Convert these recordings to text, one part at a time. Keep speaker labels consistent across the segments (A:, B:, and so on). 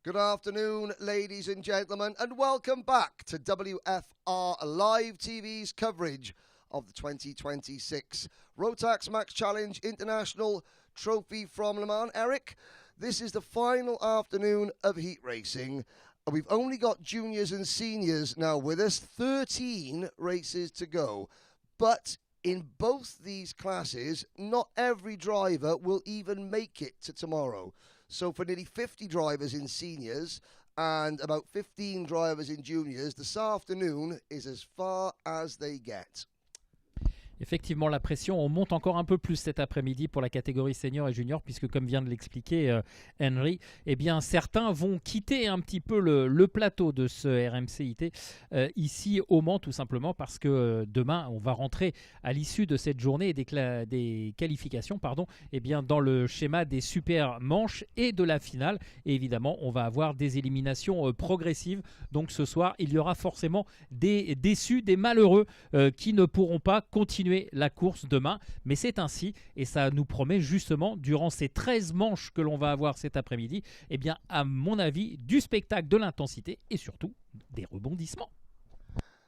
A: Good afternoon, ladies and gentlemen, and welcome back to WFR Live TV's coverage of the 2026 Rotax Max Challenge International Trophy from Le Mans. Eric, this is the final afternoon of heat racing. We've only got juniors and seniors now with us, 13 races to go. But in both these classes, not every driver will even make it to tomorrow. So for nearly 50 drivers in seniors and about 15 drivers in juniors, this afternoon is as far as they get.
B: Effectivement, la pression, on monte encore un peu plus cet après-midi pour la catégorie senior et junior, puisque comme vient de l'expliquer Henry, eh bien, certains vont quitter un petit peu le plateau de ce RMCIT ici au Mans, tout simplement parce que demain, on va rentrer à l'issue de cette journée des qualifications, eh bien, dans le schéma des super manches et de la finale. Et évidemment, on va avoir des éliminations progressives. Donc ce soir, il y aura forcément des déçus, des malheureux qui ne pourront pas continuer la course demain, mais c'est ainsi et ça nous promet justement durant ces 13 manches que l'on va avoir cet après-midi, eh bien à mon avis du spectacle, de l'intensité et surtout des rebondissements.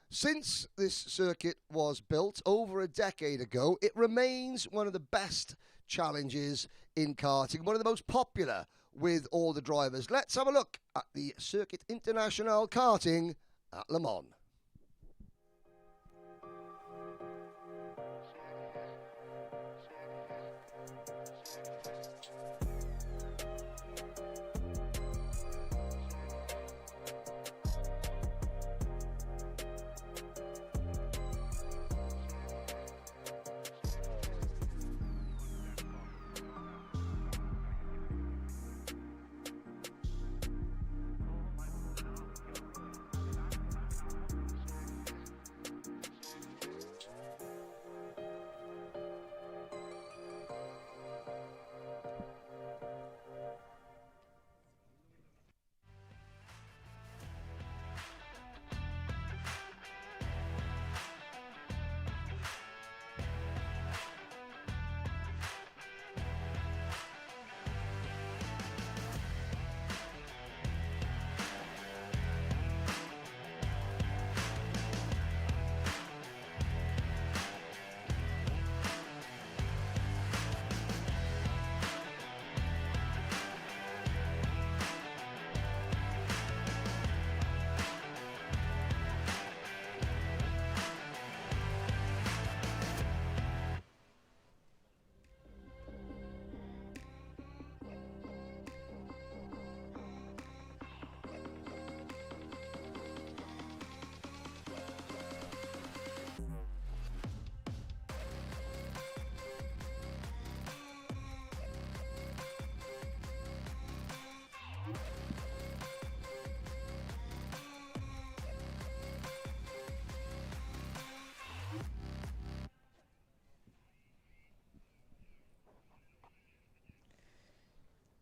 A: Since this circuit was built over a decade ago, it remains one of the best challenges in karting, one of the most popular with all the drivers. Let's have a look at the Circuit International Karting at Le Mans.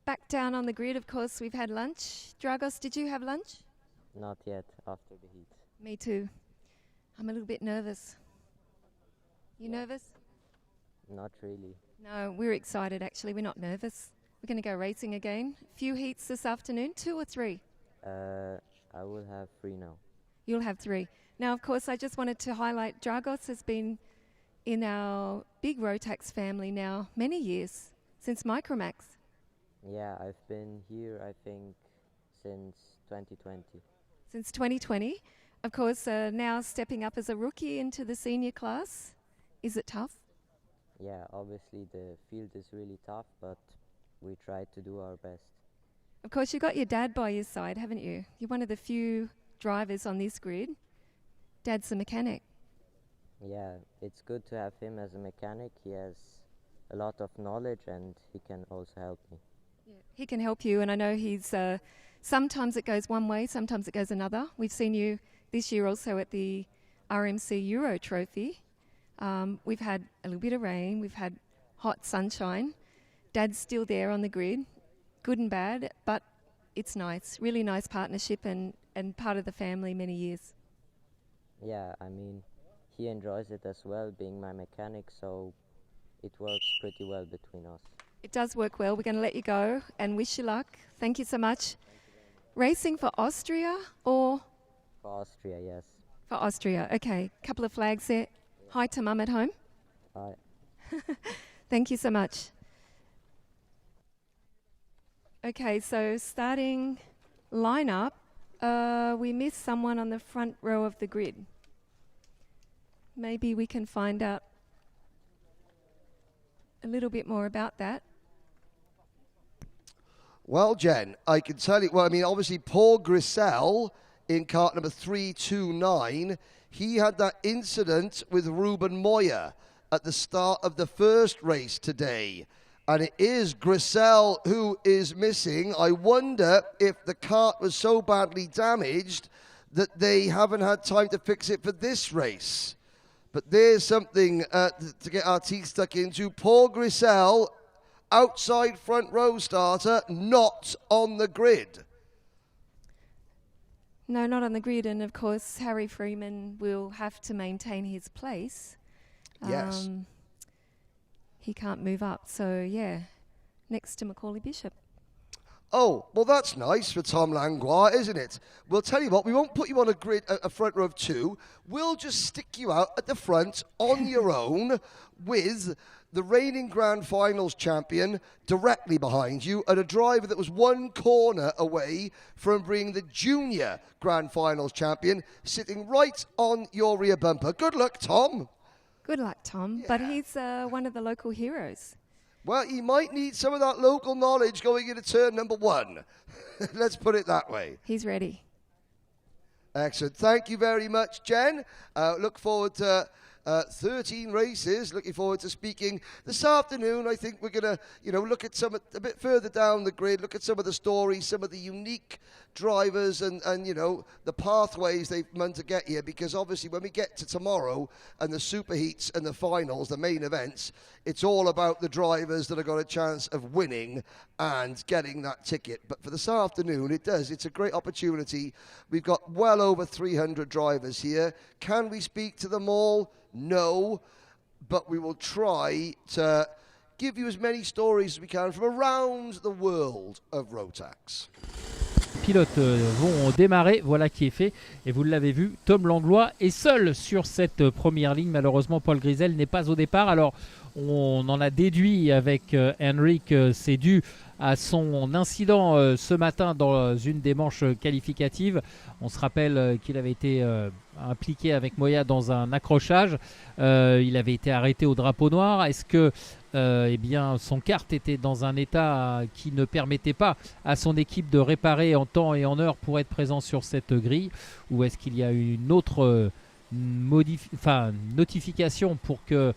C: Back down on the grid, of course, we've had lunch. Dragos, did you have lunch?
D: Not yet, after the heat.
C: Me too. I'm a little bit nervous. You nervous?
D: Not really.
C: No, we're excited actually. We're not nervous. We're going to go racing again. Few heats this afternoon, 2 or 3?
D: I will have 3 now.
C: You'll have 3. Now, of course, I just wanted to highlight Dragos has been in our big Rotax family now many years, since Micromax.
D: Yeah, I've been here, I think, since 2020.
C: Since 2020. Of course, now stepping up as a rookie into the senior class. Is it tough?
D: Yeah, obviously the field is really tough, but we try to do our best.
C: Of course, you've got your dad by your side, haven't you? You're one of the few drivers on this grid. Dad's a mechanic.
D: Yeah, it's good to have him as a mechanic. He has a lot of knowledge and he can also help me.
C: Yeah, he can help you, and I know he's sometimes it goes one way, sometimes it goes another. We've seen you this year also at the RMC Euro Trophy. We've had a little bit of rain, we've had hot sunshine. Dad's still there on the grid, good and bad, but it's nice, really nice partnership and part of the family many years.
D: Yeah, I mean, he enjoys it as well, being my mechanic, so it works pretty well between us.
C: It does work well. We're going to let you go and wish you luck. Thank you so much. racing for Austria or?
D: For Austria, yes.
C: For Austria, okay. Couple of flags there. Hi to Mum at home.
D: Hi.
C: Thank you so much. Okay, so starting lineup, we missed someone on the front row of the grid. Maybe we can find out a little bit more about that.
A: Well, Jen, I can tell you, well, I mean, obviously Paul Grisel in cart number 329, he had that incident with Ruben Moya at the start of the first race today. And it is Grisel who is missing. I wonder if the cart was so badly damaged that they haven't had time to fix it for this race. But there's something to get our teeth stuck into. Paul Grisel, outside front row starter, not on the grid.
C: No, not on the grid. And of course, Harry Freeman will have to maintain his place.
A: Yes.
C: He can't move up. So, yeah, next to Macaulay Bishop.
A: Oh, well, that's nice for Tom Langlois, isn't it? We'll tell you what, we won't put you on a grid, a front row of two. We'll just stick you out at the front on your own with the reigning Grand Finals champion directly behind you and a driver that was one corner away from being the junior Grand Finals champion sitting right on your rear bumper. Good luck, Tom.
C: Good luck, Tom.
A: Yeah.
C: But he's one of the local heroes.
A: Well, he might need some of that local knowledge going into turn number one. Let's put it that way.
C: He's ready.
A: Excellent. Thank you very much, Jen. Look forward to 13 races. Looking forward to speaking this afternoon. I think we're going to, look at some a bit further down the grid, look at some of the stories, some of the unique drivers and the pathways they've meant to get here, because obviously when we get to tomorrow and the super heats and the finals, the main events, it's all about the drivers that have got a chance of winning and getting that ticket. But for this afternoon, it's a great opportunity. We've got well over 300 drivers here. Can we speak to them all? No, but we will try to give you as many stories as we can from around the world of Rotax.
B: Pilotes vont démarrer, voilà qui est fait, et vous l'avez vu, Tom Langlois est seul sur cette première ligne. Malheureusement, Paul Grisel n'est pas au départ. Alors on en a déduit avec Henrik, c'est dû à son incident ce matin dans une des manches qualificatives. On se rappelle qu'il avait été impliqué avec Moya dans un accrochage. Il avait été arrêté au drapeau noir. Est-ce que son kart était dans un état qui ne permettait pas à son équipe de réparer en temps et en heure pour être présent sur cette grille, ou est-ce qu'il y a une autre notification pour que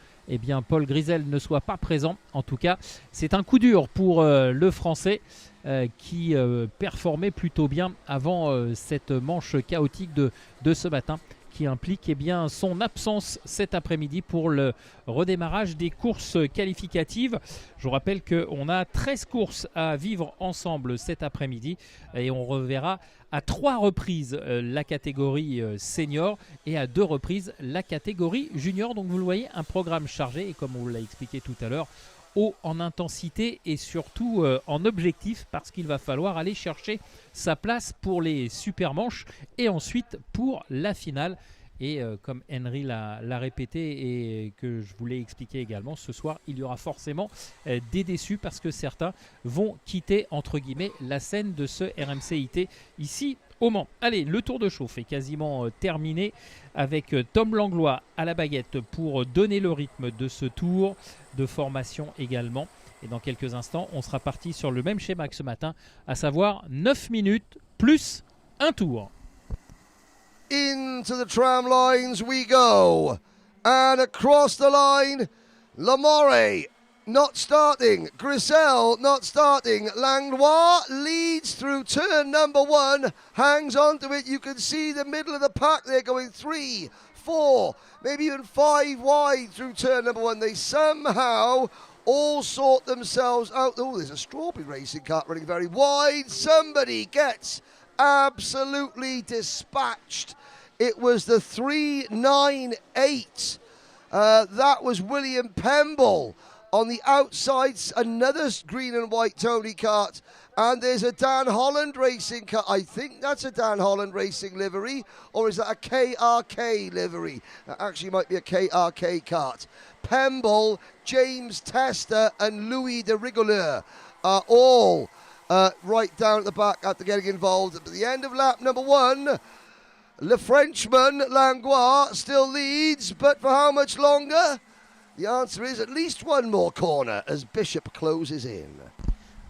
B: Paul Grisel ne soit pas présent? En tout cas, c'est un coup dur pour le Français qui performait plutôt bien avant cette manche chaotique de ce matin, qui implique son absence cet après-midi pour le redémarrage des courses qualificatives. Je vous rappelle qu'on a 13 courses à vivre ensemble cet après-midi et on reverra à 3 reprises la catégorie senior et à 2 reprises la catégorie junior. Donc vous le voyez, un programme chargé et comme on vous l'a expliqué tout à l'heure, haut en intensité et surtout en objectif, parce qu'il va falloir aller chercher sa place pour les super manches et ensuite pour la finale. Et comme Henry l'a répété et que je voulais expliquer également, ce soir, il y aura forcément des déçus parce que certains vont quitter, entre guillemets, la scène de ce RMCIT ici au Mans. Allez, le tour de chauffe est quasiment terminé avec Tom Langlois à la baguette pour donner le rythme de ce tour de formation également. Et dans quelques instants, on sera parti sur le même schéma que ce matin, à savoir 9 minutes plus un tour.
A: Into the tram lines we go. And across the line, Lamore not starting. Grisel not starting. Langlois leads through turn number 1. Hangs on to it. You can see the middle of the pack there going 3, 4, maybe even 5 wide through turn number 1. They somehow all sort themselves out. Oh, there's a strawberry racing cart running very wide. Somebody gets absolutely dispatched. It was the 398. That was William Pemble On the outsides, another green and white Tony kart. And there's a Dan Holland Racing car. I think that's a Dan Holland Racing livery. Or is that a KRK livery? That actually might be a KRK kart. Pemble, James Tester and Louis de Rigoleur are all right down at the back after getting involved. At the end of lap number 1, Le Frenchman, Langlois, still leads. But for how much longer? The answer is at least one more corner as Bishop closes in.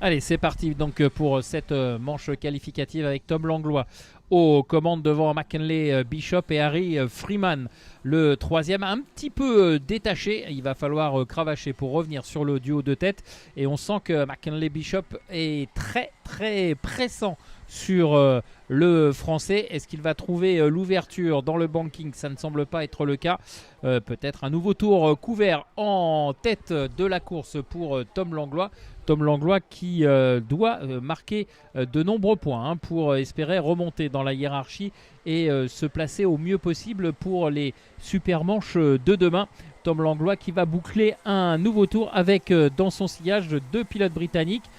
B: Allez, c'est parti donc pour cette manche qualificative avec Tom Langlois aux commandes devant McKinley Bishop et Harry Freeman. Le troisième, un petit peu détaché. Il va falloir cravacher pour revenir sur le duo de tête. Et on sent que McKinley Bishop est très très pressant sur le français. Est-ce qu'il va trouver l'ouverture dans le banking? Ça ne semble pas être le cas. Peut-être un nouveau tour couvert en tête de la course pour Tom Langlois. Tom Langlois qui doit marquer de nombreux points pour espérer remonter dans la hiérarchie et se placer au mieux possible pour les super manches de demain. Tom Langlois qui va boucler un nouveau tour avec dans son sillage 2 pilotes britanniques,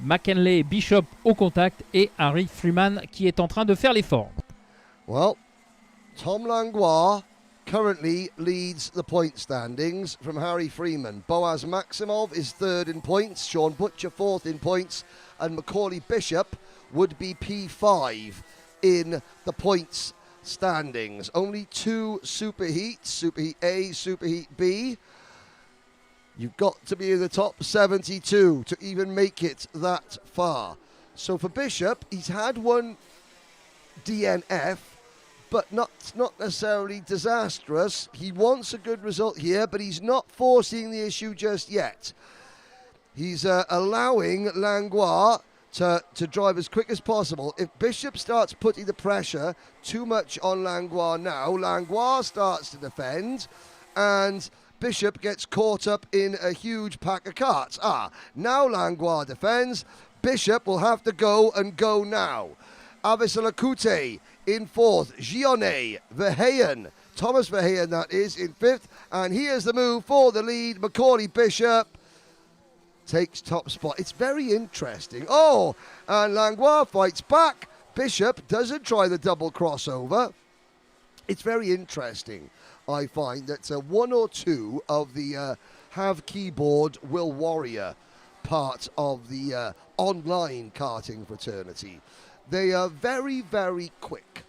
B: McKinley Bishop au contact et Harry Freeman qui est en train de faire l'effort.
A: Well, Tom Langlois currently leads the point standings from Harry Freeman. Boaz Maximov is third in points, Sean Butcher fourth in points, and Macaulay Bishop would be P5 in the points standings. Only 2 superheats, Superheat A, Superheat B. You've got to be in the top 72 to even make it that far. So for Bishop, he's had one DNF, but not necessarily disastrous. He wants a good result here, but he's not forcing the issue just yet. He's allowing Langlois to drive as quick as possible. If Bishop starts putting the pressure too much on Langlois now, Langlois starts to defend, and Bishop gets caught up in a huge pack of karts. Now Langlois defends. Bishop will have to go and go now. Avisalakute in fourth. Gionnet, Verheyen, Thomas Verheyen that is, in fifth. And here's the move for the lead. Macaulay Bishop takes top spot. It's very interesting. Oh, and Langlois fights back. Bishop doesn't try the double crossover. It's very interesting. I find that one or two of the Have Keyboard Will Warrior part of the online karting fraternity, they are very, very quick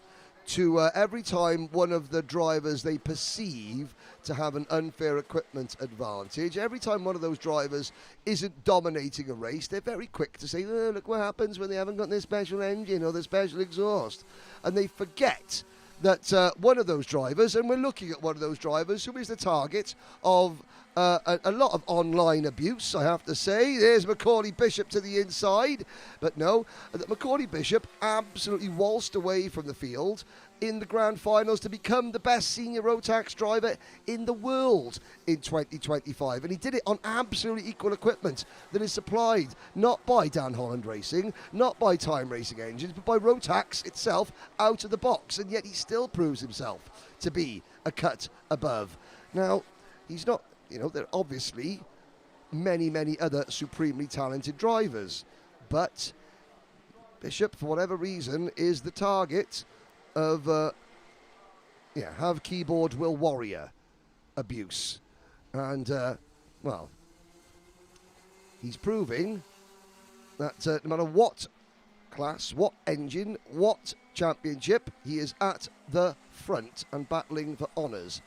A: to every time one of the drivers they perceive to have an unfair equipment advantage, every time one of those drivers isn't dominating a race, they're very quick to say, oh, look what happens when they haven't got their special engine or their special exhaust. And they forget that one of those drivers, and we're looking at one of those drivers who is the target of a lot of online abuse, I have to say. There's Macaulay Bishop to the inside, but no, Macaulay Bishop absolutely waltzed away from the field in the grand finals to become the best senior Rotax driver in the world in 2025. And he did it on absolutely equal equipment that is supplied not by Dan Holland Racing, not by Time Racing Engines, but by Rotax itself out of the box. And yet he still proves himself to be a cut above. Now, he's not, there are obviously many, many other supremely talented drivers. But Bishop, for whatever reason, is the target of Have Keyboard Will Warrior abuse. And, well, he's proving that no matter what class, what engine, what championship, he is at the front and battling for honours.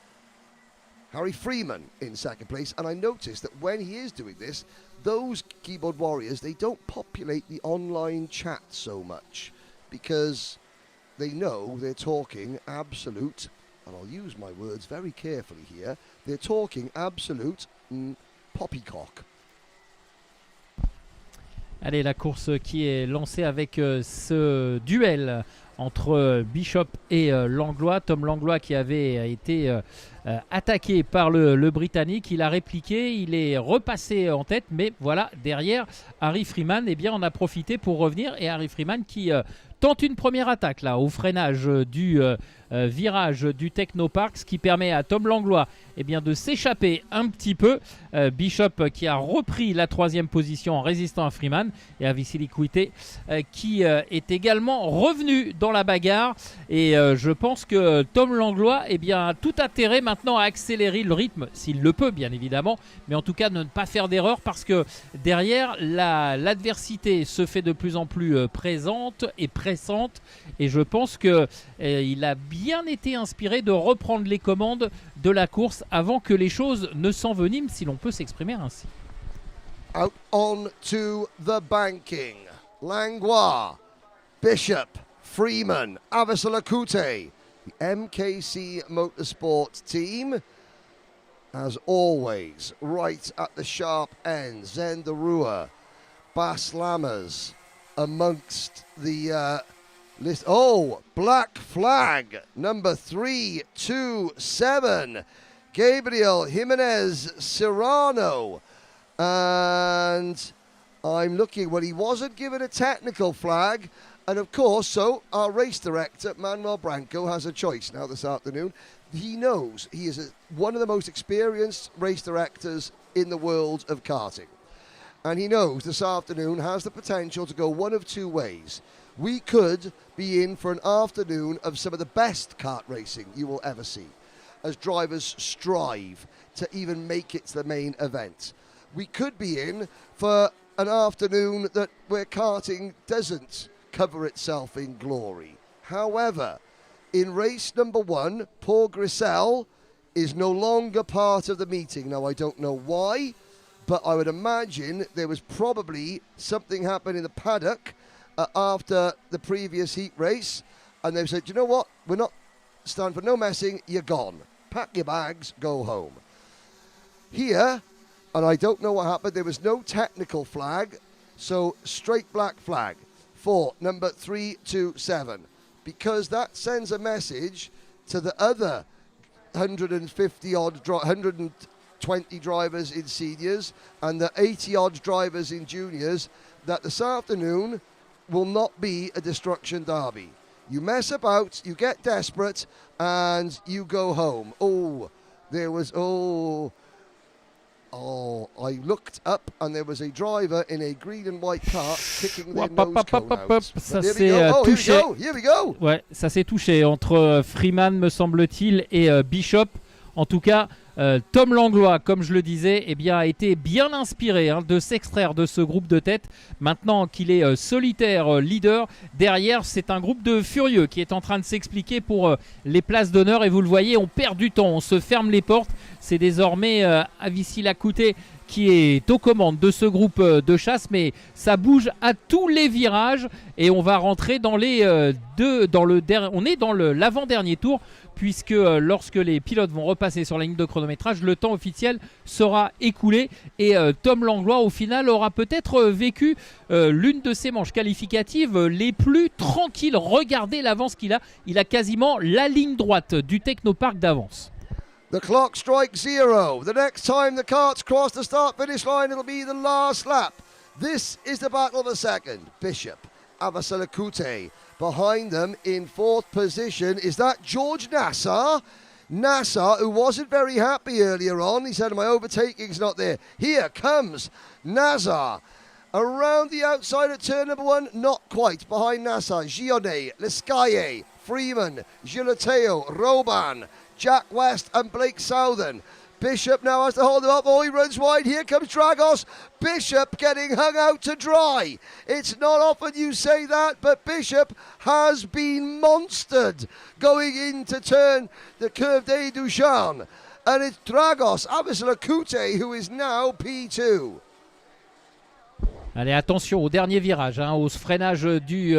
A: Harry Freeman in second place, and I noticed that when he is doing this, those keyboard warriors, they don't populate the online chat so much because they know they're talking absolute, and I'll use my words very carefully here, they're talking absolute poppycock.
B: Allez, la course qui est lancée avec ce duel entre Bishop et Langlois. Tom Langlois qui avait été attaqué par le Britannique. Il a répliqué, il est repassé en tête, mais voilà, derrière, Harry Freeman en a profité pour revenir. Et Harry Freeman qui tente une première attaque là, au freinage du virage du Technopark, ce qui permet à Tom Langlois de s'échapper un petit peu. Bishop qui a repris la 3e position en résistant à Freeman, et à Visilikuite qui est également revenu dans la bagarre. Et je pense que Tom Langlois a tout intérêt maintenant à accélérer le rythme, s'il le peut bien évidemment, mais en tout cas ne pas faire d'erreur, parce que derrière l'adversité se fait de plus en plus présente et pressante, et je pense qu'il a bien été inspiré de reprendre les commandes de la course avant que les choses ne s'enveniment, si l'on peut s'exprimer ainsi.
A: Out on to the banking. Langlois, Bishop, Freeman, Avisalakute, the MKC Motorsport team, as always, right at the sharp end. Zendarua, Bas Lammers amongst the list. Oh, black flag, number 327, Gabriel Jimenez Serrano. And I'm looking, well, he wasn't given a technical flag. And of course, so our race director, Manuel Branco, has a choice now this afternoon. He knows he is one of the most experienced race directors in the world of karting. And he knows this afternoon has the potential to go one of two ways. We could be in for an afternoon of some of the best kart racing you will ever see, as drivers strive to even make it to the main event. We could be in for an afternoon where karting doesn't cover itself in glory. However, in race number 1, Paul Grisel is no longer part of the meeting. Now, I don't know why, but I would imagine there was probably something happened in the paddock after the previous heat race, and they've said, you know what, we're not standing for no messing, you're gone. Pack your bags, go home. Here, and I don't know what happened, there was no technical flag, so straight black flag for number 327, because that sends a message to the other 120 drivers in seniors and the 80-odd drivers in juniors that this afternoon will not be a destruction derby. You mess about, you get desperate, and you go home. I looked up and there was a driver in a green and white car kicking their nose cone out.
B: Ça s'est touché.
A: Here we go.
B: Ouais, ça s'est touché entre Freeman, me semble-t-il, et Bishop. En tout cas, Tom Langlois, comme je le disais, a été bien inspiré de s'extraire de ce groupe de tête. Maintenant qu'il est solitaire leader, derrière, c'est un groupe de furieux qui est en train de s'expliquer pour les places d'honneur. Et vous le voyez, on perd du temps, on se ferme les portes. C'est désormais Avisilakute qui est aux commandes de ce groupe de chasse, mais ça bouge à tous les virages et on va rentrer dans on est dans l'avant-dernier tour, puisque lorsque les pilotes vont repasser sur la ligne de chronométrage, le temps officiel sera écoulé et Tom Langlois au final aura peut-être vécu l'une de ses manches qualificatives les plus tranquilles. Regardez l'avance qu'il a, il a quasiment la ligne droite du Technopark d'avance.
A: The clock strikes 0. The next time the karts cross the start-finish line, it'll be the last lap. This is the battle of the second. Bishop, Avisilakute. Behind them in 4th position, is that George Nassar? Nassar, who wasn't very happy earlier on. He said, my overtaking's not there. Here comes Nassar. Around the outside of turn number 1, not quite. Behind Nassar, Gionnet, Lescaille, Freeman, Gilateo, Roban, Jack West and Blake Southern. Bishop now has to hold him up. Oh, he runs wide. Here comes Dragos. Bishop getting hung out to dry. It's not often you say that, but Bishop has been monstered going into turn the Curve des Duchamps. And it's Dragos Avisilakute who is now P2.
B: Allez, attention au dernier virage, au freinage du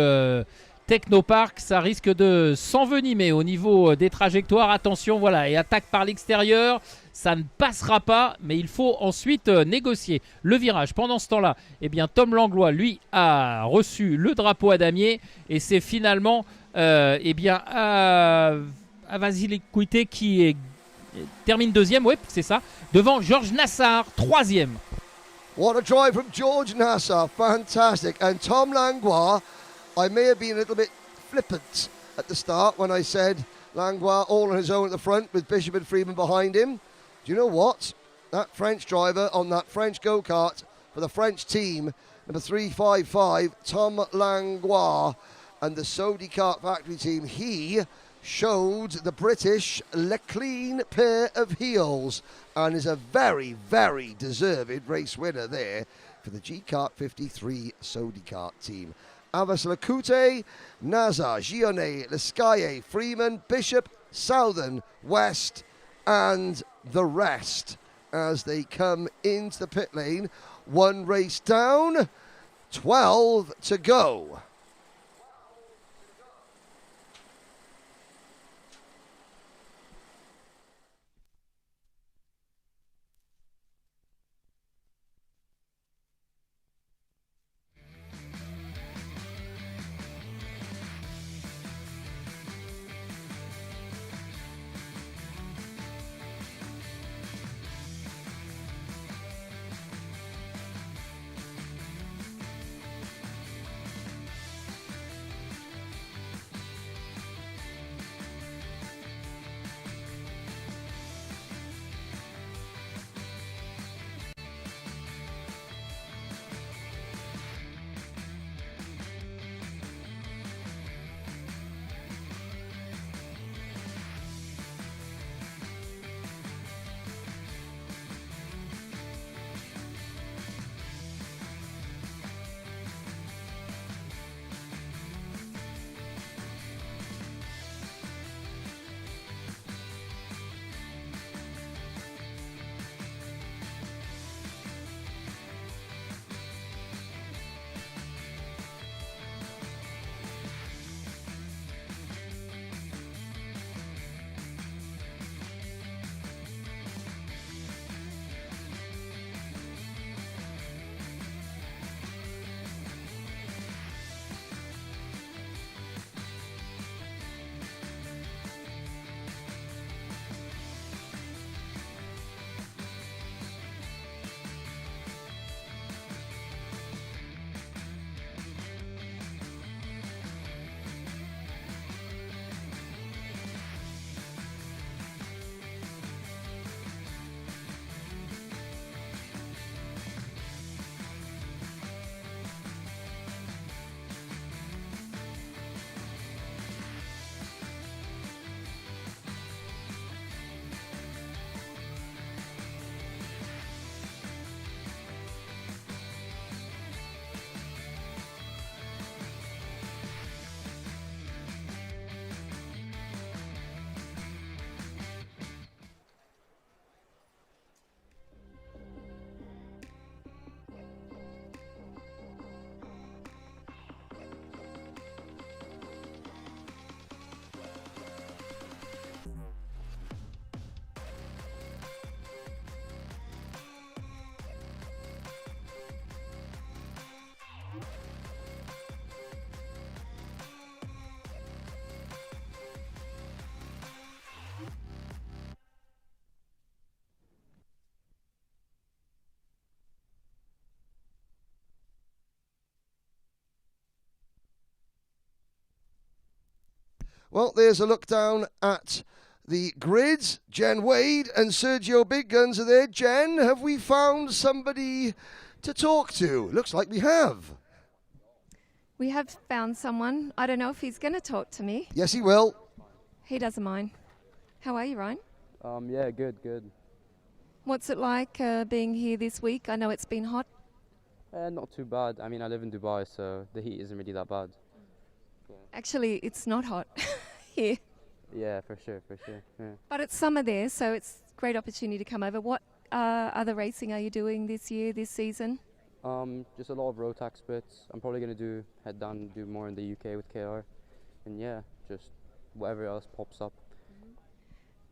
B: Technopark, ça risque de s'envenimer au niveau des trajectoires. Attention, voilà, et attaque par l'extérieur, ça ne passera pas, mais il faut ensuite négocier le virage. Pendant ce temps-là, Tom Langlois, lui, a reçu le drapeau à damier, et c'est finalement Avisilakute qui termine 2e, oui, c'est ça, devant George Nassar, 3e.
A: What a drive from George Nassar, fantastic. And Tom Langlois, I may have been a little bit flippant at the start when I said Langlois all on his own at the front with Bishop and Freeman behind him. Do you know what? That French driver on that French go-kart for the French team, number 355, Tom Langlois, and the Sodi Kart Factory team, he showed the British a clean pair of heels and is a very, very deserved race winner there for the G-Kart 53 Sodi Kart team. Avas Lacute, Naza, Gionnet, Lescaille, Freeman, Bishop, Southern, West, and the rest as they come into the pit lane. One race down, 12 to go. Well, there's a look down at the grids. Jen Wade and Sergio Big Guns are there. Jen, have we found somebody to talk to? Looks like we have.
C: We have found someone. I don't know if he's going to talk to me.
A: Yes, he will.
C: He doesn't mind. How are you, Ryan?
E: Yeah, good.
C: What's it like being here this week? I know it's been hot.
E: Not too bad. I mean, I live in Dubai, so the heat isn't really that bad.
C: Actually, it's not hot here.
E: Yeah, for sure. Yeah.
C: But it's summer there, so it's a great opportunity to come over. What other racing are you doing this year, this season?
E: Just a lot of Rotax bits. I'm probably going to head down and do more in the UK with KR. And yeah, just whatever else pops up.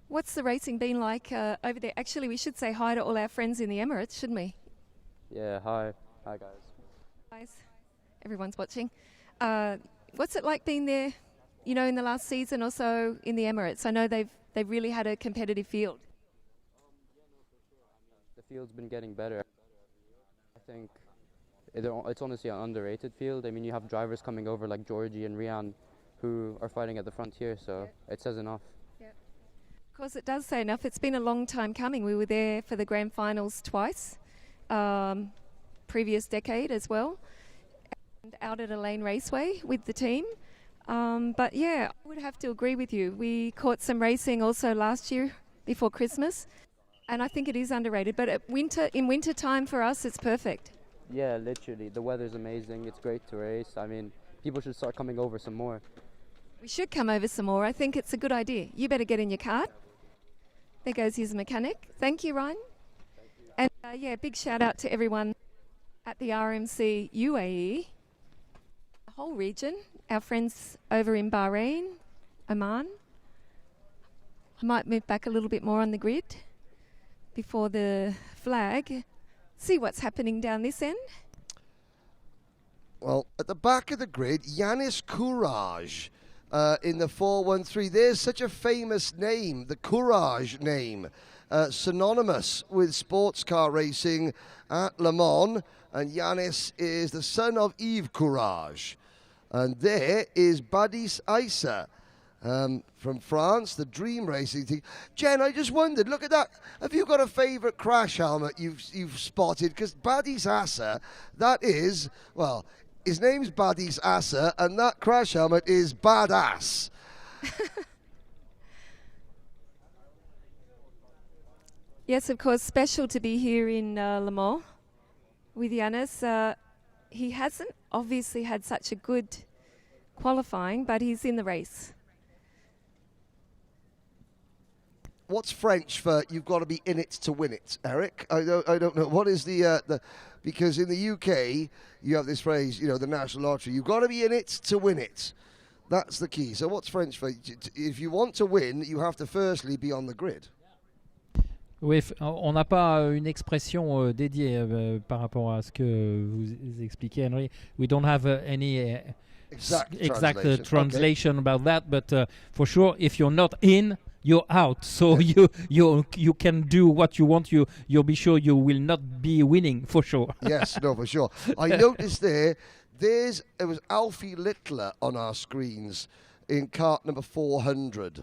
C: What's the racing been like over there? Actually, we should say hi to all our friends in the Emirates, shouldn't we?
E: Yeah, hi guys.
C: Guys, everyone's watching. What's it like being there, you know, in the last season or so in the Emirates? I know they've really had a competitive field.
E: The field's been getting better. I think it's honestly an underrated field. I mean, you have drivers coming over like Georgie and Rian who are fighting at the frontier, so it says enough.
C: Of course, it does say enough. It's been a long time coming. We were there for the grand finals twice, previous decade as well, and out at a lane raceway with the team. But yeah, I would have to agree with you. We caught some racing also last year before Christmas, and I think it is underrated. But in winter time for us, it's perfect.
E: Yeah, literally. The weather's amazing. It's great to race. I mean, people should start coming over some more.
C: We should come over some more. I think it's a good idea. You better get in your car. There goes his mechanic. Thank you, Ryan. And yeah, big shout out to everyone at the RMC UAE, the whole region, our friends over in Bahrain, Oman. I might move back a little bit more on the grid before the flag. See what's happening down this end.
A: Well, at the back of the grid, Yanis Courage in the 413. There's such a famous name, the Courage name, synonymous with sports car racing at Le Mans. And Yanis is the son of Yves Courage. And there is Badis Issa from France, the Dream Racing team. Jen, I just wondered, look at that. Have you got a favourite crash helmet you've spotted? Because Badis Issa, that is, well, his name's Badis Issa, and that crash helmet is badass.
C: Yes, of course, special to be here in Le Mans with Yanis. He hasn't obviously had such a good qualifying, but he's in the race.
A: What's French for you've got to be in it to win it, Eric? I don't know. What is the because in the UK you have this phrase, you know, the national lottery. You've got to be in it to win it. That's the key. So what's French for? If you want to win, you have to firstly be on the grid.
B: Oui, on n'a pas une expression dédiée par rapport à ce que vous expliquez, Henry. We don't have any exact translation about that, but for sure, if you're not in, you're out. So you can do what you want. You'll be sure you will not be winning for sure.
A: Yes, no, for sure. I noticed it was Alfie Littler on our screens in kart number 400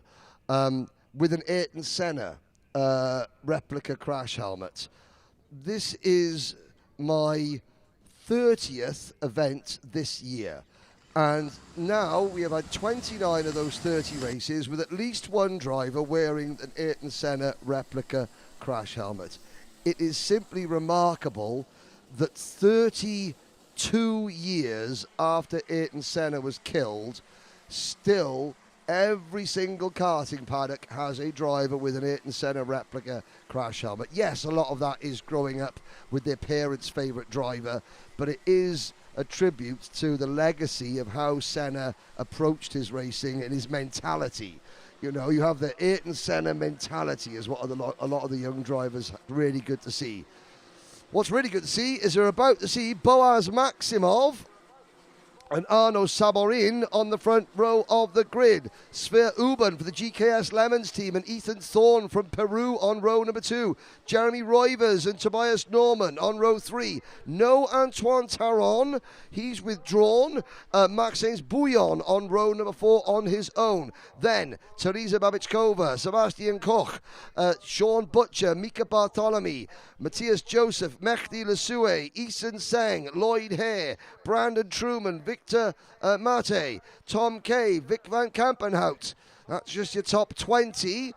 A: with an Ayrton Senna replica crash helmet. This is my 30th event this year. And now we have had 29 of those 30 races with at least one driver wearing an Ayrton Senna replica crash helmet. It is simply remarkable that 32 years after Ayrton Senna was killed, still every single karting paddock has a driver with an Ayrton Senna replica crash helmet. Yes, a lot of that is growing up with their parents' favourite driver, but it is a tribute to the legacy of how Senna approached his racing and his mentality. You know, you have the Ayrton Senna mentality is what a lot of the young drivers really good to see. What's really good to see is we're about to see Boaz Maximov and Arno Saborin on the front row of the grid. Sver Uben for the GKS Lemons team and Ethan Thorne from Peru on row number 2. Jeremy Roivers and Tobias Norman on row 3. No Antoine Taron, he's withdrawn. Maxence Bouillon on row number 4 on his own. Then Teresa Babichkova, Sebastian Koch, Sean Butcher, Mika Bartholomew, Matthias Joseph, Mehdi Lesue, Eason Seng, Lloyd Hare, Brandon Truman, Victor Mate, Tom Kay, Vic Van Kampenhout. That's just your top 20.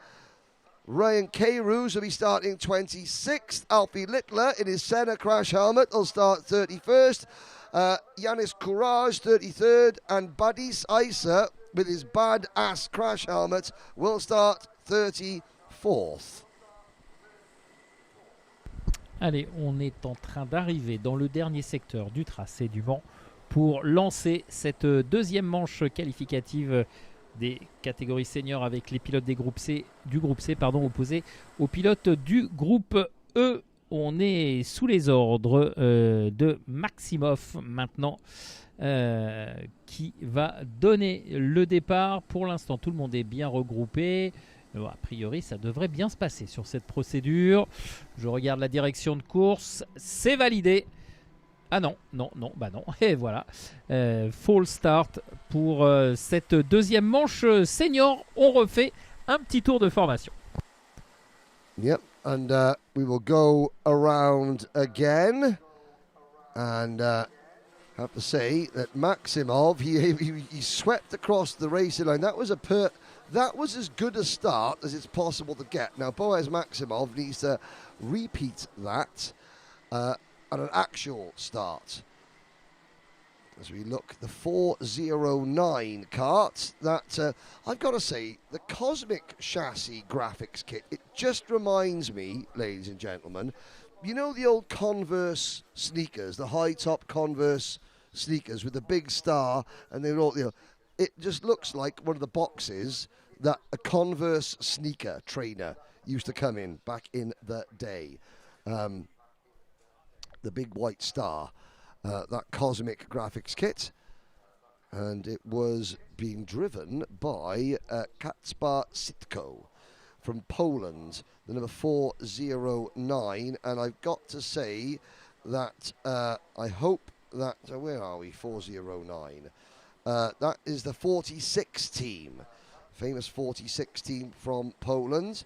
A: Ryan Kayroos will be starting 26th. Alfie Littler in his Senna crash helmet will start 31st. Yanis Courage 33rd. And Badis Issa with his bad-ass crash helmet will start 34th.
B: Allez, on est en train d'arriver dans le dernier secteur du tracé du Mans pour lancer cette deuxième manche qualificative des catégories seniors avec les pilotes du groupe C opposés aux pilotes du groupe E. On est sous les ordres de Maximov maintenant qui va donner le départ. Pour l'instant, tout le monde est bien regroupé. A priori, ça devrait bien se passer sur cette procédure. Je regarde la direction de course. C'est validé. Ah non, bah non. Et voilà, fall start pour cette deuxième manche senior. On refait un petit tour de formation.
A: Yep, and we will go around again. And have to say that Maximov, he swept across the racing line. That was as good a start as it's possible to get. Now Boaz Maximov needs to repeat that at an actual start. As we look, the 409 kart, that I've got to say, the Cosmic Chassis graphics kit, it just reminds me, ladies and gentlemen, you know the old Converse sneakers, the high-top Converse sneakers with the big star, and they're all, it just looks like one of the boxes that a Converse sneaker trainer used to come in back in the day. The big white star, that Cosmic graphics kit, and it was being driven by Kacper Sitko from Poland, the number 409, and I've got to say that I hope that, where are we, 409, that is the 46 team, famous 46 team from Poland.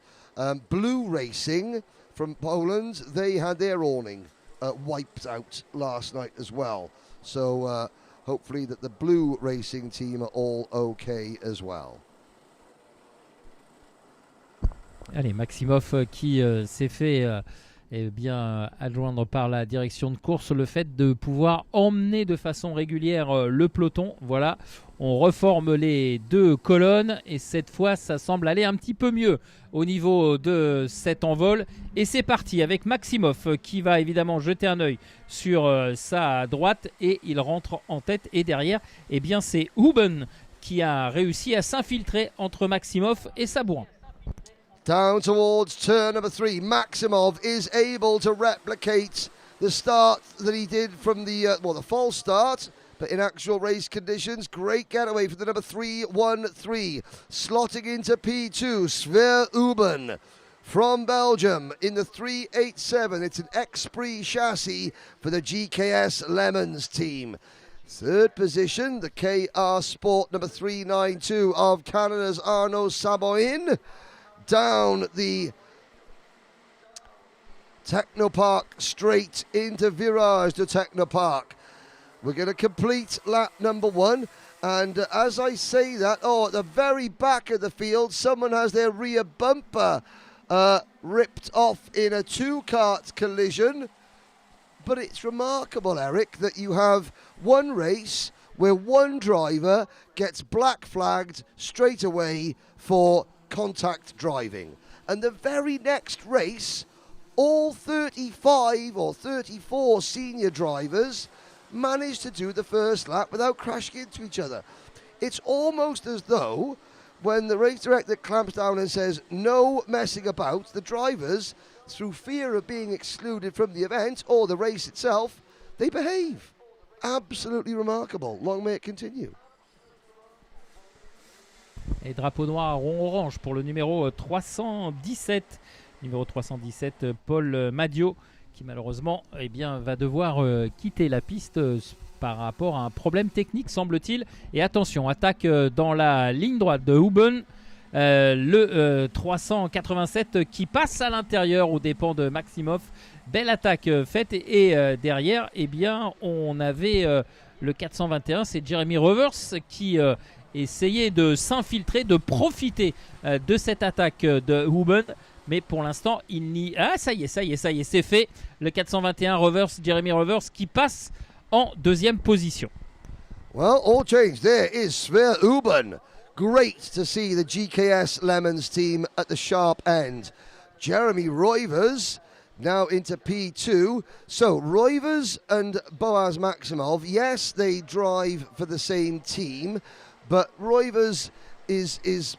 A: Blue Racing from Poland, they had their awning wiped out last night as well, so hopefully that the Blue Racing team are all okay as well.
B: Allez, Maximov qui s'est fait adjoindre par la direction de course le fait de pouvoir emmener de façon régulière le peloton. Voilà, on reforme les deux colonnes et cette fois ça semble aller un petit peu mieux au niveau de cet envol. Et c'est parti avec Maximov qui va évidemment jeter un œil sur sa droite et il rentre en tête. Et derrière, eh bien, c'est Huben qui a réussi à s'infiltrer entre Maximov et Sabourin.
A: Down towards turn number 3, Maximov is able to replicate the start that he did from the false start, but in actual race conditions. Great getaway for the number 313, slotting into P2, Sver Uben from Belgium in the 387. It's an X-Prix chassis for the GKS Lemons team. Third position, the KR Sport number 392 of Canada's Arnaud Saboin. Down the Technopark straight into Virage de Technopark. We're going to complete lap number 1. And as I say that, at the very back of the field, someone has their rear bumper ripped off in a two-kart collision. But it's remarkable, Eric, that you have one race where one driver gets black flagged straight away for contact driving, and the very next race all 35 or 34 senior drivers managed to do the first lap without crashing into each other. It's almost as though when the race director clamps down and says no messing about, the drivers, through fear of being excluded from the event or the race itself, they behave. Absolutely remarkable. Long may it continue.
B: Et drapeau noir rond orange pour le numéro 317. Numéro 317, Paul Madio, qui malheureusement va devoir quitter la piste par rapport à un problème technique, semble-t-il. Et attention, attaque dans la ligne droite de Huben. Le 387 qui passe à l'intérieur aux dépens de Maximov. Belle attaque faite. Et derrière, on avait le 421, c'est Jeremy Revers qui... essayer de s'infiltrer, de profiter de cette attaque de Huben, mais pour l'instant il n'y... Ah ça y est, c'est fait. Le 421 Jeremy Revers qui passe en deuxième position.
A: Well, all changed. There is Sver Huben. Great to see the GKS Lemons team at the sharp end. Jeremy Roivers now into P2. So Roivers and Boaz Maximov, yes, they drive for the same team, but Roivers he's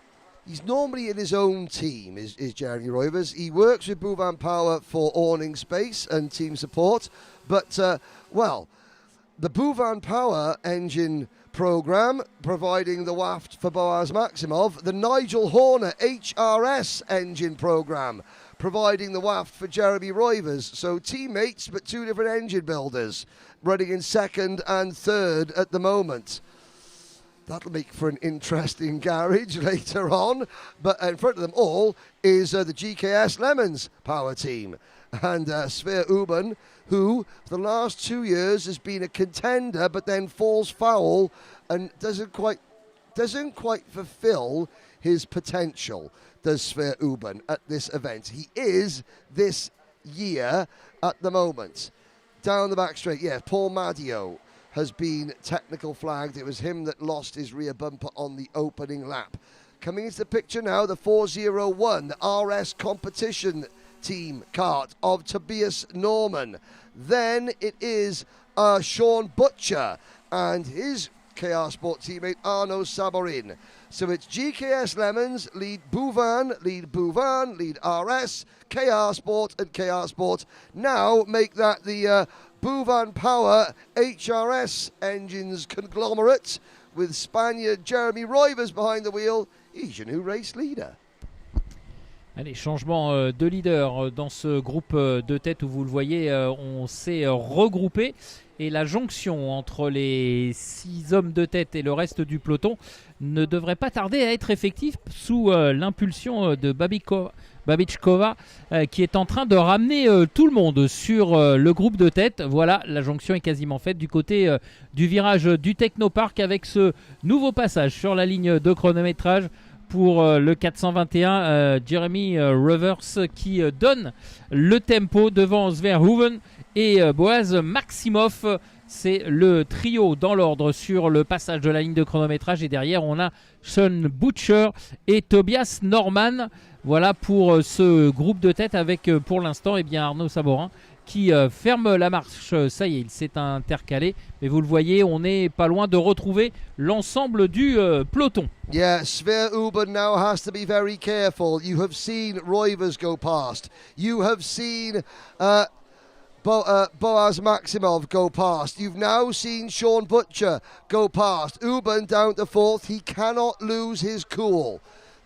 A: normally in his own team, is Jeremy Roivers. He works with Bouvan Power for awning space and team support. But, the Bouvan Power engine program providing the waft for Boaz Maximov. The Nigel Horner HRS engine program providing the waft for Jeremy Roivers. So teammates, but two different engine builders running in second and third at the moment. That'll make for an interesting garage later on. But in front of them all is the GKS Lemons power team. And Sver Uben, who for the last 2 years has been a contender, but then falls foul and doesn't quite fulfill his potential, does Sver Uben at this event. He is this year at the moment. Down the back straight, yeah, Paul Madio has been technical flagged. It was him that lost his rear bumper on the opening lap. Coming into the picture now, the 401, the RS competition team kart of Tobias Norman. Then it is Sean Butcher and his KR Sport teammate Arno Saborin. So it's GKS Lemons, lead Bouvan, lead RS, KR Sport and KR Sport. Now make that the Bouvan Power HRS engines conglomerate with Spaniard Jeremy Roivers behind the wheel. He's your new race leader.
B: Allez, changement de leader dans ce groupe de tête où vous le voyez, on s'est regroupé et la jonction entre les 6 hommes de tête et le reste du peloton ne devrait pas tarder à être effective sous l'impulsion de Babičková qui est en train de ramener tout le monde sur le groupe de tête. Voilà, la jonction est quasiment faite du côté du virage du Technopark avec ce nouveau passage sur la ligne de chronométrage pour le 421 Jeremy Roivers qui donne le tempo devant Verhoeven et Boaz Maximov. C'est le trio dans l'ordre sur le passage de la ligne de chronométrage et derrière on a Sean Butcher et Tobias Norman. Voilà pour ce groupe de tête avec pour l'instant Arnaud Saborin qui ferme la marche. Ça y est, il s'est intercalé. Mais vous le voyez, on n'est pas loin de retrouver l'ensemble du peloton.
A: Yeah, Sver Uben now has to be very careful. You have seen Roivers go past. You have seen Boaz Maximov go past. You've now seen Sean Butcher go past. Uben down to fourth. He cannot lose his cool.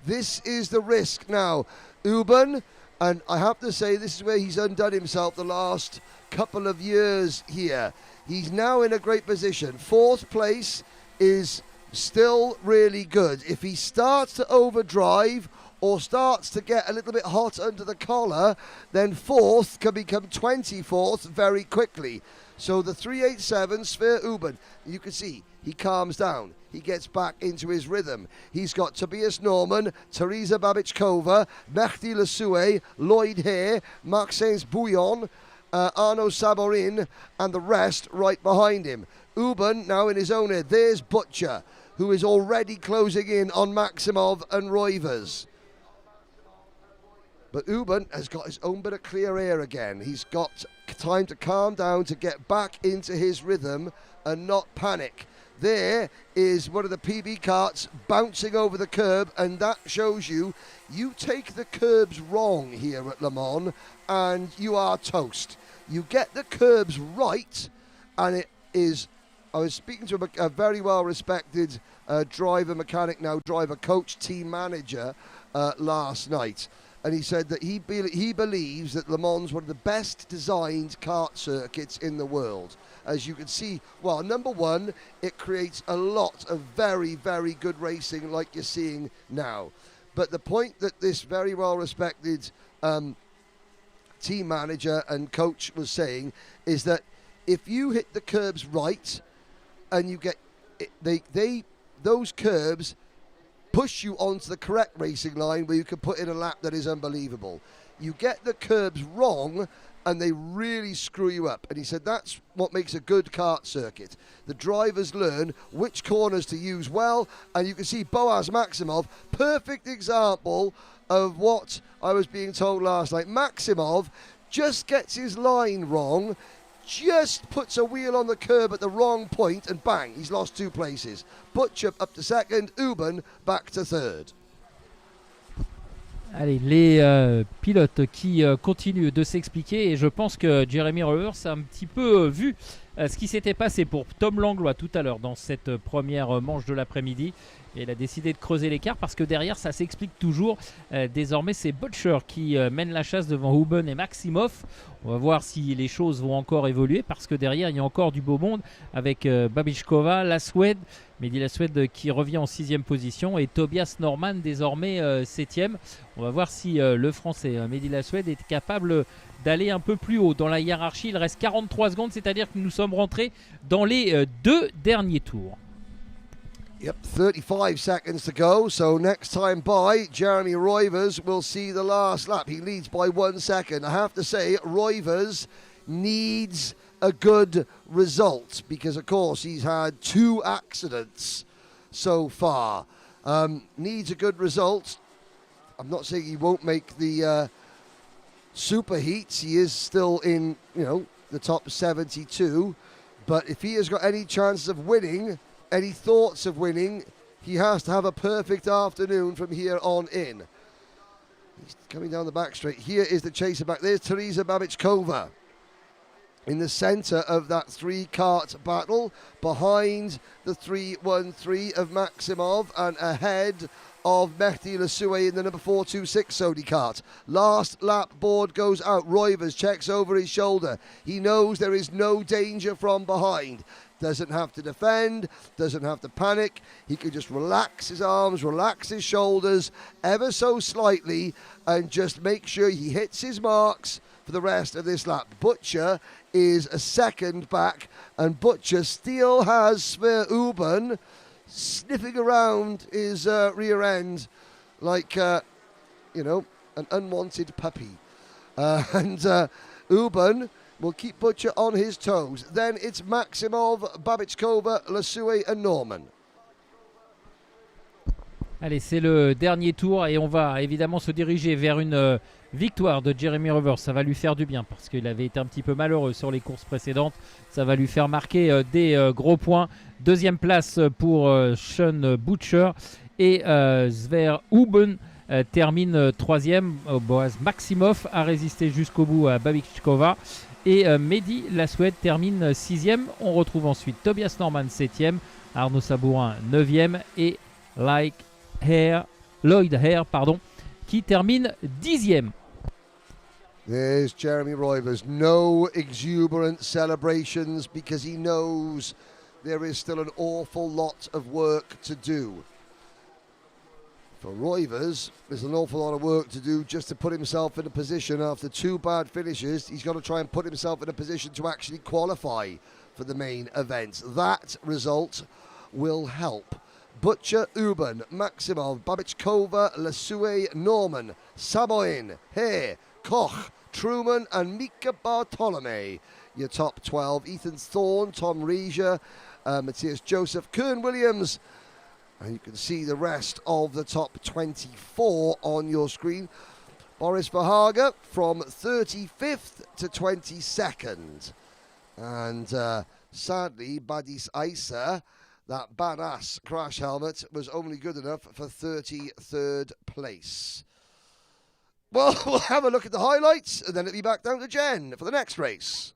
A: This is the risk now. Uben, and I have to say this is where he's undone himself the last couple of years here. He's now in a great position. Fourth place is still really good. If he starts to overdrive or starts to get a little bit hot under the collar, then fourth can become 24th very quickly. So the 387, Sver Uben, you can see he calms down. He gets back into his rhythm. He's got Tobias Norman, Teresa Babičková, Mehdi Lasue, Lloyd Hare, Maxence Bouillon, Arno Saborin, and the rest right behind him. Uben now in his own head. There's Butcher, who is already closing in on Maximov and Roivers. But Uben has got his own bit of clear air again. He's got time to calm down, to get back into his rhythm and not panic. There is one of the PB karts bouncing over the curb, and that shows you take the curbs wrong here at Le Mans and you are toast. You get the curbs right and it is... I was speaking to a very well-respected driver mechanic, now driver coach, team manager last night. And he said that he believes that Le Mans is one of the best designed kart circuits in the world. As you can see, well, number one, it creates a lot of very, very good racing like you're seeing now. But the point that this very well-respected team manager and coach was saying is that if you hit the curbs right and you get those curbs push you onto the correct racing line where you can put in a lap that is unbelievable. You get the curbs wrong and they really screw you up. And he said that's what makes a good kart circuit. The drivers learn which corners to use well, and you can see Boaz Maximov, perfect example of what I was being told last night. Maximov just gets his line wrong, just puts a wheel on the curb at the wrong point, and bang, he's lost 2 places. Butcher up to second, Uben back to third.
B: Allez, les pilotes qui continuent de s'expliquer, et je pense que Jeremy Roivers a un petit peu vu ce qui s'était passé pour Tom Langlois tout à l'heure dans cette première manche de l'après-midi. Et il a décidé de creuser l'écart parce que derrière, ça s'explique toujours. Désormais, c'est Butcher qui mène la chasse devant Huben et Maximov. On va voir si les choses vont encore évoluer parce que derrière, il y a encore du beau monde avec Babichkova, Laswed, Mehdi Laswed qui revient en 6e position et Tobias Norman désormais 7e. On va voir si le Français Mehdi Laswed est capable d'aller un peu plus haut dans la hiérarchie. Il reste 43 secondes, c'est-à-dire que nous sommes rentrés dans les 2 derniers tours.
A: Yep, 35 seconds to go. So next time by, Jeremy Roivers will see the last lap. He leads by 1 second. I have to say, Roivers needs a good result because, of course, he's had 2 accidents so far. Needs a good result. I'm not saying he won't make the super heats. He is still in, the top 72. But if he has got any chances of winning, any thoughts of winning, he has to have a perfect afternoon from here on in. He's coming down the back straight. Here is the chaser back. There's Teresa Babichkova in the centre of that 3-kart battle, behind the 313 of Maximov and ahead of Mehdi Lasue in the number 426 Sony kart. Last lap board goes out. Roivers checks over his shoulder. He knows there is no danger from behind. Doesn't have to defend, doesn't have to panic. He can just relax his arms, relax his shoulders ever so slightly and just make sure he hits his marks for the rest of this lap. Butcher is a second back and Butcher still has Sver Uben sniffing around his rear end like, an unwanted puppy. Uben will keep Butcher on his toes. Then it's Maximov, Babichkova, Lasue and Norman.
B: Allez, c'est le dernier tour et on va évidemment se diriger vers une victoire de Jeremy Roivers. Ça va lui faire du bien parce qu'il avait été un petit peu malheureux sur les courses précédentes. Ça va lui faire marquer des gros points. 2e place pour Sean Butcher et Sver Uben termine 3e. Boaz Maximov a résisté jusqu'au bout à Babichkova. Et Mehdi Laswed termine 6e. On retrouve ensuite Tobias Norman 7e, Arnaud Sabourin 9e et Lloyd Hare, qui termine 10e.
A: There's Jeremy Roivers. No exuberant celebrations because he knows there is still an awful lot of work to do. For Roivers, there's an awful lot of work to do just to put himself in a position after 2 bad finishes. He's got to try and put himself in a position to actually qualify for the main event. That result will help. Butcher, Uben, Maximov, Babichkova, Lasue, Norman, Samoin, Hare, Koch, Truman and Mika Bartolome. Your top 12. Ethan Thorne, Tom Regia, Matthias Joseph, Kern Williams. And you can see the rest of the top 24 on your screen. Boris Verhager from 35th to 22nd. And sadly, Badis Isa, that badass crash helmet, was only good enough for 33rd place. Well, we'll have a look at the highlights and then it'll be back down to Jen for the next race.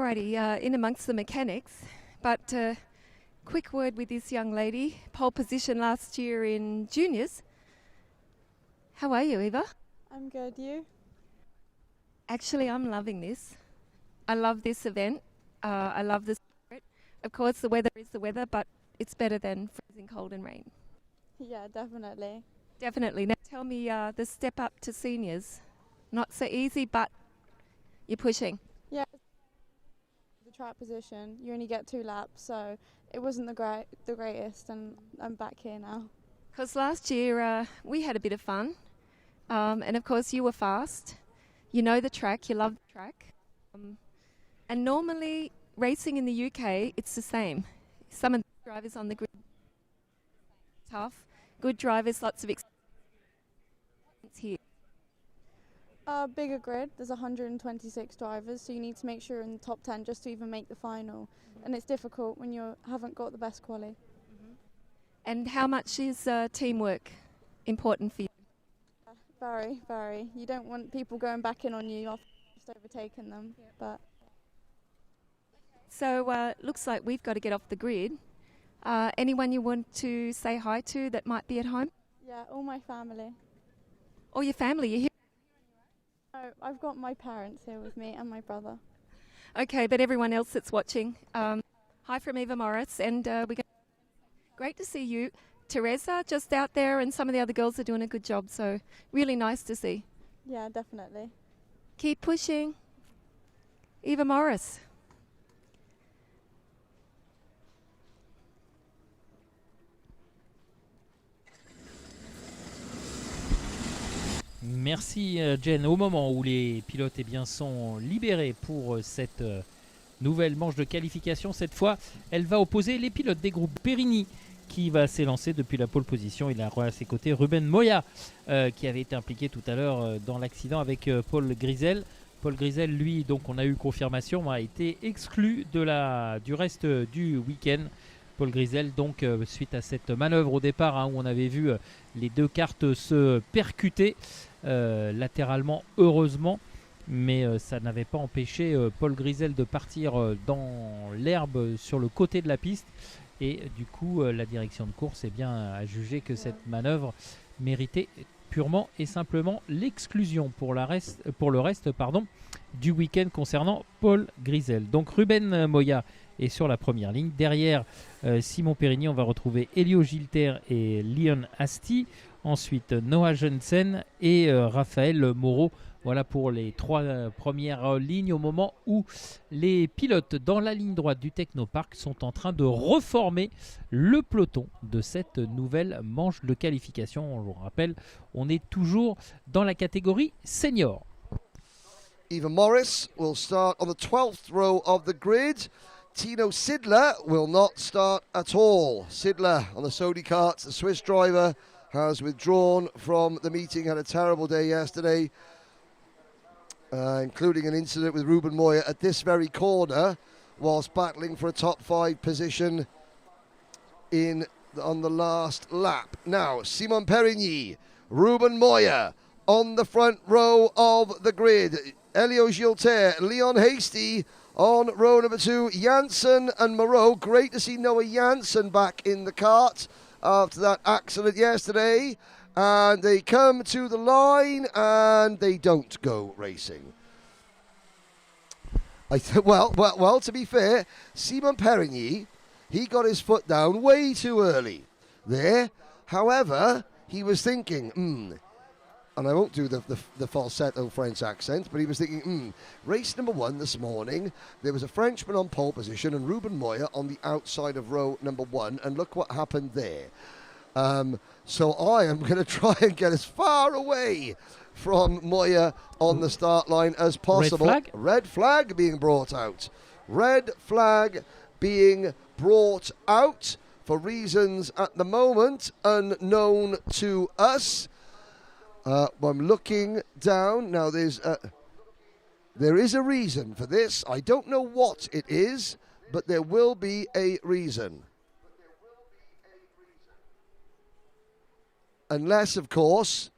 C: Alrighty, in amongst the mechanics, but quick word with this young lady. Pole position last year in juniors. How are you, Eva?
F: I'm good, you?
C: Actually, I'm loving this. I love this event. I love this. Of course, the weather is the weather, but it's better than freezing cold and rain.
F: Yeah, definitely.
C: Definitely. Now tell me the step up to seniors. Not so easy, but you're pushing.
F: Yeah, the track position, you only get 2 laps, so it wasn't the greatest, and I'm back here now.
C: Because last year we had a bit of fun, and of course you were fast. You know the track, you love the track. And normally racing in the UK, it's the same. Some of the drivers on the grid, tough, good drivers, lots of experience here.
F: Bigger grid, there's 126 drivers, so you need to make sure you're in the top 10 just to even make the final. And it's difficult when you haven't got the best quali.
C: And how much is teamwork important for you?
F: Very, very. You don't want people going back in on you after just overtaking them. But
C: So looks like we've got to get off the grid. Anyone you want to say hi to that might be at home?
F: yeah, all my family.
C: Or your family, you're here?
F: Oh, I've got my parents here with me and my brother.
C: Okay, but everyone else that's watching, hi from Eva Morris, and great to see you. Teresa just out there, and some of the other girls are doing a good job, so really nice to see.
F: Yeah, definitely.
C: Keep pushing. Eva Morris.
B: Merci Jen. Au moment où les pilotes sont libérés pour cette nouvelle manche de qualification, cette fois elle va opposer les pilotes des groupes Perini qui va s'élancer depuis la pole position. Il a à ses côtés Ruben Moya qui avait été impliqué tout à l'heure dans l'accident avec Paul Grisel. Paul Grisel, lui, donc on a eu confirmation, a été exclu du reste du week-end. Paul Grisel, donc suite à cette manœuvre au départ où on avait vu les 2 karts se percuter latéralement, heureusement, mais ça n'avait pas empêché Paul Grisel de partir dans l'herbe sur le côté de la piste, et du coup la direction de course a jugé que cette manœuvre méritait purement et simplement l'exclusion pour le reste du week-end concernant Paul Grisel. Donc Ruben Moya est sur la première ligne. Derrière Simon Périni, on va retrouver Elio Gilter et Leon Asti. Ensuite Noah Jensen et Raphaël Moreau. Voilà pour les 3 premières lignes au moment où les pilotes dans la ligne droite du Technopark sont en train de reformer le peloton de cette nouvelle manche de qualification. On vous rappelle, on est toujours dans la catégorie senior.
A: Eva Morris will start on the 12th row of the grid. Tino Sidler will not start at all. Sidler on the Sodi karts, the Swiss driver, has withdrawn from the meeting, had a terrible day yesterday, including an incident with Ruben Moya at this very corner whilst battling for a top 5 position on the last lap. Now, Simon Perigny, Ruben Moya on the front row of the grid. Elio Gilter, Leon Hasty on row number 2, Janssen and Moreau. Great to see Noah Janssen back in the kart after that accident yesterday. And they come to the line and they don't go racing. Well, to be fair, Simon Perigny, he got his foot down way too early there. However, he was thinking, and I won't do the falsetto French accent, but he was thinking, race number 1 this morning, there was a Frenchman on pole position and Ruben Moya on the outside of row number 1, and look what happened there. So I am going to try and get as far away from Moya on the start line as possible.
B: Red
A: flag being brought out. Red flag being brought out for reasons at the moment unknown to us. I'm looking down. Now there is a reason for this. I don't know what it is, but there will be a reason. Unless, of course,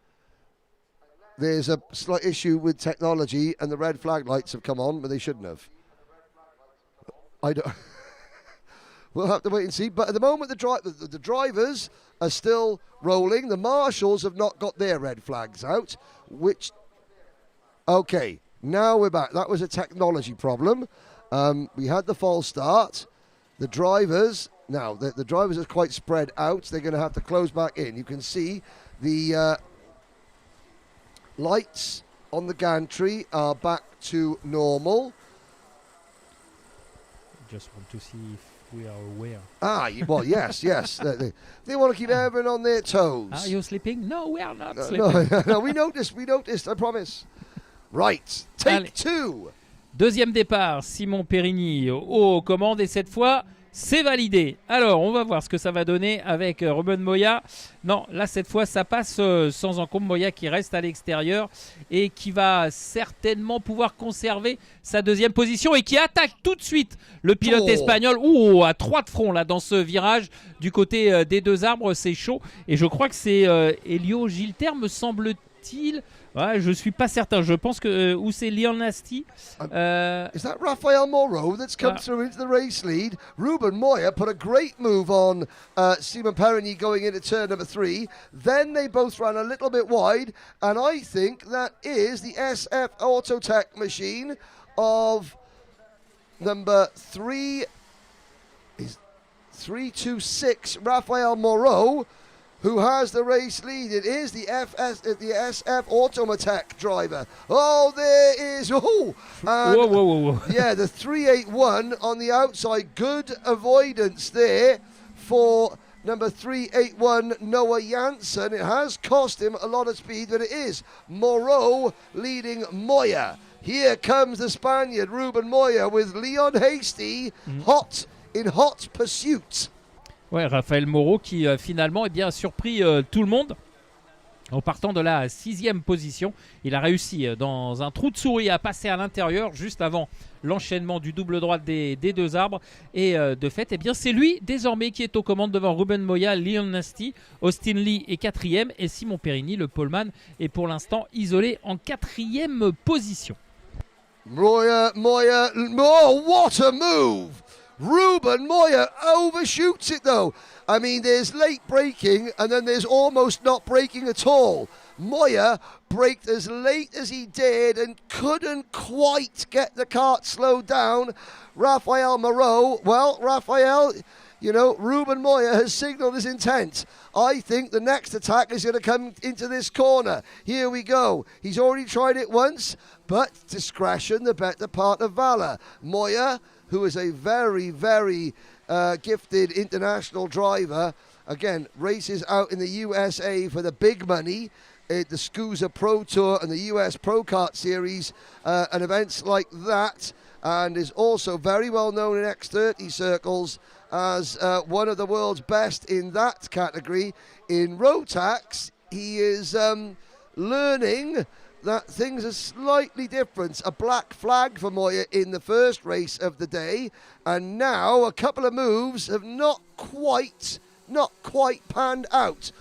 A: there's a slight issue with technology and the red flag lights have come on, but they shouldn't have. I don't. We'll have to wait and see. But at the moment, the drivers are still rolling. The marshals have not got their red flags out. Which, okay, now we're back. That was a technology problem. We had the false start. The drivers, now the drivers are quite spread out. They're going to have to close back in. You can see the lights on the gantry are back to normal.
B: Just want to see if we are aware.
A: Well, yes. They want to keep everyone on their toes.
B: Are you sleeping? No, we are not sleeping.
A: No, we noticed, I promise. Right, take 2.
B: Deuxième départ, Simon Perigny aux commandes et cette fois, c'est validé. Alors, on va voir ce que ça va donner avec Ruben Moya. Non, là, cette fois, ça passe sans encombre. Moya qui reste à l'extérieur et qui va certainement pouvoir conserver sa deuxième position et qui attaque tout de suite le pilote espagnol. À 3 de front, là, dans ce virage du côté des 2 arbres. C'est chaud. Et je crois que c'est Elio Gilter, me semble-t-il. Ouais, je suis pas certain. Je pense que ou c'est Leon Nasty.
A: Is that Rafael Moreau that's come through into the race lead? Ruben Moya put a great move on Simon Perigny going into turn number 3. Then they both ran a little bit wide, and I think that is the SF Autotech machine of number 326 Rafael Moreau, who has the race lead. It is the SF Automatech driver. Oh, there is... whoa. Yeah, the 381 on the outside. Good avoidance there for number 381, Noah Janssen. It has cost him a lot of speed, but it is Moreau leading Moya. Here comes the Spaniard, Ruben Moya, with Leon Hasty in hot pursuit.
B: Ouais, Raphaël Moreau qui finalement a surpris tout le monde en partant de la 6e position. Il a réussi dans un trou de souris à passer à l'intérieur juste avant l'enchaînement du double droite des 2 arbres. Et de fait, c'est lui désormais qui est aux commandes devant Ruben Moya, Leon Nasty. Austin Lee est 4e et Simon Perigny, le poleman, est pour l'instant isolé en 4e position.
A: Moya, oh, what a move! Ruben Moya overshoots it though. I mean, there's late braking and then there's almost not braking at all. Moya braked as late as he did and couldn't quite get the kart slowed down. Rafael Moreau, Ruben Moya has signalled his intent. I think the next attack is going to come into this corner. Here we go. He's already tried it once, but discretion, the better part of valour. Moya, who is a very, very gifted international driver, again, races out in the USA for the big money, the SCUSA Pro Tour and the US Pro Kart Series and events like that, and is also very well known in X30 circles as one of the world's best in that category. In Rotax, he is learning that things are slightly different. A black flag for Moya in the first race of the day, and now a couple of moves have not quite panned out.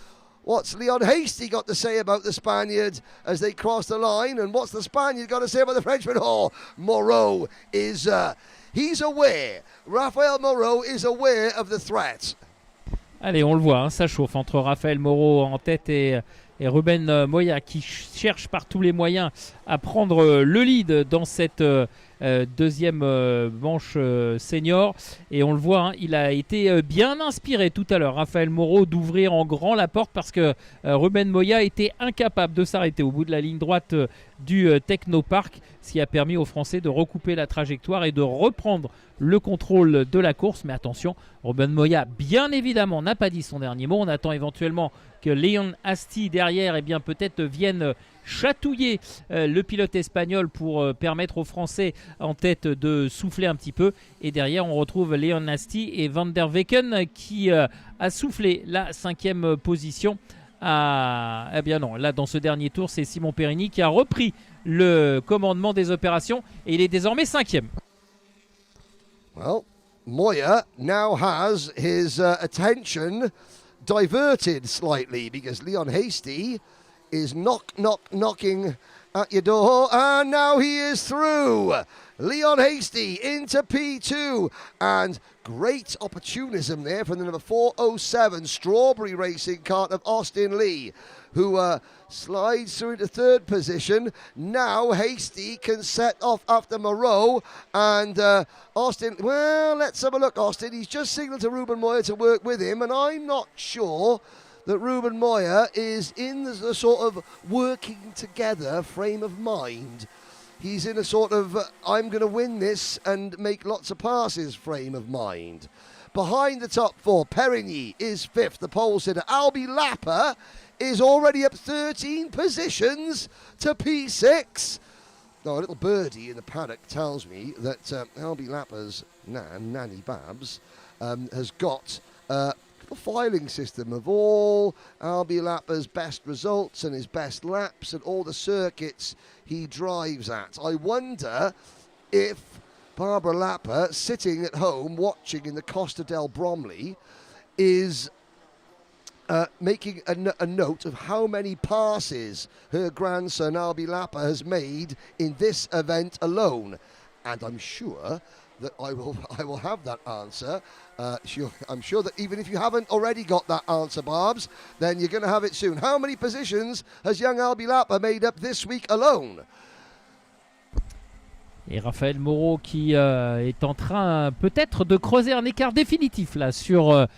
A: What's Leon Hasty got to say about the Spaniard as they cross the line, and what's the Spaniard got to say about the Frenchman? Oh, Moreau is he's aware. Rafael Moreau is aware of the threat.
B: Allez, on le voit, ça chauffe entre Raphaël Moreau en tête et Ruben Moya qui cherche par tous les moyens à prendre le lead dans cette deuxième manche senior. Et on le voit, il a été bien inspiré tout à l'heure, Raphaël Moreau, d'ouvrir en grand la porte parce que Ruben Moya était incapable de s'arrêter au bout de la ligne droite du Technopark, ce qui a permis aux Français de recouper la trajectoire et de reprendre le contrôle de la course. Mais attention, Ruben Moya, bien évidemment, n'a pas dit son dernier mot. On attend éventuellement que Leon Hasty derrière peut-être vienne chatouiller le pilote espagnol pour permettre aux Français en tête de souffler un petit peu. Et derrière, on retrouve Leon Hasty et Van der Wecken qui a soufflé la 5e position. Eh bien non, là dans ce dernier tour, c'est Simon Perigny qui a repris le commandement des opérations et il est désormais 5e.
A: Well, Moya now has his attention diverted slightly because Leon Hasty is knocking at your door, and now he is through. Leon Hasty into P2, and great opportunism there from the number 407 Strawberry Racing cart of Austin Lee, who slides through into third position. Now Hasty can set off after Moreau, and Austin, well, let's have a look. Austin, he's just signalled to Ruben Moyer to work with him, and I'm not sure that Ruben Moyer is in the sort of working together frame of mind. He's in a sort of, I'm going to win this and make lots of passes frame of mind. Behind the top four, Perigny is fifth, the pole sitter. Albie Lapper is already up 13 positions to P6. Now, a little birdie in the paddock tells me that Albie Lapper's Nanny Babs, has got a filing system of all Albie Lapper's best results and his best laps and all the circuits he drives at. I wonder if Barbara Lapper, sitting at home watching in the Costa del Bromley, is making a note of how many passes her grandson Albie Lapper has made in this event alone. And I'm sure that I will have that answer. I'm sure that even if you haven't already got that answer, Barbs, then you're going to have it soon. How many positions has young Albie Lapper made up this week alone?
B: Et Raphaël Moreau qui est en train peut-être de creuser un écart définitif là sur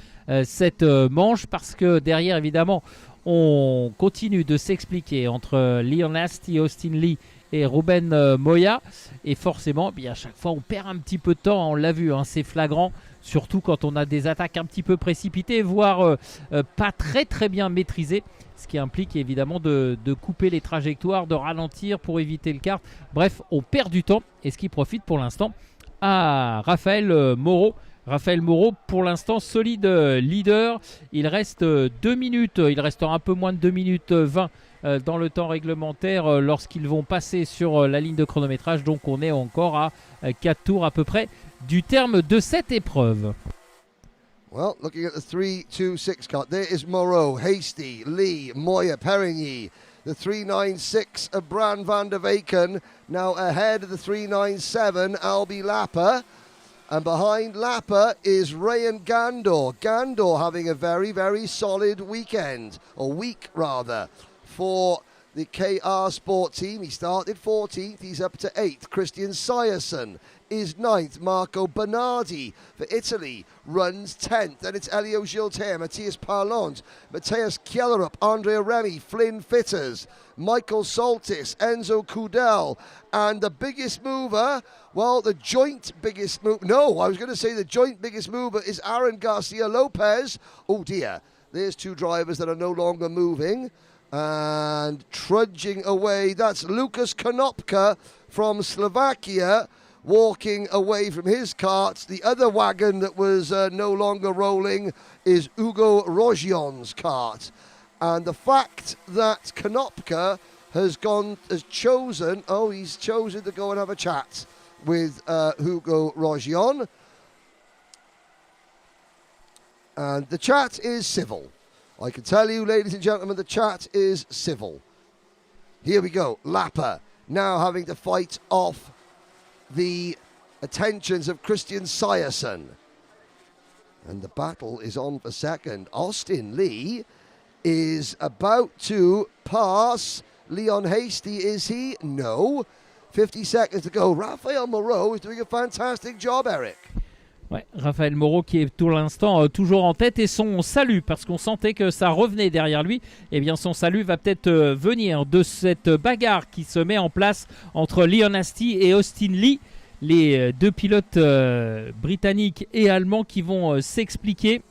B: cette manche, parce que derrière évidemment on continue de s'expliquer entre Leon Hasty, Austin Lee et Ruben Moya, et forcément à chaque fois on perd un petit peu de temps, on l'a vu, hein, c'est flagrant, surtout quand on a des attaques un petit peu précipitées, voire pas très bien maîtrisées, ce qui implique évidemment de couper les trajectoires, de ralentir pour éviter le kart. Bref, on perd du temps, et ce qui profite pour l'instant à Raphaël Moreau. Raphaël Moreau, pour l'instant, solide leader. Il reste 2 minutes, il restera un peu moins de 2 minutes 20 dans le temps réglementaire lorsqu'ils vont passer sur la ligne de chronométrage. Donc on est encore à 4 tours à peu près du terme de cette épreuve.
A: Well, looking at the 3-2-6 cart, there is Moreau, Hasty, Lee, Moyer, Perigny. The 396 of Bran van der Weyken, now ahead of the 397, Albie Lapper. And behind Lapper is Rayan Gandor. Gandor having a very solid weekend, or week rather, for the KR Sport team. He started 14th, he's up to 8th. Christian Sierson is 9th. Marco Bernardi for Italy runs 10th. Then it's Elio Gilter, Matthias Parlons, Matthias Kjellerup, Andrea Remy, Flynn Fitters, Michael Soltis, Enzo Kudel, and the biggest mover, well, the joint biggest mover, no, I was going to say the joint biggest mover is Aaron Garcia Lopez. Oh dear, there's two drivers that are no longer moving. And trudging away, that's Lukas Konopka from Slovakia, walking away from his kart. The other wagon that was no longer rolling is Hugo Rogion's kart. And the fact that Konopka has chosen to go and have a chat with Hugo Rogion. And the chat is civil. I can tell you, ladies and gentlemen, the chat is civil. Here we go. Lapper now having to fight off the attentions of Christian Sierson. And the battle is on for second. Austin Lee is about to pass Leon Hasty, is he? No. 50 seconds to go. Raphaël Moreau is doing a fantastic job, Eric.
B: Ouais, Raphaël Moreau qui est pour l'instant toujours en tête, et son salut, parce qu'on sentait que ça revenait derrière lui, eh bien son salut va peut-être venir de cette bagarre qui se met en place entre Leon Hasty et Austin Lee, les deux pilotes britanniques et allemands qui vont s'expliquer.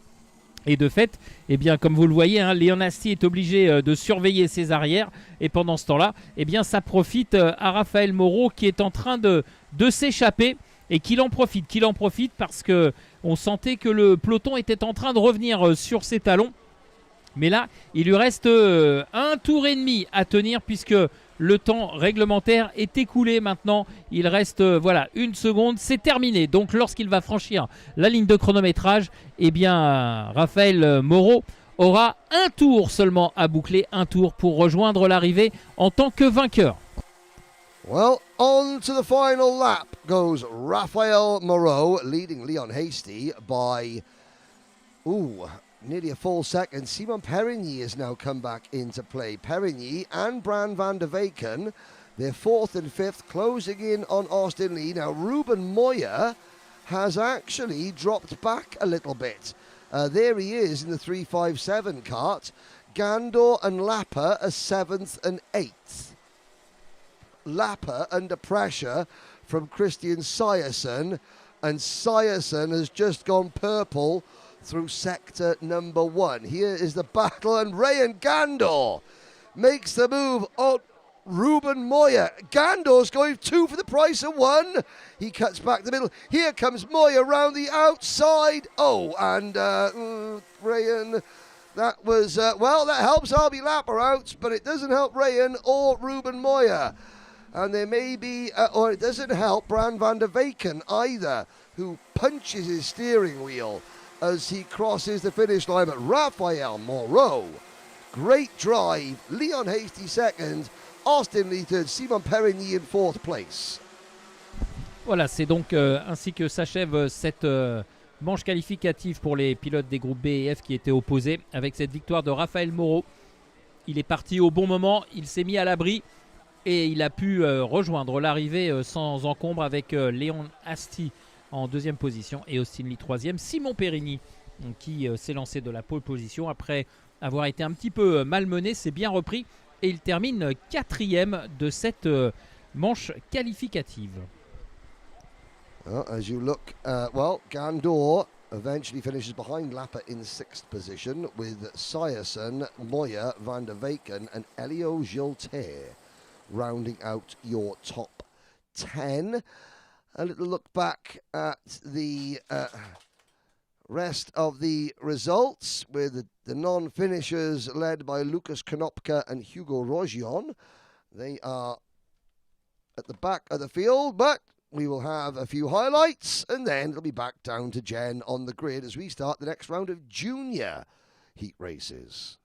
B: Et de fait, eh bien, comme vous le voyez, hein, Leon Hasty est obligé de surveiller ses arrières, et pendant ce temps-là, eh bien, ça profite à Raphaël Moreau qui est en train de s'échapper. Et qu'il en profite parce que on sentait que le peloton était en train de revenir sur ses talons. Mais là, il lui reste un tour et demi à tenir, puisque le temps réglementaire est écoulé maintenant. Il reste une seconde, c'est terminé. Donc lorsqu'il va franchir la ligne de chronométrage, eh bien Raphaël Moreau aura un tour seulement à boucler, un tour pour rejoindre l'arrivée en tant que vainqueur.
A: Well, On to the final lap goes Raphael Moreau, leading Leon Hasty by, nearly a full second. Simon Perigny has now come back into play. Perigny and Bran van der Weyken, they're 4th and 5th, closing in on Austin Lee. Now, Ruben Moyer has actually dropped back a little bit. There he is in the 357 kart. Gandor and Lapper are 7th and 8th. Lapper under pressure from Christian Syerson, and Syerson has just gone purple through sector number 1. Here is the battle, and Rayan Gandor makes the move on Ruben Moyer. Gandor's going 2 for the price of 1. He cuts back the middle. Here comes Moyer round the outside. And Rayan, that was, that helps RB Lapper out, but it doesn't help Rayan or Ruben Moyer. And there may be, or it doesn't help Bran van der Weyken either, who punches his steering wheel as he crosses the finish line. But Raphael Moreau, great drive. Leon Hasty second, Austin Lee third, Simon Perigny in 4th place.
B: Voilà, c'est donc ainsi que s'achève cette manche qualificative pour les pilotes des groupes B et F qui étaient opposés, avec cette victoire de Raphaël Moreau. Il est parti au bon moment, il s'est mis à l'abri et il a pu rejoindre l'arrivée sans encombre avec Léon Hasty en 2e position et Austin Lee 3e. Simon Perigny qui s'est lancé de la pole position après avoir été un petit peu malmené, s'est bien repris et il termine 4e de cette manche qualificative.
A: As you look, Gandor eventually finishes behind Lapper in 6th position with Syerson, Moyer, van der Weyken and Elio Gilter rounding out your top 10. A little look back at the rest of the results with the non-finishers led by Lucas Konopka and Hugo Rogion. They are at the back of the field, but we will have a few highlights and then it'll be back down to Jen on the grid as we start the next round of junior heat races.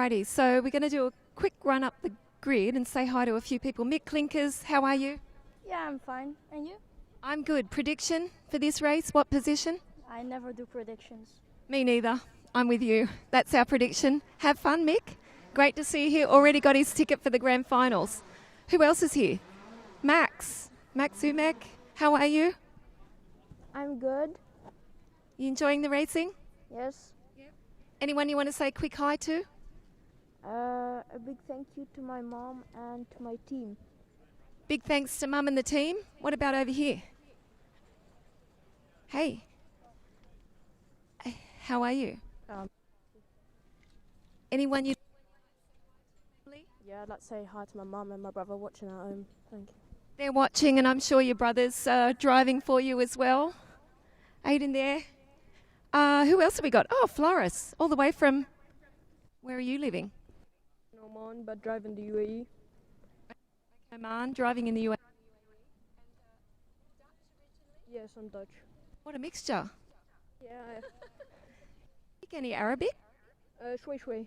C: Alrighty, so we're going to do a quick run up the grid and say hi to a few people. Mick Clinkers, how are you?
G: Yeah, I'm fine. And you?
C: I'm good. Prediction for this race? What position?
G: I never do predictions.
C: Me neither. I'm with you. That's our prediction. Have fun, Mick. Great to see you here. Already got his ticket for the grand finals. Who else is here? Max. Max Umek, how are you?
G: I'm good.
C: You enjoying the racing?
G: Yes.
C: Anyone you want to say a quick hi to?
G: A big thank you to my mom and to my team.
C: Big thanks to Mum and the team. What about over here? Hey. How are you? Anyone you...
G: Yeah, I'd like to say hi to my mum and my brother watching at home. Thank you.
C: They're watching, and I'm sure your brother's driving for you as well. Aiden there. Who else have we got? Oh, Floris, all the way from... Where are you living?
G: Oman, but driving the UAE.
C: Oman, driving in the US.
G: Yes, I'm Dutch.
C: What a mixture.
G: Yeah.
C: Speak any Arabic?
G: Shway shway.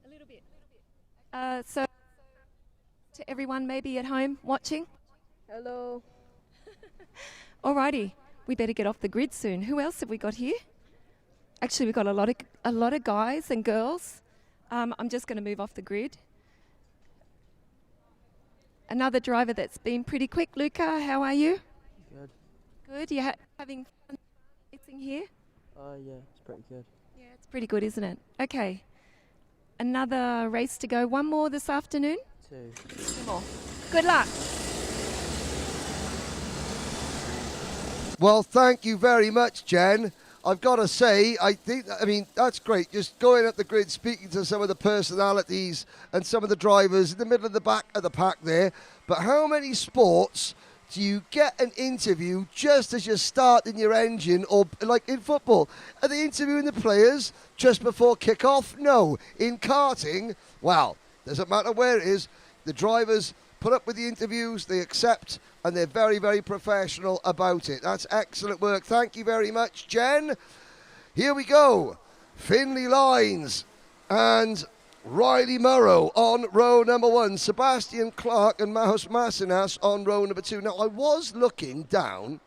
C: A little bit. So, to everyone maybe at home watching.
G: Hello.
C: Alrighty, we better get off the grid soon. Who else have we got here? Actually, we've got a lot of guys and girls. I'm just going to move off the grid. Another driver that's been pretty quick. Luca, how are you?
H: Good.
C: Good. You having fun racing here?
H: Yeah, it's pretty good.
C: Yeah, it's pretty good, isn't it? Okay. Another race to go. One more this afternoon?
H: Two.
C: Two more. Good luck.
A: Well, thank you very much, Jen. I've got to say, I mean, that's great. Just going up the grid, speaking to some of the personalities and some of the drivers in the middle of the back of the pack there. But how many sports do you get an interview just as you're starting your engine, or like in football? Are they interviewing the players just before kick-off? No. In karting, well, doesn't matter where it is, the drivers put up with the interviews, they accept, and they're very, very professional about it. That's excellent work. Thank you very much, Jen. Here we go. Finley Lines and Riley Murrow on row number 1. Sebastian Clark and Mahus Masinas on row number 2. Now, I was looking down,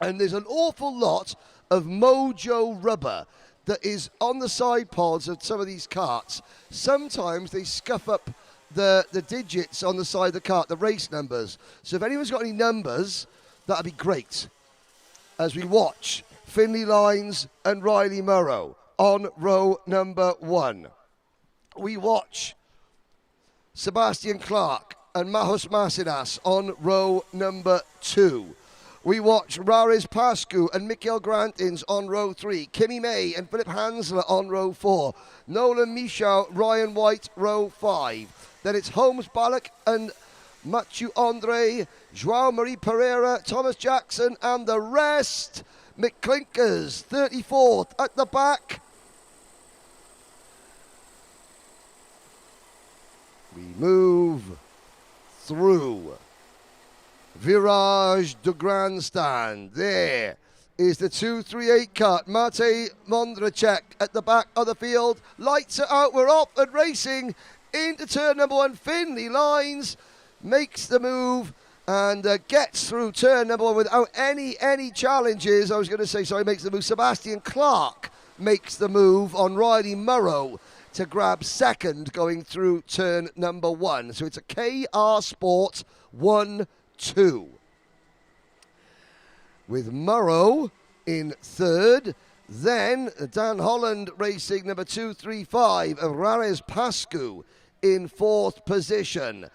A: and there's an awful lot of Mojo rubber that is on the side pods of some of these karts. Sometimes they scuff up the digits on the side of the kart, the race numbers. So if anyone's got any numbers, that'd be great. As we watch Finley Lines and Riley Murrow on row number 1. We watch Sebastian Clark and Mahus Masinas on row number 2. We watch Rares Pascu and Mikhail Grantins on row 3. Kimmy May and Philip Hansler on row 4. Nolan Michaud, Ryan White, row 5. Then it's Holmes Ballack and Mathieu Andre, Joao Marie Pereira, Thomas Jackson, and the rest. McClinkers, 34th at the back. We move through. Virage de Grandstand. There is the 238 kart. Matej Mondracek at the back of the field. Lights are out. We're off and racing into turn number 1. Finley Lines makes the move and gets through turn number 1 without any challenges. I was going to say, sorry, makes the move. Sebastian Clark makes the move on Riley Murrow to grab second going through turn number 1. So it's a KR Sport 1-2. With Murrow in third. Then Dan Holland Racing number 235 of Rares Pascu in fourth position.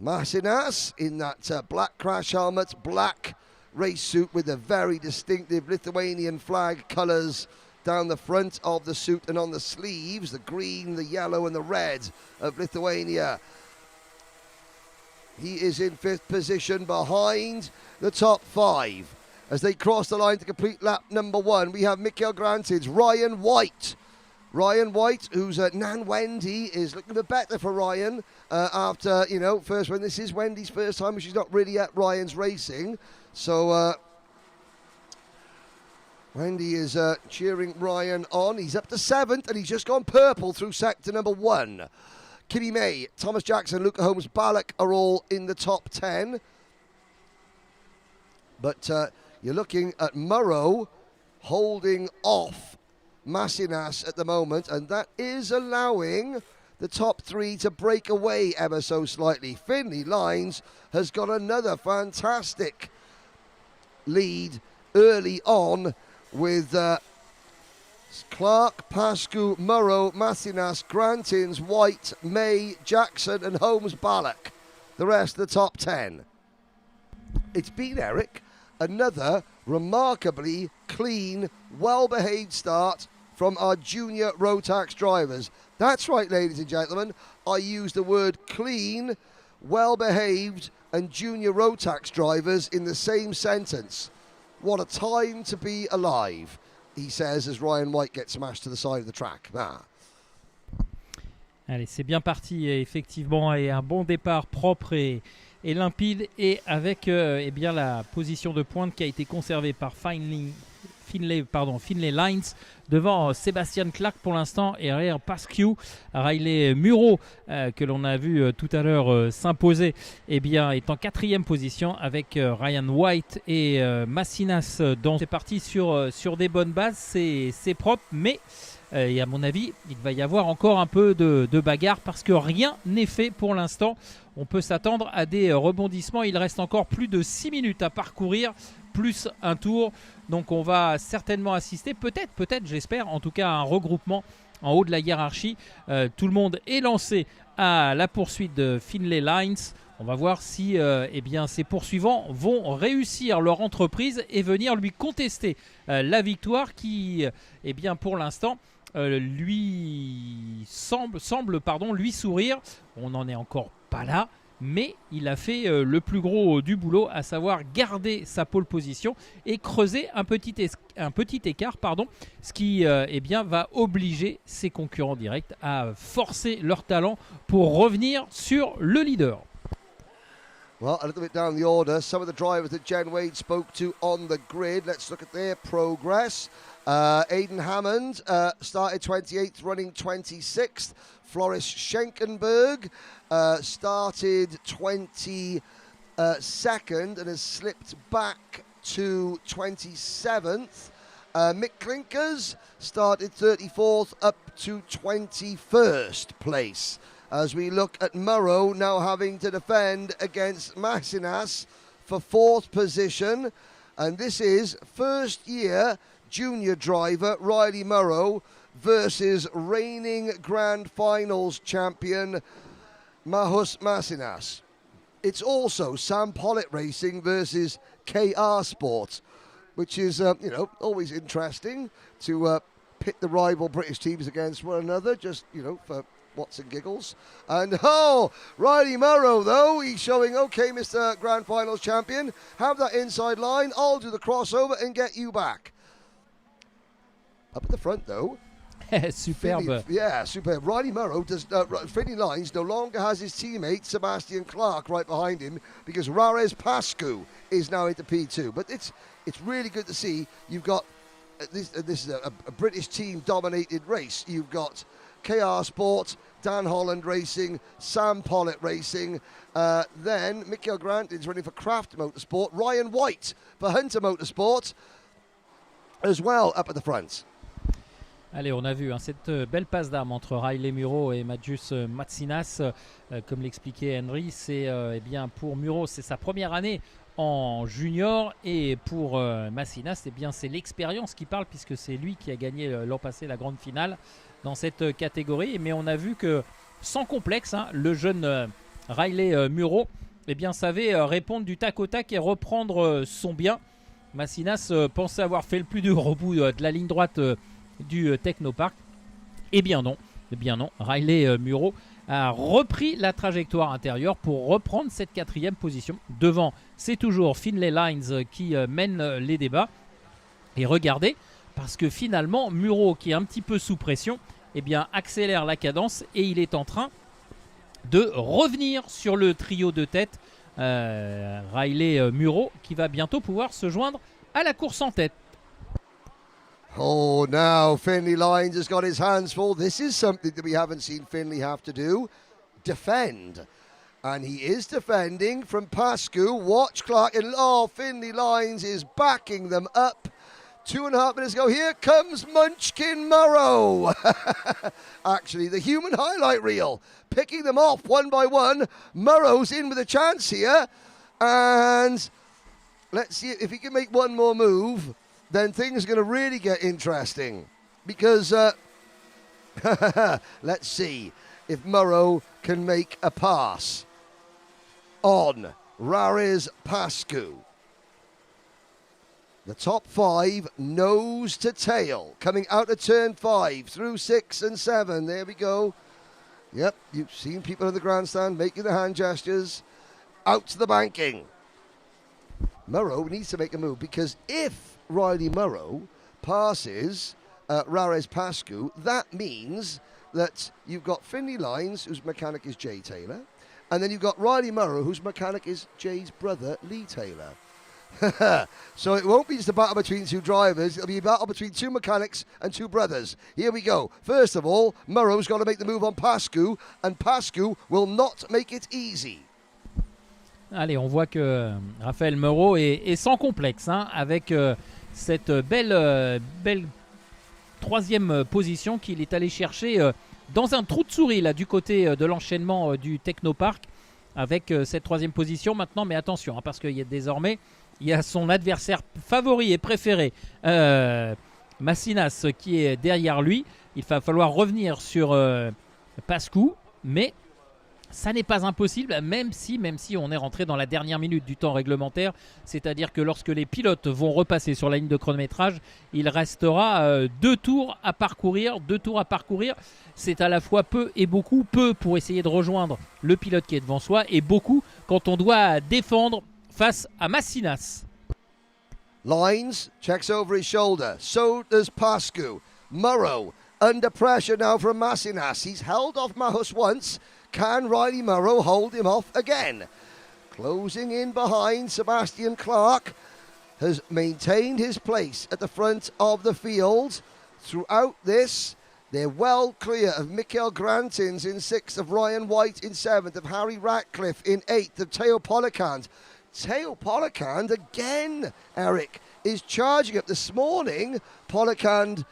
A: Masinas in that black crash helmet, black race suit with the very distinctive Lithuanian flag colours down the front of the suit and on the sleeves, the green, the yellow and the red of Lithuania. He is in fifth position behind the top 5. As they cross the line to complete lap number 1, we have Mikhail Grantins, Ryan White. Ryan White, who's Nan Wendy, is looking a bit better for Ryan after, first when this is Wendy's first time, she's not really at Ryan's racing. So Wendy is cheering Ryan on. He's up to 7th and he's just gone purple through sector number 1. Kitty May, Thomas Jackson, Luca Holmes, Ballack are all in the top 10. But you're looking at Murrow holding off Massinas at the moment, and that is allowing the top 3 to break away ever so slightly. Finley Lines has got another fantastic lead early on with Clark, Pascu, Murrow, Massinas, Grantins, White, May, Jackson and Holmes Ballack. The rest of the top 10. It's been, Eric, another remarkably clean, well-behaved start from our junior Rotax drivers. That's right, ladies and gentlemen. I use the word clean, well-behaved and junior Rotax drivers in the same sentence. What a time to be alive, he says as Ryan White gets smashed to the side of the track. Ah.
B: Allez, c'est bien parti, effectivement, et un bon départ propre et limpide, et avec eh bien, la position de pointe qui a été conservée par Finley Lines devant Sébastien Clark pour l'instant, et derrière Pascu, Riley Muro que l'on a vu tout à l'heure s'imposer, eh bien, est en 4e position avec Ryan White et Massinas. C'est parti sur des bonnes bases, c'est propre, mais et à mon avis il va y avoir encore un peu de bagarre parce que rien n'est fait pour l'instant. On peut s'attendre à des rebondissements. Il reste encore plus de 6 minutes à parcourir, plus un tour. Donc on va certainement assister, peut-être, j'espère, en tout cas à un regroupement en haut de la hiérarchie. Tout le monde est lancé à la poursuite de Finley Lines. On va voir si eh bien, ces poursuivants vont réussir leur entreprise et venir lui contester la victoire qui, eh bien, pour l'instant, lui semble lui sourire. On n'en est encore pas là, mais il a fait le plus gros du boulot, à savoir garder sa pole position et creuser un petit écart, ce qui eh bien, va obliger ses concurrents directs à forcer leur talent pour revenir sur le leader.
A: Well, a little bit down the order, some of the drivers that Jen Wade spoke to on the grid. Let's look at their progress. Aidan Hammond started 28th, running 26th. Floris Schenkenberg started 22nd and has slipped back to 27th. Mick Klinkers started 34th up to 21st place. As we look at Murrow now having to defend against Massinas for 4th position. And this is first year junior driver Riley Murrow versus reigning Grand Finals champion Mahus Massinas. It's also Sam Pollitt Racing versus KR Sport, which is, always interesting to pit the rival British teams against one another, just, for what's and giggles. And Riley Murrow, though, he's showing, okay, Mr. Grand Finals champion, have that inside line, I'll do the crossover and get you back. Up at the front, though.
B: Superbe.
A: Superb. Riley Murrow Finley Lines no longer has his teammate Sebastian Clark right behind him because Rares Pascu is now into P2. But it's really good to see you've got this is a British team-dominated race. You've got KR Sport, Dan Holland Racing, Sam Pollitt Racing, then Mikhail Grantin's running for Kraft Motorsport, Ryan White for Hunter Motorsport as well up at the front.
B: Allez, on a vu cette belle passe d'armes entre Riley Muro et Majus Matsinas. Comme l'expliquait Henry, c'est eh bien, pour Muro, c'est sa première année en junior, et pour Massinas, eh bien, c'est l'expérience qui parle puisque c'est lui qui a gagné l'an passé la grande finale dans cette catégorie. Mais on a vu que sans complexe, le jeune Riley Muro eh bien, savait répondre du tac au tac et reprendre son bien. Massinas pensait avoir fait le plus dur au bout de la ligne droite du Technopark. Eh bien non, Riley Muro a repris la trajectoire intérieure pour reprendre cette 4e position. Devant, c'est toujours Finley Lines qui mène les débats. Et regardez, parce que finalement, Muro, qui est un petit peu sous pression, eh bien, accélère la cadence et il est en train de revenir sur le trio de tête. Riley Muro qui va bientôt pouvoir se joindre à la course en tête.
A: Oh, now Finlay Lyons has got his hands full. This is something that we haven't seen Finlay have to do. Defend. And he is defending from Pascu. Watch Clark. And Finlay Lyons is backing them up. 2.5 minutes ago. Here comes Munchkin Morrow. Actually, the human highlight reel. Picking them off one by one. Morrow's in with a chance here. And let's see if he can make one more move. Then things are going to really get interesting. Because let's see if Morrow can make a pass on Rares Pascu. The top 5, nose to tail, coming out of turn 5 through 6 and 7. There we go. Yep, you've seen people in the grandstand making the hand gestures. Out to the banking. Morrow needs to make a move, because if Riley Morrow passes Rares Pascu, that means that you've got Finlay Lyons, whose mechanic is Jay Taylor, and then you've got Riley Morrow, whose mechanic is Jay's brother, Lee Taylor. So it won't be just a battle between two drivers, it'll be a battle between two mechanics and two brothers. Here we go. First of all, Morrow's got to make the move on Pascu, and Pascu will not make it easy.
B: Allez, on voit que Raphaël Moreau est sans complexe, hein, avec cette belle troisième position qu'il est allé chercher dans un trou de souris là, du côté de l'enchaînement du Technopark, avec cette troisième position maintenant. Mais attention, hein, parce qu'il y a désormais son adversaire favori et préféré, Massinas, qui est derrière lui. Il va falloir revenir sur Pascu, mais ça n'est pas impossible, même si on est rentré dans la dernière minute du temps réglementaire. C'est-à-dire que lorsque les pilotes vont repasser sur la ligne de chronométrage, il restera 2 tours à parcourir. C'est à la fois peu et beaucoup. Peu pour essayer de rejoindre le pilote qui est devant soi, et beaucoup quand on doit défendre face à Massinas.
A: Lyons checks over his shoulder. So does Pascu. Morrow under pressure now from Massinas. He's held off Mahus once. Can Riley Morrow hold him off again? Closing in behind, Sebastian Clark has maintained his place at the front of the field. Throughout this, they're well clear of Mikael Grantins in 6th, of Ryan White in 7th, of Harry Ratcliffe in 8th, of Teo Polakand. Teo Polakand again, Eric, is charging up. This morning, Polakand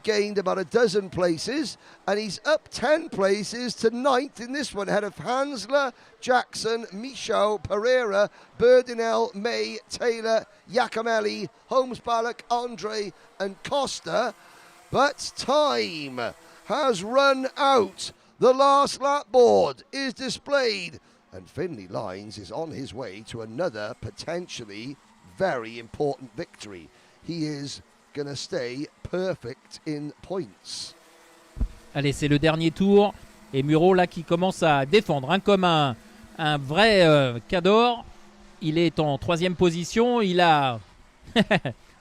A: gained about a dozen places, and he's up 10 places to 9th in this one, ahead of Hansler, Jackson, Michaud, Pereira, Berdinel, May, Taylor, Iacomelli, Holmes, Ballack, Andre and Costa. But time has run out. The last lap board is displayed, and Finlay Lyons is on his way to another potentially very important victory. He is going to stay perfect in points.
B: Allez, c'est le dernier tour, et Muro là qui commence à défendre, hein, comme un vrai Cador. Il est en 3e position. Il a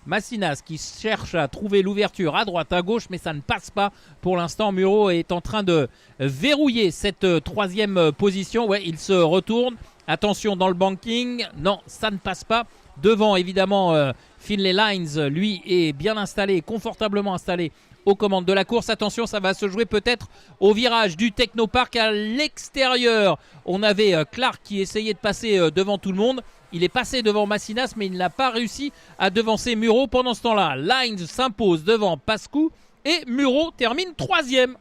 B: Massinas qui cherche à trouver l'ouverture à droite, à gauche, mais ça ne passe pas pour l'instant. Muro est en train de verrouiller cette 3e position. Ouais, il se retourne. Attention dans le banking. Non, ça ne passe pas. Devant, évidemment, Finlay Lyons, lui, est bien installé, confortablement installé aux commandes de la course. Attention, ça va se jouer peut-être au virage du Technopark à l'extérieur. On avait Clark qui essayait de passer devant tout le monde. Il est passé devant Massinas, mais il n'a pas réussi à devancer Muro. Pendant ce temps-là, Lyons s'impose devant Pascu et Muro termine 3e.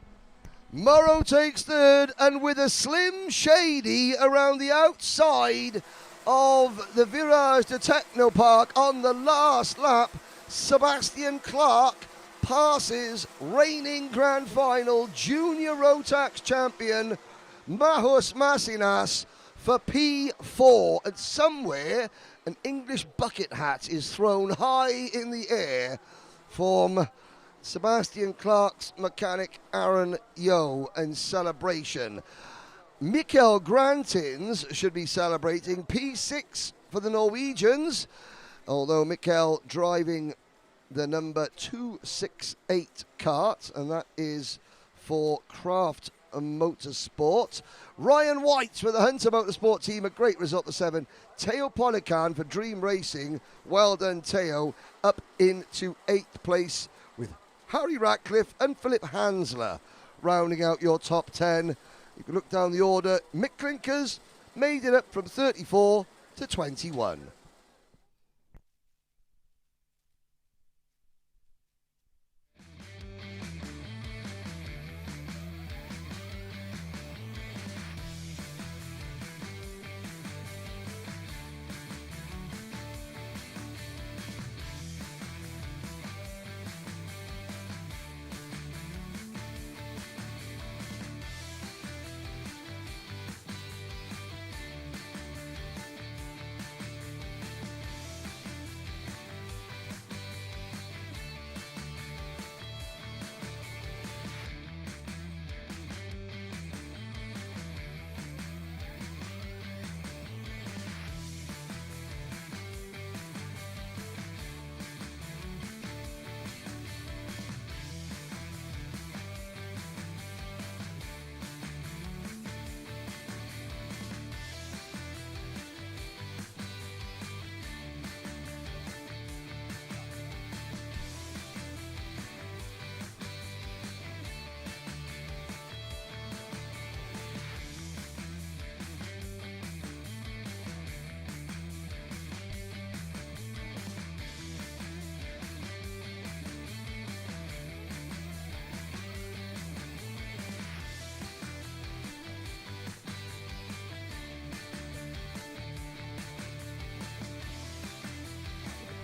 A: Morrow takes 3rd, and with a slim shady around the outside of the virage to Technopark on the last lap, Sebastian Clark passes reigning Grand Final Junior Rotax champion Mahus Massinas for P4, and somewhere an English bucket hat is thrown high in the air from Sebastian Clark's mechanic Aaron Yo in celebration. Mikael Grantins should be celebrating P6 for the Norwegians, although Mikael driving the number 268 kart, and that is for Craft Motorsport. Ryan White for the Hunter Motorsport team, a great result, the 7. Teo Polakand for Dream Racing, well done Teo, up into 8th place, with Harry Ratcliffe and Philip Hansler rounding out your top 10. You can look down the order. Mick Clinkers made it up from 34 to 21.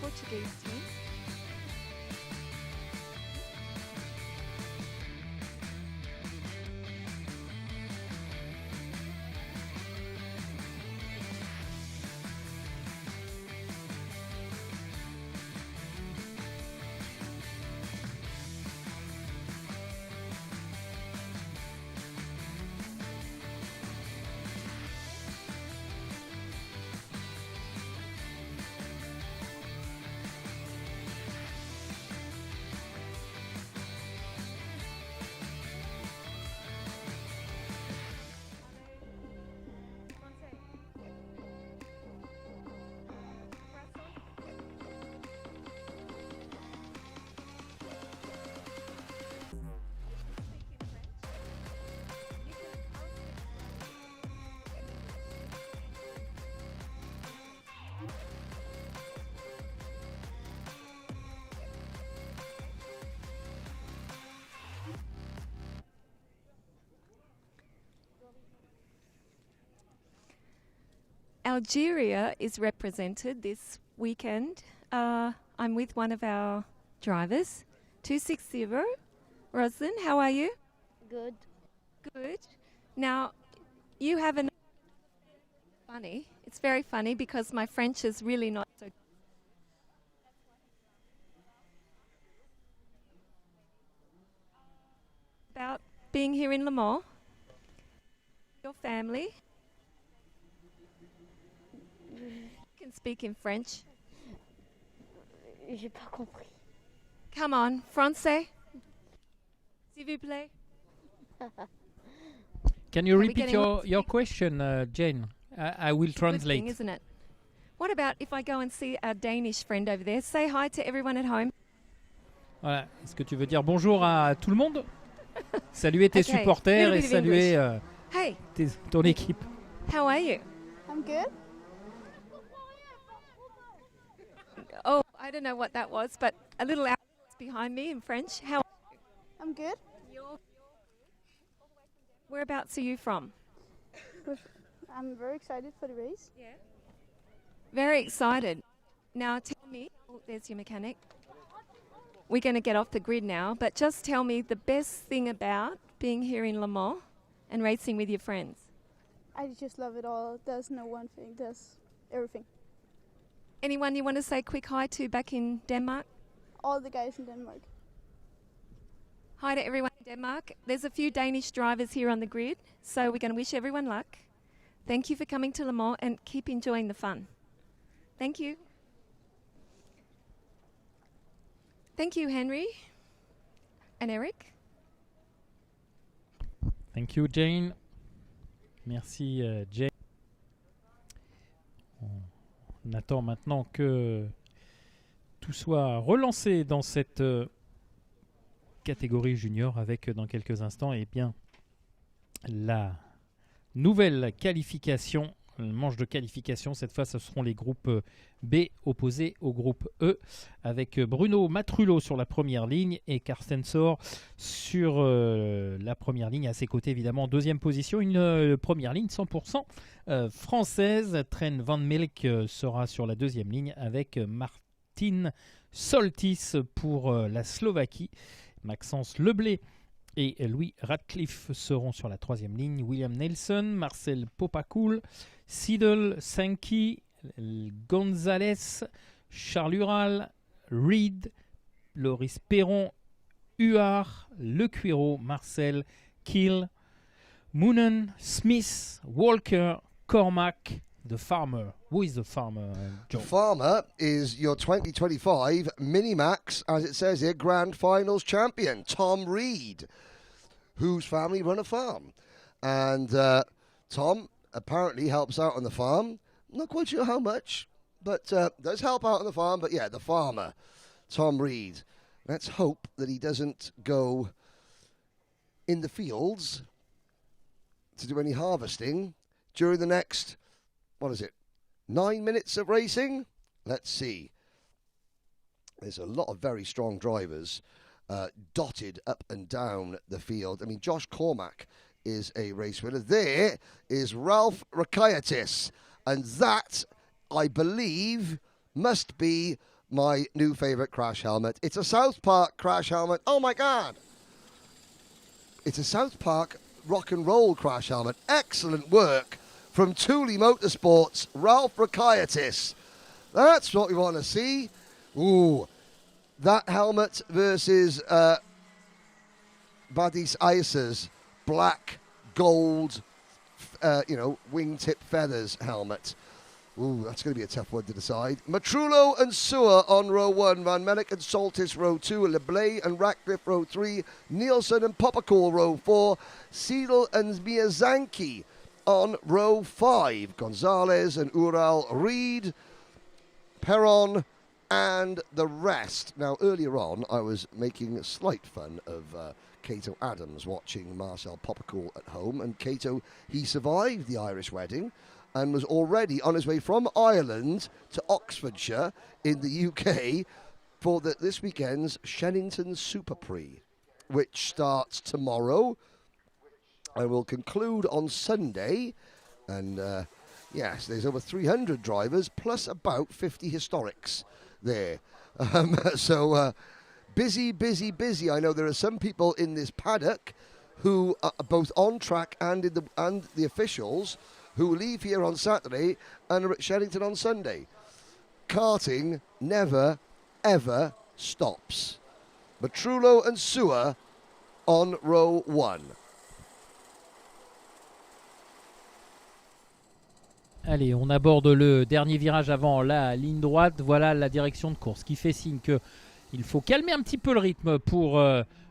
C: Portuguese team. Algeria is represented this weekend. I'm with one of our drivers, 260. Roslyn, how are you?
I: Good.
C: Good. Now, you have an funny. It's very funny because my French is really not so. About being here in Le Mans, your family. You can speak in French.
I: J'ai pas compris.
C: Come on, français. S'il vous plaît.
B: Can you
C: we
B: repeat
C: getting
B: your,
C: lots
B: your question, Jane? I will
C: It's a good
B: translate.
C: thing, isn't it? What about if I go and see our Danish friend over there? Say hi to everyone at home.
B: Voilà. Est-ce que tu veux dire bonjour à tout le monde? Saluer tes
C: Okay,
B: supporters
C: little
B: et
C: bit of
B: saluer
C: Hey,
B: ton équipe.
C: how are you?
F: I'm good.
C: Oh, I don't know what that was, but a little out behind me in French. How?
F: I'm good.
C: Whereabouts are you from?
F: I'm very excited for the race.
C: Yeah. Very excited. Now tell me, oh, there's your mechanic. We're going to get off the grid now, but just tell me the best thing about being here in Le Mans and racing with your friends.
F: I just love it all. There's no one thing. There's everything.
C: Anyone you want to say quick hi to back in Denmark?
F: All the guys in Denmark.
C: Hi to everyone in Denmark. There's a few Danish drivers here on the grid, so we're going to wish everyone luck. Thank you for coming to Le Mans and keep enjoying the fun. Thank you. Thank you, Henry and Eric.
B: Thank you, Jane. Merci, Jane. On attend maintenant que tout soit relancé dans cette catégorie junior avec dans quelques instants la nouvelle qualification, manche de qualification. Cette fois, ce seront les groupes B opposés au groupe E, avec Bruno Matrullo sur la première ligne et Carsten Sor sur la première ligne. À ses côtés, évidemment, en deuxième position, une première ligne 100% française. Tren Van Melk sera sur la deuxième ligne avec Martin Soltis pour la Slovaquie. Maxence Leblé et Louis Radcliffe seront sur la troisième ligne. William Nelson, Marcel Popacoul, Siedel, Sankey, Gonzalez, Charles Ural, Reed, Loris Perron, Huard, Le Cuiro, Marcel, Kiel, Moonen, Smith, Walker, Cormac, the farmer. Who is the farmer, John?
A: The farmer is your 2025 Minimax, as it says here, Grand Finals champion, Tom Reed, whose family run a farm. And Tom apparently helps out on the farm. Not quite sure how much, but does help out on the farm. But yeah, the farmer, Tom Reed. Let's hope that he doesn't go in the fields to do any harvesting during the next, 9 minutes of racing? Let's see. There's a lot of very strong drivers dotted up and down the field. I mean, Josh Cormack is a race winner. There is Ralph Rakaitis, and that, I believe, must be my new favourite crash helmet. It's a South Park crash helmet. Oh my God! It's a South Park rock and roll crash helmet. Excellent work from Thule Motorsports, Ralph Rakaitis. That's what we want to see. Ooh, that helmet versus Badis Ice's black, gold, wingtip feathers helmet. Ooh, that's going to be a tough one to decide. Matrullo and Sewer on row 1. Van Melk and Soltis row 2. Leblay and Ratcliffe row 3. Nielsen and Popacool row 4. Seidel and Miyazaki on row 5. Gonzalez and Ural, Reed, Perron, and the rest. Now, earlier on, I was making slight fun of Cato Adams watching Marcel Popacool at home. And Cato, he survived the Irish wedding and was already on his way from Ireland to Oxfordshire in the UK for this weekend's Shennington Super Prix, which starts tomorrow and will conclude on Sunday. And yes, there's over 300 drivers plus about 50 historics there. So busy, busy, busy. I know there are some people in this paddock who are both on track and the officials who leave here on Saturday and are at Shennington on Sunday. Karting never, ever stops. Matrullo and Sewer on row 1.
B: Allez, on aborde le dernier virage avant la ligne droite. Voilà la direction de course qui fait signe qu'il faut calmer un petit peu le rythme pour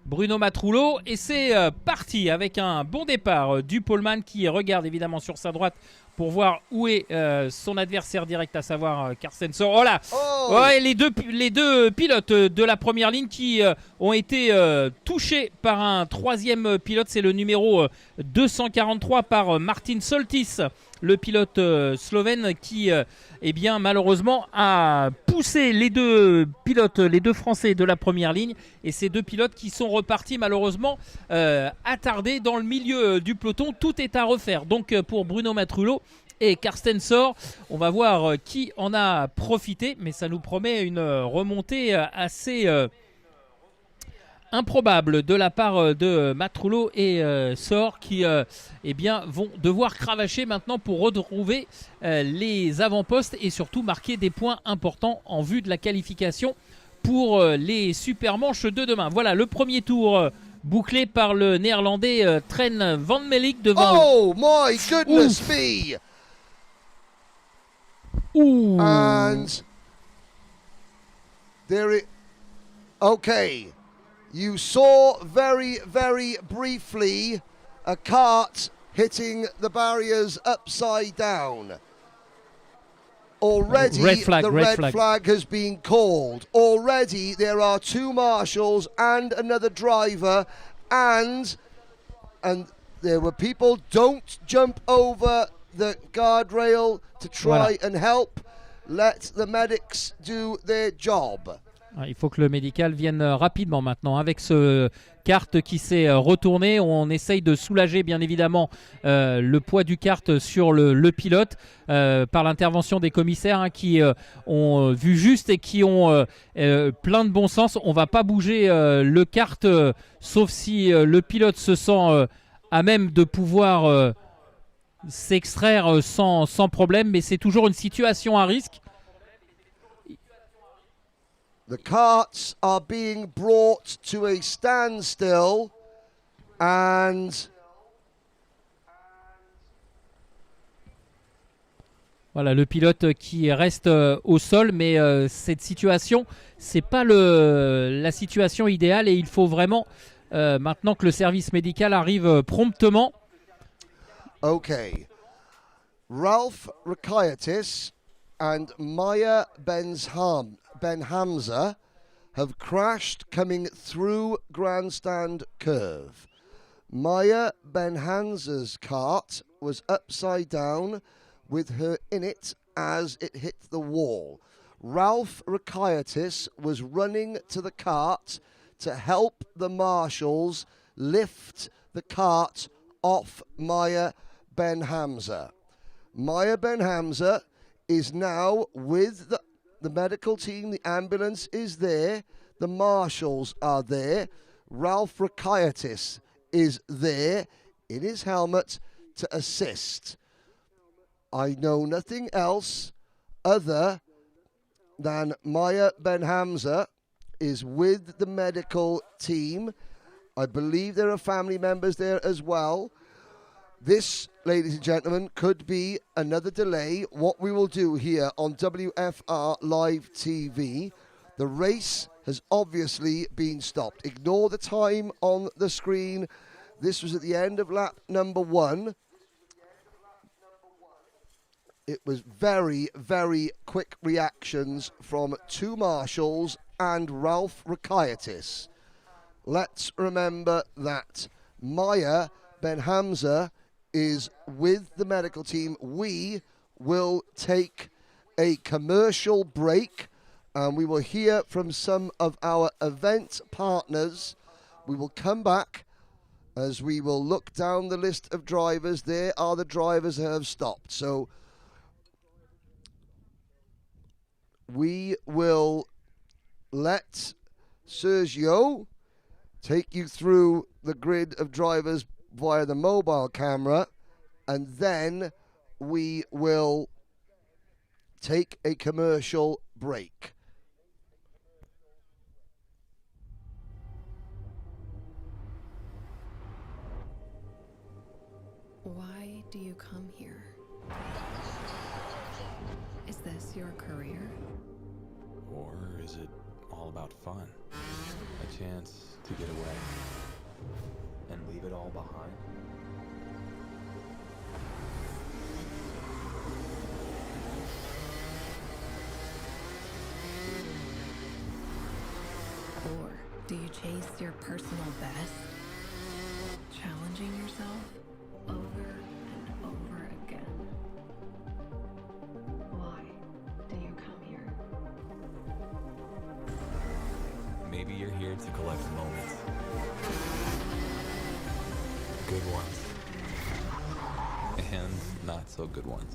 B: Bruno Matrullo. Et c'est parti avec un bon départ du poleman qui regarde évidemment sur sa droite pour voir où est son adversaire direct, à savoir Carsten Sor. Oh là, ouais, les deux pilotes de la première ligne qui ont été touchés par un troisième pilote. C'est le numéro 243 par Martin Soltis, le pilote slovène qui, malheureusement, a poussé les deux pilotes, les deux Français de la première ligne. Et ces deux pilotes qui sont repartis, malheureusement, attardés dans le milieu du peloton. Tout est à refaire. Donc, pour Bruno Matrullo et Carsten Sor, on va voir qui en a profité. Mais ça nous promet une remontée assez improbable de la part de Matrullo et Sor qui vont devoir cravacher maintenant pour retrouver les avant-postes et surtout marquer des points importants en vue de la qualification pour les super manches de demain. Voilà le premier tour bouclé par le néerlandais Tren Van Melk devant.
A: Oh my goodness me!
B: Ouh.
A: And there it. Okay. You saw very, very briefly a kart hitting the barriers upside down. Already,
B: Red flag,
A: the
B: red
A: red
B: flag.
A: flag has been called. Already, there are 2 marshals and another driver, and there were people. Don't jump over the guardrail to try
B: Voilà.
A: and help. Let the medics do their job.
B: Il faut que le médical vienne rapidement maintenant. Avec ce kart qui s'est retourné, on essaye de soulager bien évidemment le poids du kart sur le pilote par l'intervention des commissaires qui ont vu juste et qui ont plein de bon sens. On ne va pas bouger le kart sauf si le pilote se sent à même de pouvoir s'extraire sans problème, mais c'est toujours une situation à risque.
A: The carts are being brought to a standstill, and
B: Voilà, le pilote qui reste au sol, mais cette situation, c'est pas la situation idéale et il faut vraiment maintenant que le service médical arrive promptement.
A: okay. Ralph Rakayatis and Maya Ben-Hamza have crashed coming through grandstand curve. Maya Ben-Hamza's cart was upside down with her in it as it hit the wall. Ralph Rakayatis was running to the cart to help the marshals lift the cart off Maya Ben-Hamza. Maya Ben-Hamza is now with the medical team. The ambulance is there. The marshals are there. Ralph Rakayatis is there in his helmet to assist. I know nothing else other than Maya Ben-Hamza is with the medical team. I believe there are family members there as well. This, ladies and gentlemen, could be another delay. What we will do here on WFR Live TV, the race has obviously been stopped. Ignore the time on the screen. This was at the end of lap number 1. It was very, very quick reactions from 2 marshals and Ralph Rakayatis. Let's remember that Maya Ben-Hamza is with the medical team. We will take a commercial break and we will hear from some of our event partners. We will come back as we will look down the list of drivers. There are the drivers that have stopped. So we will let Sergio take you through the grid of drivers via the mobile camera, and then we will take a commercial break.
I: Why do you come here? Is this your career?
J: Or is it all about fun? A chance to get away and leave it all behind?
I: Or do you chase your personal best? Challenging yourself over and over again? Why do you come here?
J: Maybe you're here to collect moments. Good ones. And not so good ones.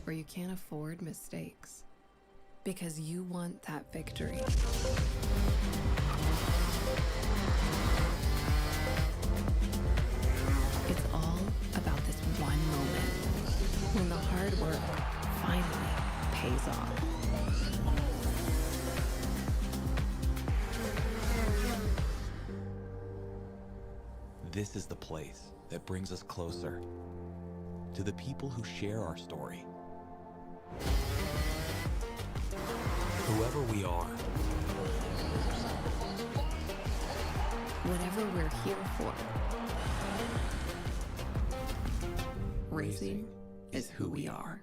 I: Or you can't afford mistakes because you want that victory. It's all about this one moment when the hard work finally pays off.
J: This is the place that brings us closer to the people who share our story. Whoever we are,
I: Whatever we're here for, Racing is who we are.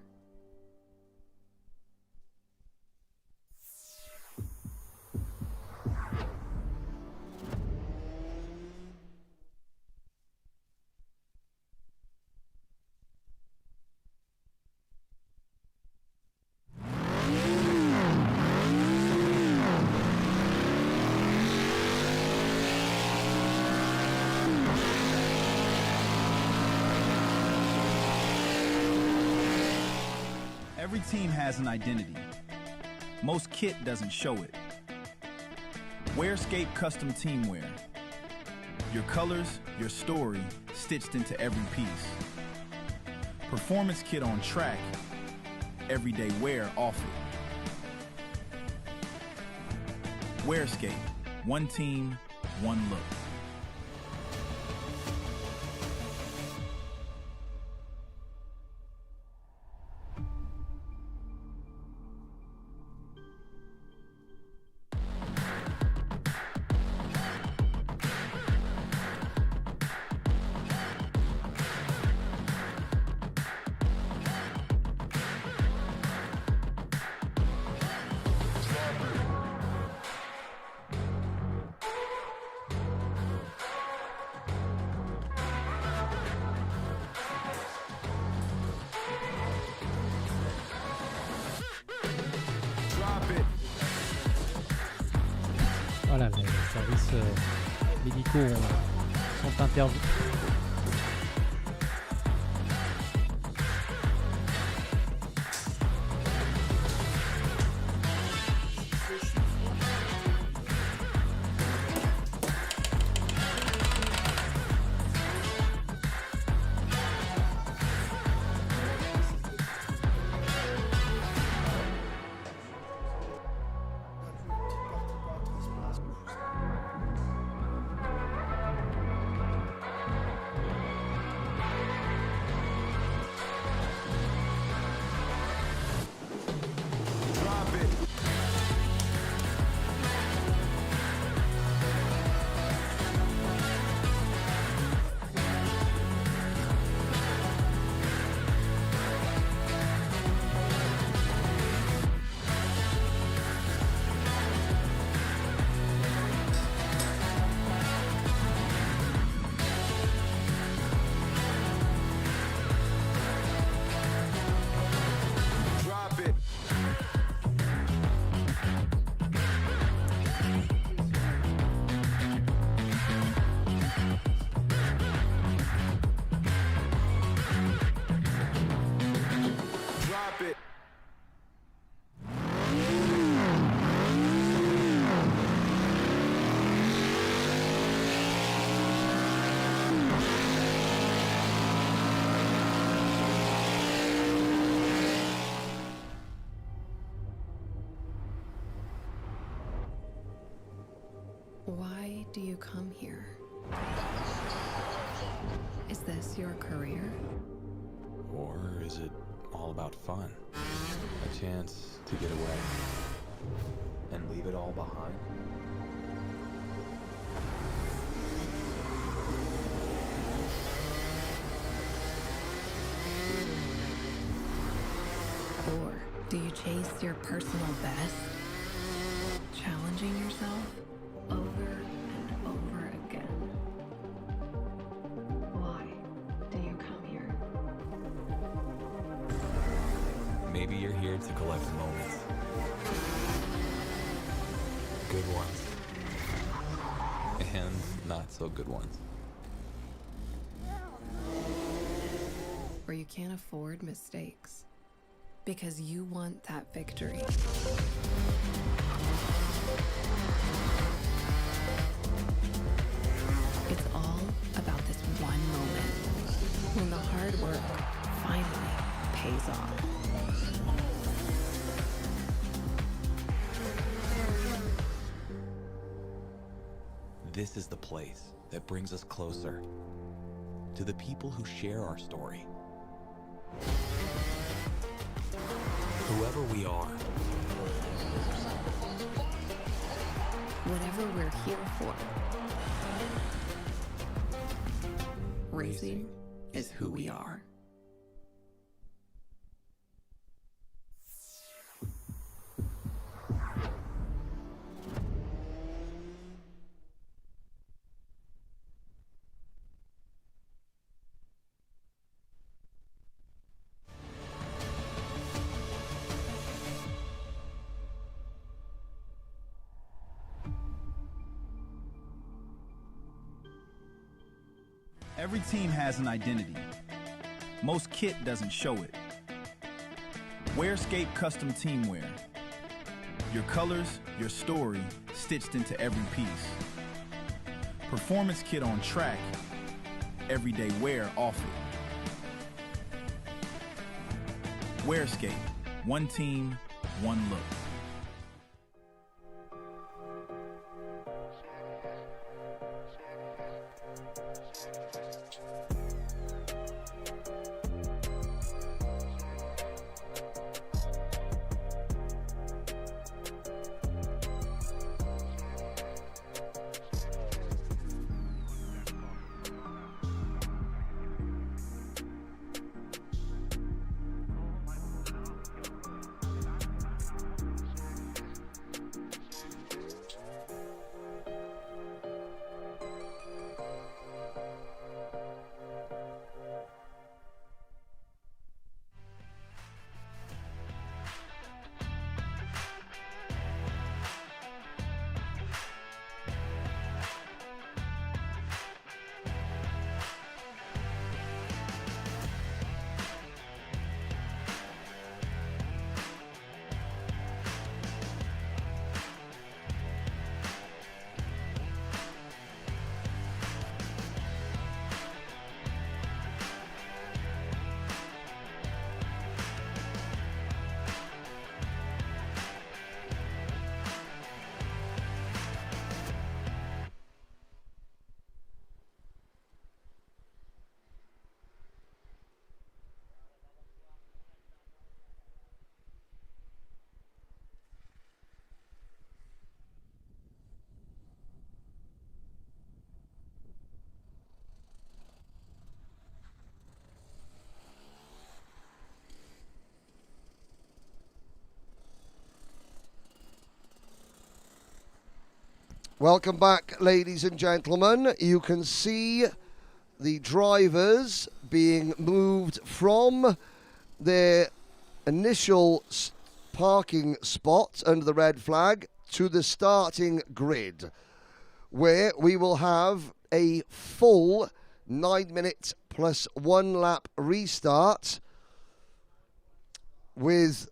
K: Every team has an identity. Most kit doesn't show it. Wearscape Custom Teamwear. Your colors, your story, stitched into every piece. Performance kit on track, everyday wear off it. Wearscape, one team, one look.
B: Voilà, les services médicaux sont intervenus.
I: Why do you come here? Is this your career?
J: Or is it all about fun? A chance to get away and leave it all behind?
I: Or do you chase your personal best? Challenging yourself over and over again. Why do you come here?
J: Maybe you're here to collect moments. Good ones. And not so good ones.
I: Or you can't afford mistakes because you want that victory. It's all about this one moment when the hard work finally pays off.
J: This is the place that brings us closer to the people who share our story. Whoever we are.
I: Whatever we're here for. Racing is who we are.
K: Every team has an identity. Most kit doesn't show it. Wearscape Custom Teamwear. Your colors, your story, stitched into every piece. Performance kit on track, everyday wear off it. Wearscape, one team, one look.
A: Welcome back, ladies and gentlemen. You can see the drivers being moved from their initial parking spot under the red flag to the starting grid, where we will have a full 9 minute plus 1 lap restart with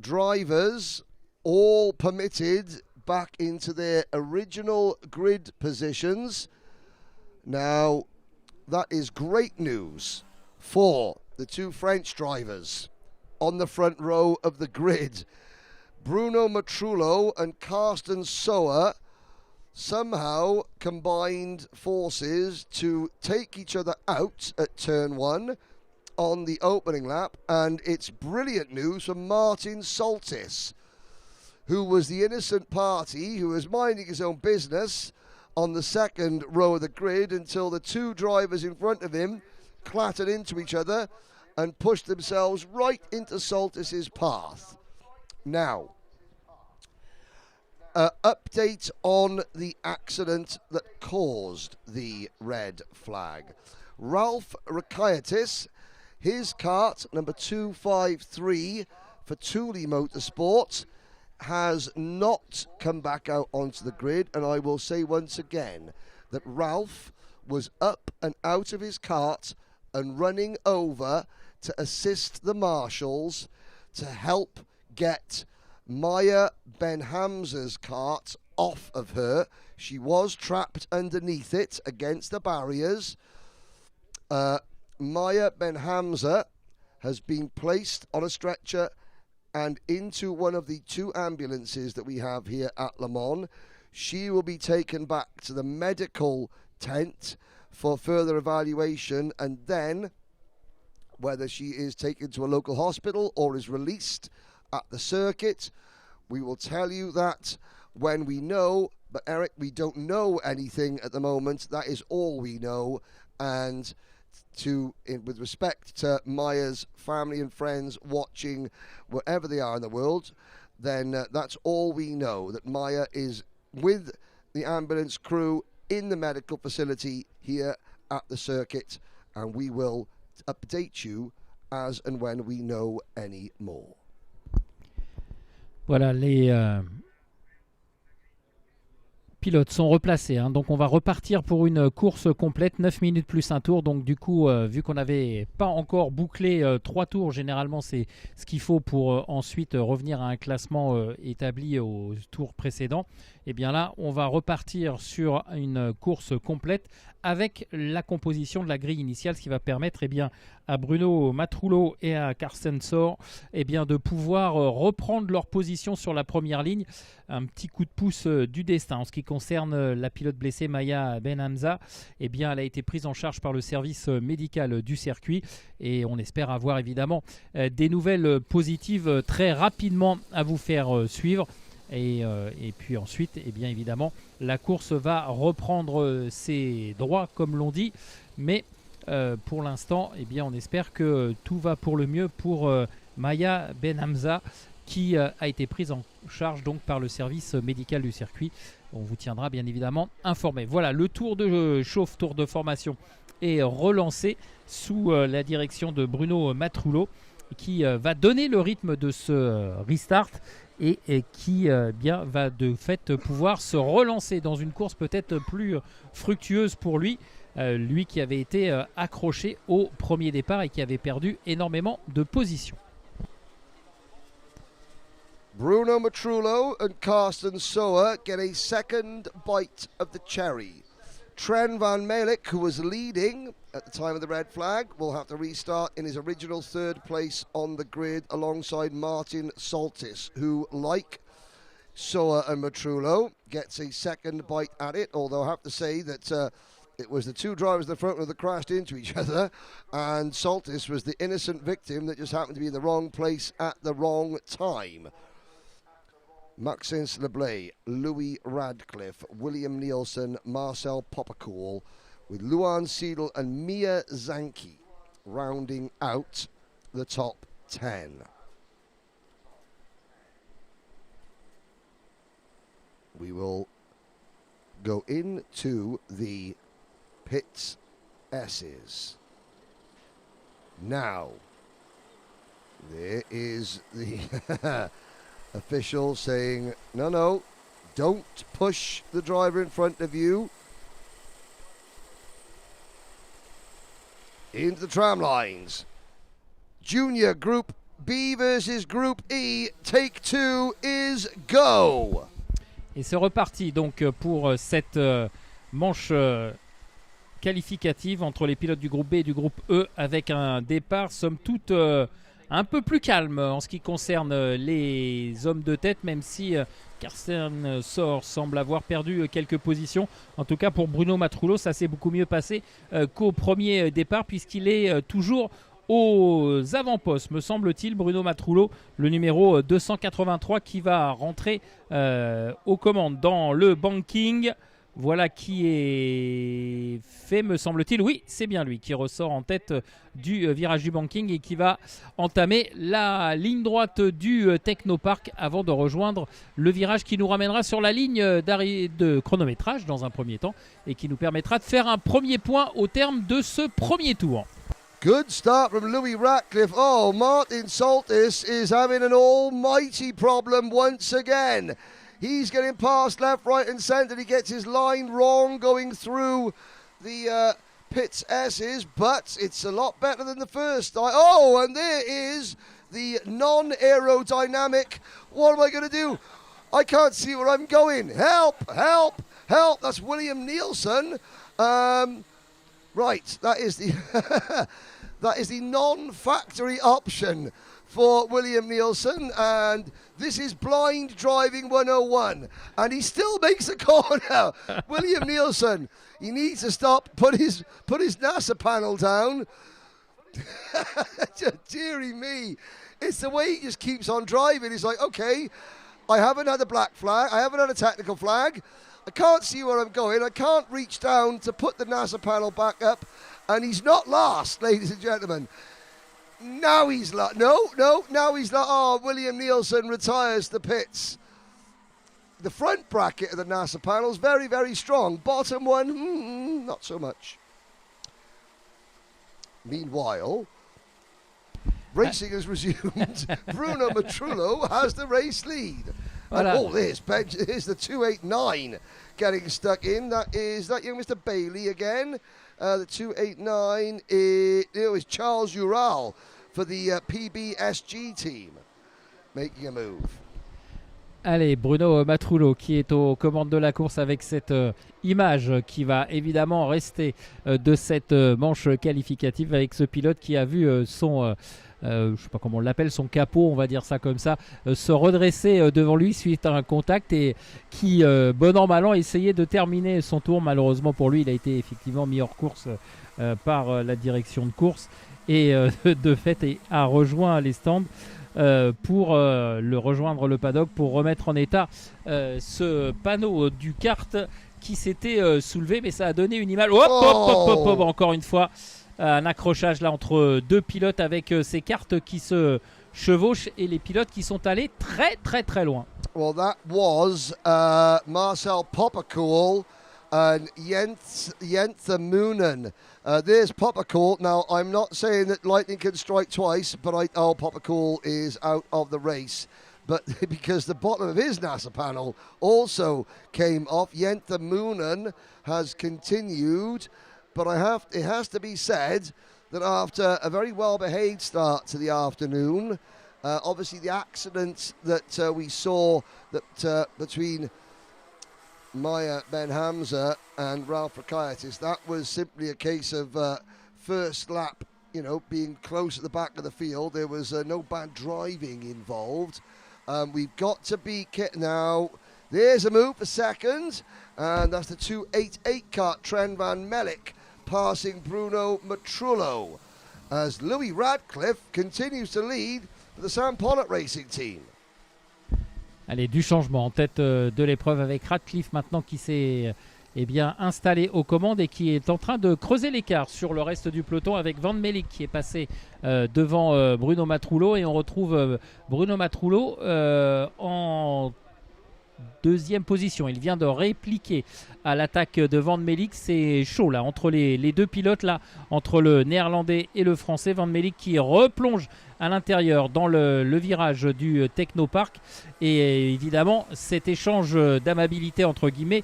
A: drivers all permitted back into their original grid positions. Now, that is great news for the two French drivers on the front row of the grid. Bruno Matrullo and Carsten Sower somehow combined forces to take each other out at turn 1 on the opening lap, and it's brilliant news for Martin Soltis, who was the innocent party, who was minding his own business on the second row of the grid until the two drivers in front of him clattered into each other and pushed themselves right into Soltis's path. Now, update on the accident that caused the red flag. Ralph Rakaitis, his kart, number 253 for Thule Motorsports, has not come back out onto the grid, and I will say once again that Ralph was up and out of his kart and running over to assist the marshals to help get Maya Ben Hamza's kart off of her. She was trapped underneath it against the barriers. Maya Ben Hamza has been placed on a stretcher and into one of the 2 ambulances that we have here at Le Mans. She will be taken back to the medical tent for further evaluation, and then whether she is taken to a local hospital or is released at the circuit, we will tell you that when we know. But Eric, we don't know anything at the moment. That is all we know. And with respect to Maya's family and friends watching wherever they are in the world, then that's all we know, that Maya is with the ambulance crew in the medical facility here at the circuit, and we will update you as and when we know any more.
B: Voilà, les pilotes sont replacés, hein. Donc on va repartir pour une course complète, 9 minutes plus un tour. Donc du coup, vu qu'on n'avait pas encore bouclé 3 tours, généralement c'est ce qu'il faut pour ensuite revenir à un classement établi au tour précédent. Et bien là, on va repartir sur une course complète avec la composition de la grille initiale, ce qui va permettre à Bruno Matroulo et à Carsten Sor de pouvoir reprendre leur position sur la première ligne. Un petit coup de pouce du destin. En ce qui concerne la pilote blessée Maya Ben-Hamza, elle a été prise en charge par le service médical du circuit et on espère avoir évidemment des nouvelles positives très rapidement à vous faire suivre. Et puis ensuite, évidemment, la course va reprendre ses droits, comme l'on dit. Mais pour l'instant, on espère que tout va pour le mieux pour Maya Ben-Hamza, qui a été prise en charge donc par le service médical du circuit. On vous tiendra bien évidemment informé. Voilà, le tour de chauffe, tour de formation est relancé sous la direction de Bruno Matroulo, qui va donner le rythme de ce restart et qui va de fait pouvoir se relancer dans une course peut-être plus fructueuse pour lui. Lui qui avait été accroché au premier départ et qui avait perdu énormément de positions.
A: Bruno Matroulo and Carsten Soer get a second bite of the cherry. Tren van Malik, who was leading at the time of the red flag, will have to restart in his original third place on the grid alongside Martin Soltis, who, like Soer and Matroulo, gets a second bite at it, although I have to say that it was the two drivers in the front row that crashed into each other, and Soltis was the innocent victim that just happened to be in the wrong place at the wrong time. Maxence Leblay, Louis Radcliffe, William Nielsen, Marcel Poppercool, with Luan Seidel and Mia Zanke rounding out the top 10. We will go into the pits S's. Now, there is the official saying, no, don't push the driver in front of you into the tram lines. Junior Group B versus Group E. Take two is go.
B: Et c'est reparti donc pour cette manche qualificative entre les pilotes du groupe B et du groupe E, avec un départ somme toute un peu plus calme en ce qui concerne les hommes de tête, même si Carsten Sor semble avoir perdu quelques positions. En tout cas pour Bruno Matroulo, ça s'est beaucoup mieux passé qu'au premier départ, puisqu'il est toujours aux avant-postes, me semble-t-il. Bruno Matroulo, le numéro 283, qui va rentrer aux commandes dans le banking. Voilà qui est fait, me semble-t-il. Oui, c'est bien lui qui ressort en tête du virage du banking et qui va entamer la ligne droite du Technopark avant de rejoindre le virage qui nous ramènera sur la ligne de chronométrage dans un premier temps et qui nous permettra de faire un premier point au terme de ce premier tour.
A: Good start from Louis Ratcliffe. Oh, Martin Soltis is having an almighty problem once again. He's getting past left, right and centre. He gets his line wrong going through the pits S's, but it's a lot better than the first. Oh, and there is the non-aerodynamic. What am I going to do? I can't see where I'm going. Help, help, help. That's William Nielsen. Right, that is the that is the non-factory option for William Nielsen, and this is blind driving 101, and he still makes a corner. William Nielsen, he needs to stop, put his NASA panel down. Dearie me, it's the way he just keeps on driving. He's like, okay, I haven't had a black flag, I haven't had a technical flag, I can't see where I'm going, I can't reach down to put the NASA panel back up, and he's not last, ladies and gentlemen. Now he's like, now he's like, oh, William Nielsen retires the pits. The front bracket of the NASA panel is very, very strong. Bottom one, not so much. Meanwhile, racing has resumed. Bruno Matroulo has the race lead.
B: Voilà.
A: And, there's the 289 getting stuck in. Is that young Mr. Bailey again? The 289 is Charles Ural for the PBSG team, making a move.
B: Allez, Bruno Matrullo qui est aux commandes de la course avec cette image qui va évidemment rester de cette manche qualificative avec ce pilote qui a vu son, je ne sais pas comment on l'appelle, son capot, on va dire ça comme ça, se redresser devant lui suite à un contact et qui, bon an mal an, essayait de terminer son tour. Malheureusement pour lui, il a été effectivement mis hors course par la direction de course et de fait a rejoint les stands. Pour le rejoindre le paddock pour remettre en état ce panneau du kart qui s'était soulevé, mais ça a donné une image. Hop, encore une fois un accrochage là entre deux pilotes avec ces cartes qui se chevauchent et les pilotes qui sont allés très loin.
A: Well, that was Marcel Poppercool and Jens Moonen. There's Poppercool. Now, I'm not saying that lightning can strike twice, but Poppercool is out of the race. But because the bottom of his NASA panel also came off, Jens Moonen has continued. But it has to be said that after a very well-behaved start to the afternoon, obviously the accident that we saw that between Maya Ben Hamza and Ralph Rakayatis, that was simply a case of first lap, being close at the back of the field. There was no bad driving involved. We've got to be now. There's a move for second, and that's the 288 kart, Trent Van Mellick, passing Bruno Matrullo, as Louis Radcliffe continues to lead for the Sam Pollitt Racing team.
B: Allez, du changement en tête de l'épreuve avec Radcliffe maintenant qui s'est installé aux commandes et qui est en train de creuser l'écart sur le reste du peloton avec Van Mellick qui est passé devant Bruno Matrullo et on retrouve Bruno Matrullo en deuxième position. Il vient de répliquer à l'attaque de Van Mellick. C'est chaud là entre les deux pilotes là, entre le néerlandais et le français. Van Mellick qui replonge à l'intérieur dans le virage du Technopark et évidemment cet échange d'amabilité entre guillemets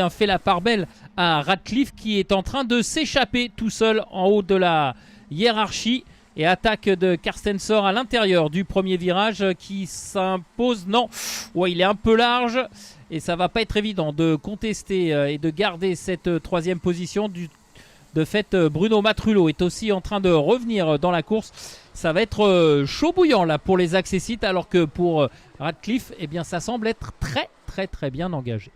B: fait la part belle à Radcliffe qui est en train de s'échapper tout seul en haut de la hiérarchie. Et attaque de Carstensor à l'intérieur du premier virage qui s'impose. Non, il est un peu large et ça va pas être évident de contester et de garder cette troisième position. De fait, Bruno Matrullo est aussi en train de revenir dans la course. Ça va être chaud bouillant là pour les accessites alors que pour Radcliffe, ça semble être très bien engagé.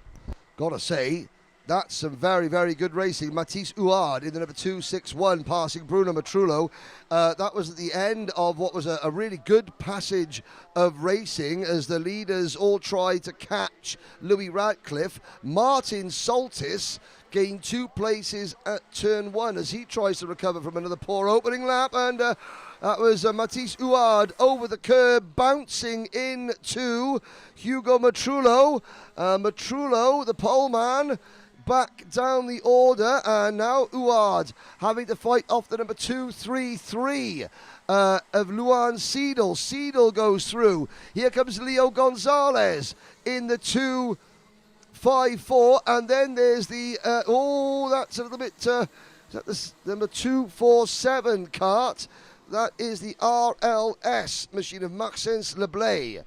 A: Gotta say, that's some very, very good racing. Matisse Huard in the number 261 passing Bruno Matrullo. That was at the end of what was a really good passage of racing as the leaders all tried to catch Louis Radcliffe. Martin Soltis gained 2 places at turn 1 as he tries to recover from another poor opening lap. And that was Matisse Huard over the curb, bouncing into Hugo Matrullo. Matrullo, the pole man, back down the order, and now Huard having to fight off the number 233 of Luan Seidel. Seidel goes through. Here comes Leo Gonzalez in the 254, and then there's the that's a little bit is that the number 247 kart. That is the RLS machine of Maxence Leblay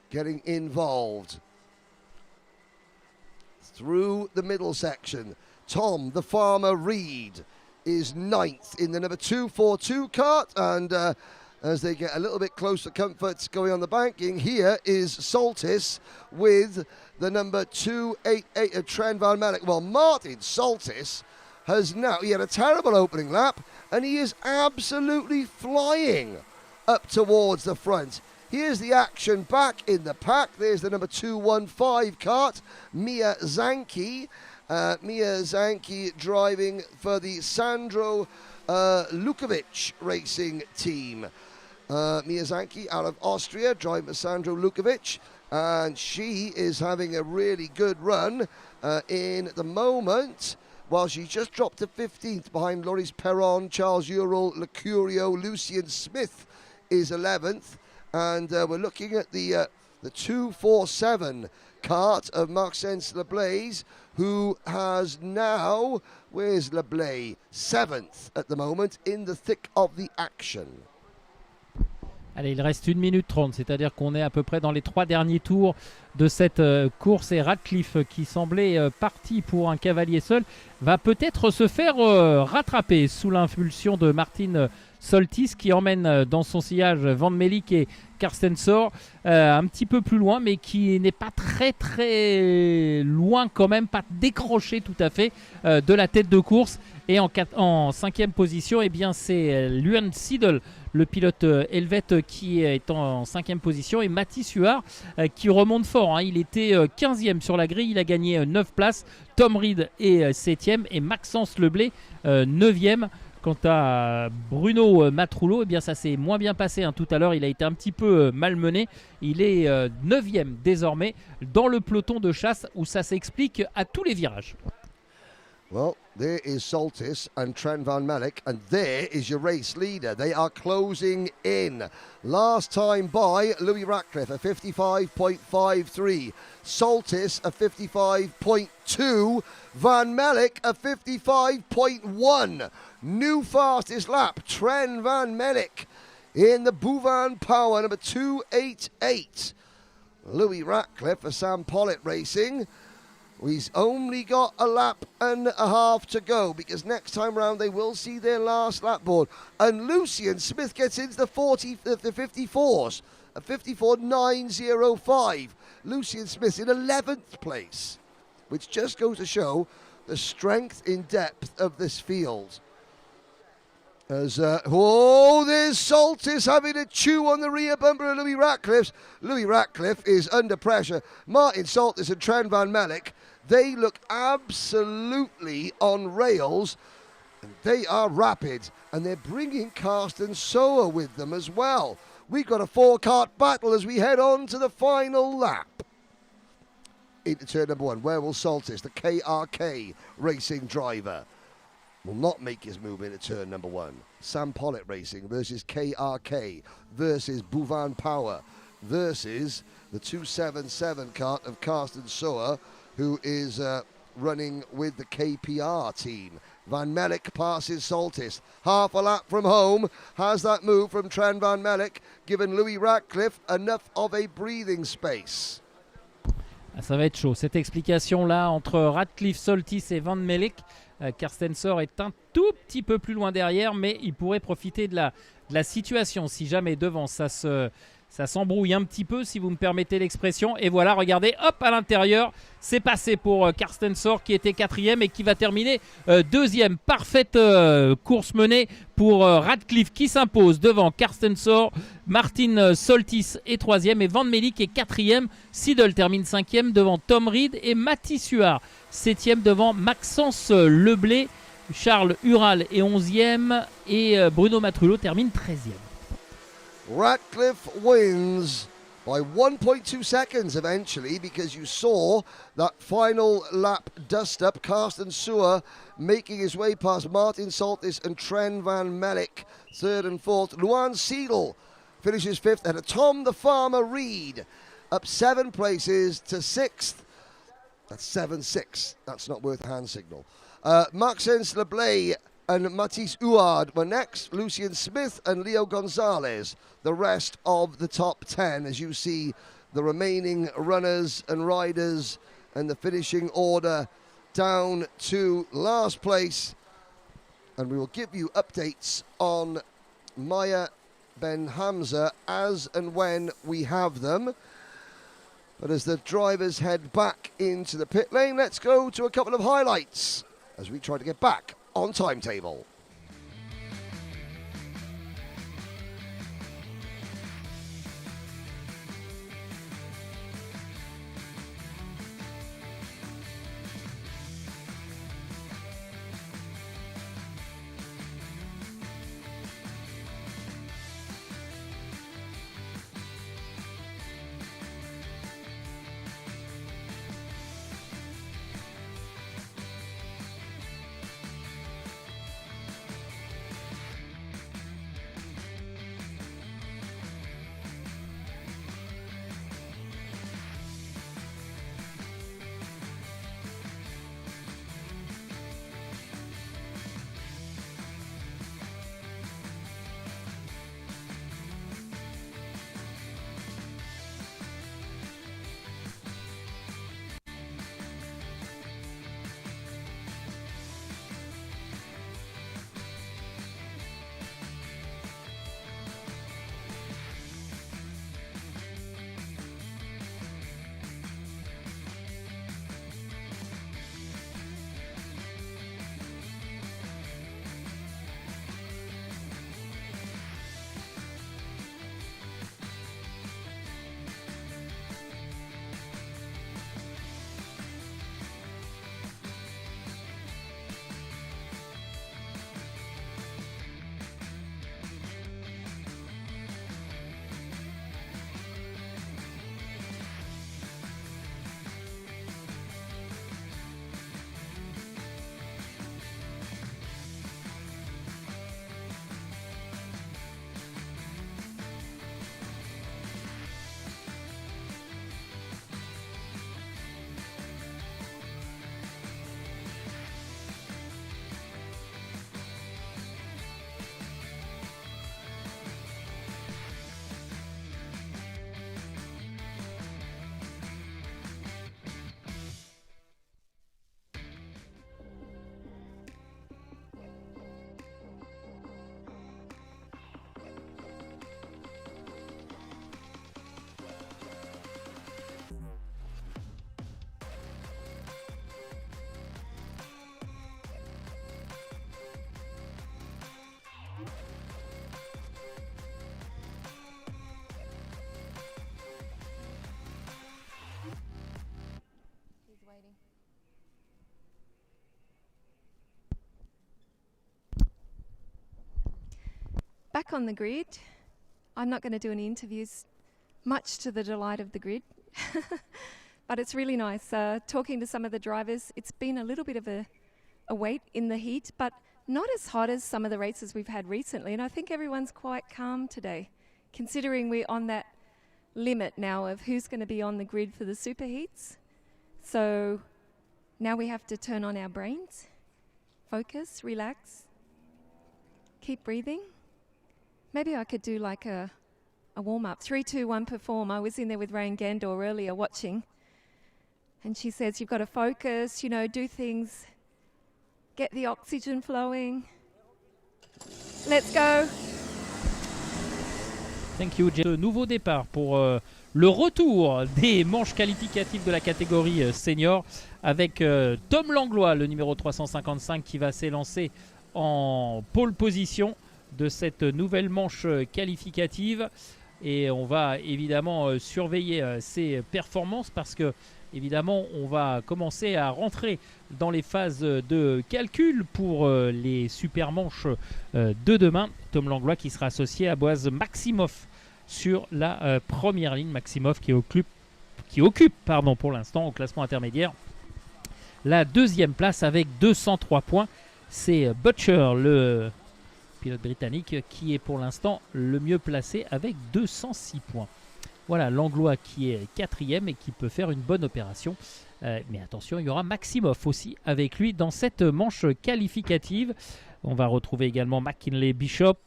A: getting involved. Through the middle section, Tom the Farmer Reed is 9th in the number 242 kart, and as they get a little bit closer comfort going on the banking, here is Soltis with the number 288 of Trent Van Mellick. Well, Martin Soltis he had a terrible opening lap, and he is absolutely flying up towards the front. Here's the action back in the pack. There's the number 215 kart, Mia Zanki. Mia Zanki driving for the Sandro Lukovic Racing team. Mia Zanki out of Austria, driving for Sandro Lukovic. And she is having a really good run in the moment. Well, she just dropped to 15th behind Loris Perron, Charles Ural, Lecurio, Lucian Smith is 11th. And we're looking at the the 247 kart of Maxence Leblaise, who has now, where's Leblaise? 7th at the moment, in the thick of the action.
B: Allez, il reste 1 minute 30, c'est-à-dire qu'on est à peu près dans les 3 derniers tours de cette course. Et Radcliffe, qui semblait parti pour un cavalier seul, va peut-être se faire rattraper sous l'impulsion de Martin Soltis, qui emmène dans son sillage Van Melik et Karsten Sor un petit peu plus loin, mais qui n'est pas très loin quand même, pas décroché tout à fait de la tête de course. Et en 5e position, eh bien, c'est Luan Siedel, le pilote helvète, qui est en 5e position, et Mathis Huard qui remonte fort, hein. Il était 15e sur la grille, il a gagné 9 places. Tom Reed est 7e et Maxence Leblay 9e. Quant à Bruno Matroulo, eh bien ça s'est moins bien passé, hein. Tout à l'heure, il a été un petit peu malmené. Il est 9e désormais dans le peloton de chasse, où ça s'explique à tous les virages.
A: Well, there is Soltis and Trent Van Melk, and there is your race leader. They are closing in. Last time by, Louis Ratcliffe, a 55.53. Soltis, a 55.2. Van Melk, a 55.1. New fastest lap, Trent Van Melk in the Bouvan Power, number 288. Louis Ratcliffe for Sam Pollitt Racing. He's only got a lap and a half to go, because next time round they will see their last lap board. And Lucian Smith gets into the 54s, a 54.905. Lucian Smith in 11th place, which just goes to show the strength in depth of this field. As, there's Soltis having a chew on the rear bumper of Louis Ratcliffe's. Louis Ratcliffe is under pressure. Martin Soltis and Trent Van Melk, they look absolutely on rails. And they are rapid. And they're bringing Karsten Soa with them as well. We've got a 4-kart battle as we head on to the final lap. Into turn number 1. Where will Soltis, the KRK racing driver, will not make his move into turn number 1. Sam Pollitt Racing versus KRK versus Bouvan Power versus the 277 kart of Karsten Soa, who is running with the KPR team. Van Melk passes Soltis. Half a lap from home. Has that move from Trent Van Melk given Louis Ratcliffe enough of a breathing space?
B: Ça va être chaud, cette explication-là entre Ratcliffe, Soltis et Van Melk. Karsten Sor est un tout petit peu plus loin derrière, mais il pourrait profiter de la situation si jamais devant ça s'embrouille un petit peu, si vous me permettez l'expression. Et voilà, regardez, hop, à l'intérieur, c'est passé pour Karsten Sor, qui était 4e et qui va terminer 2e. Parfaite course menée pour Ratcliffe, qui s'impose devant Karsten Sor. Martin Soltis est 3e et Van Melk est 4e. Siedel termine 5e devant Tom Reed et Mathis Huard 7e devant Maxence Leblay. Charles Ural est 11e et Bruno Matroulo termine 13e.
A: Ratcliffe wins by 1.2 seconds eventually, because you saw that final lap dust-up. Karsten Soa making his way past Martin Soltis and Trent Van Melk, 3rd and 4th. Luan Siedel finishes 5th, and Tom the Farmer Reed up 7 places to 6th. That's 7-6. That's not worth a hand signal. Maxence Leblay and Mathis Huard were next. Lucian Smith and Leo Gonzalez, the rest of the top 10, as you see the remaining runners and riders and the finishing order down to last place. And we will give you updates on Maya Ben Hamza as and when we have them. But as the drivers head back into the pit lane, let's go to a couple of highlights as we try to get back on timetable.
C: back on the grid. I'm not going to do any interviews, much to the delight of the grid. But it's really nice talking to some of the drivers. It's been a little bit of a wait in the heat, but not as hot as some of the races we've had recently. And I think everyone's quite calm today, considering we're on that limit now of who's going to be on the grid for the superheats. So now we have to turn on our brains, focus, relax, keep breathing. Maybe I could do like a warm-up. 3, 2, 1, perform. I was in there with Rain Gandor earlier watching, and she says you've got to focus, do things, get the oxygen flowing. Let's go.
B: Thank you, Jay. Nouveau départ pour le retour des manches qualificatives de la catégorie senior avec Tom Langlois, le numéro 355, qui va s'élancer en pole position de cette nouvelle manche qualificative. Et on va évidemment surveiller ses performances parce que évidemment on va commencer à rentrer dans les phases de calcul pour les super manches de demain. Tom Langlois qui sera associé à Boaz Maximov sur la première ligne. Maximov qui occupe pour l'instant au classement intermédiaire la deuxième place avec 203 points. C'est Butcher, le pilote britannique, qui est pour l'instant le mieux placé avec 206 points. Voilà, Langlois qui est quatrième et qui peut faire une bonne opération. Mais attention, il y aura Maximov aussi avec lui dans cette manche qualificative. On va retrouver également McKinley Bishop,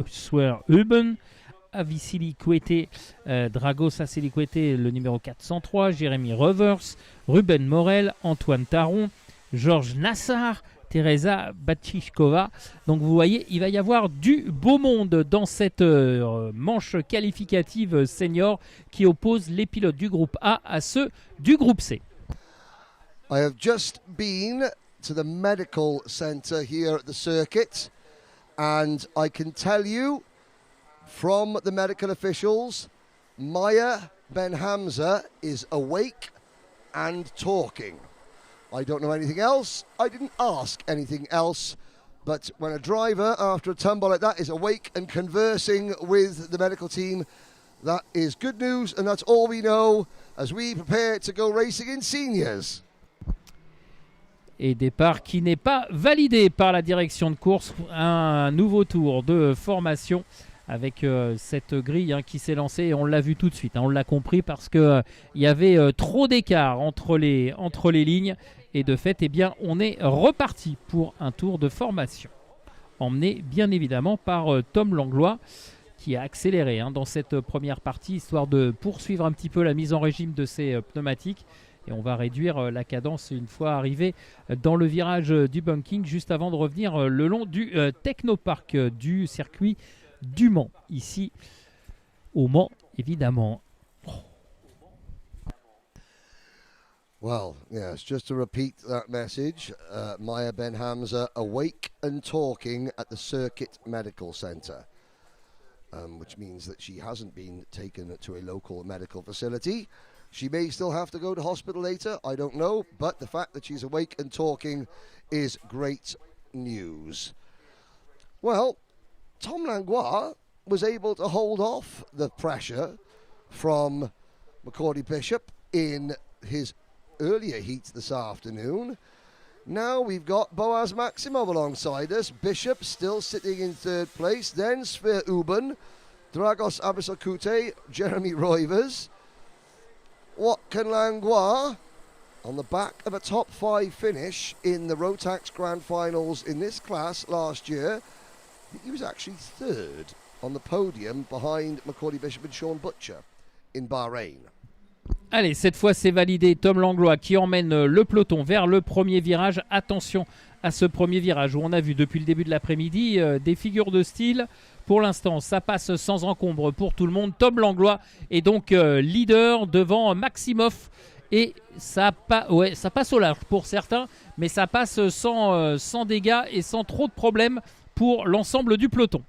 B: Swear Urban, Avicili Kwete, Dragos Asili-Kwete, le numéro 403, Jérémy Revers, Ruben Morel, Antoine Taron, Georges Nassar, Teresa Batchikova. Donc vous voyez, il va y avoir du beau monde dans cette manche qualificative senior qui oppose les pilotes du groupe A à ceux du groupe C.
A: I have just been to the medical center here at the circuit, and I can tell you from the medical officials, Maya Ben Hamza is awake and talking. I don't know anything else. I didn't ask anything else. But when a driver, after a tumble like that, is awake and conversing with the medical team, that is good news, and that's all we know as we prepare to go racing in seniors.
B: Et départ qui n'est pas validé par la direction de course. Un nouveau tour de formation avec cette grille qui s'est lancée, et on l'a vu tout de suite, on l'a compris parce qu'il y avait trop d'écart entre les lignes, et de fait on est reparti pour un tour de formation emmené bien évidemment par Tom Langlois qui a accéléré dans cette première partie histoire de poursuivre un petit peu la mise en régime de ses pneumatiques, et on va réduire la cadence une fois arrivé dans le virage du bunking juste avant de revenir le long du technopark du circuit du Mans, ici au Mans évidemment.
A: Well, yes, just to repeat that message, Maya Ben Hamza awake and talking at the Circuit Medical Centre, which means that she hasn't been taken to a local medical facility. She may still have to go to hospital later, I don't know, but the fact that she's awake and talking is great news. Well, Tom Langlois was able to hold off the pressure from McCordy Bishop in his earlier heat this afternoon. Now we've got Boaz Maximov alongside us. Bishop still sitting in third place. Then Sver Uben, Dragos Abrisokute, Jeremy Roivers. What can Langlois, on the back of a top 5 finish in the Rotax Grand Finals in this class last year, he was actually third on the podium behind McCordy Bishop and Sean Butcher in Bahrain.
B: Allez, cette fois c'est validé. Tom Langlois qui emmène le peloton vers le premier virage. Attention à ce premier virage où on a vu depuis le début de l'après-midi des figures de style. Pour l'instant, ça passe sans encombre pour tout le monde. Tom Langlois est donc leader devant Maximov. Et ça passe au large pour certains, mais ça passe sans dégâts et sans trop de problèmes pour l'ensemble du peloton.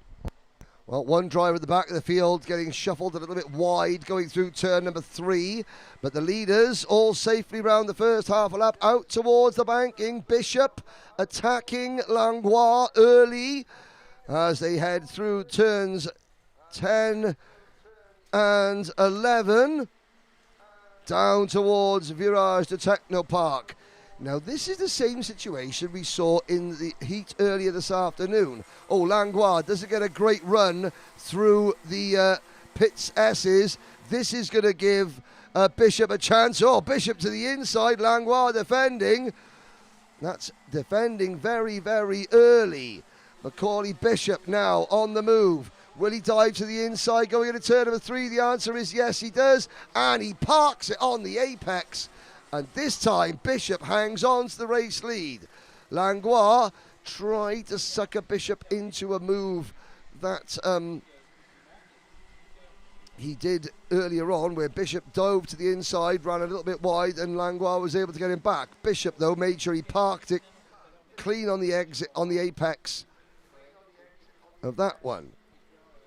A: Well, one driver at the back of the field getting shuffled a little bit wide going through turn number 3. But the leaders all safely round the first half a lap out towards the banking. Bishop attacking Langlois early. as they head through turns 10 and 11 down towards Virage de Technopark. Now, this is the same situation we saw in the heat earlier this afternoon. Oh, Langlois doesn't get a great run through the pits S's. This is going to give Bishop a chance. Oh, Bishop to the inside. Langlois defending. That's defending very, very early. Macaulay Bishop now on the move. Will he dive to the inside going into turn number 3? The answer is yes, he does. And he parks it on the apex. And this time, Bishop hangs on to the race lead. Langlois tried to sucker Bishop into a move that he did earlier on, where Bishop dove to the inside, ran a little bit wide, and Langlois was able to get him back. Bishop, though, made sure he parked it clean on the exit, on the apex of that one.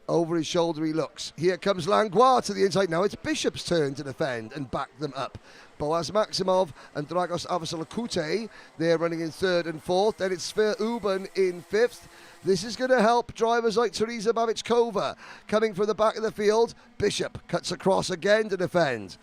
A: Over his shoulder he looks. Here comes Langlois to the inside. Now it's Bishop's turn to defend and back them up. Boaz Maximov and Dragos Avasalakute, they're running in 3rd and 4th. Then it's Sver Uben in 5th. This is going to help drivers like Teresa Babichkova coming from the back of the field. Bishop cuts across again to defend.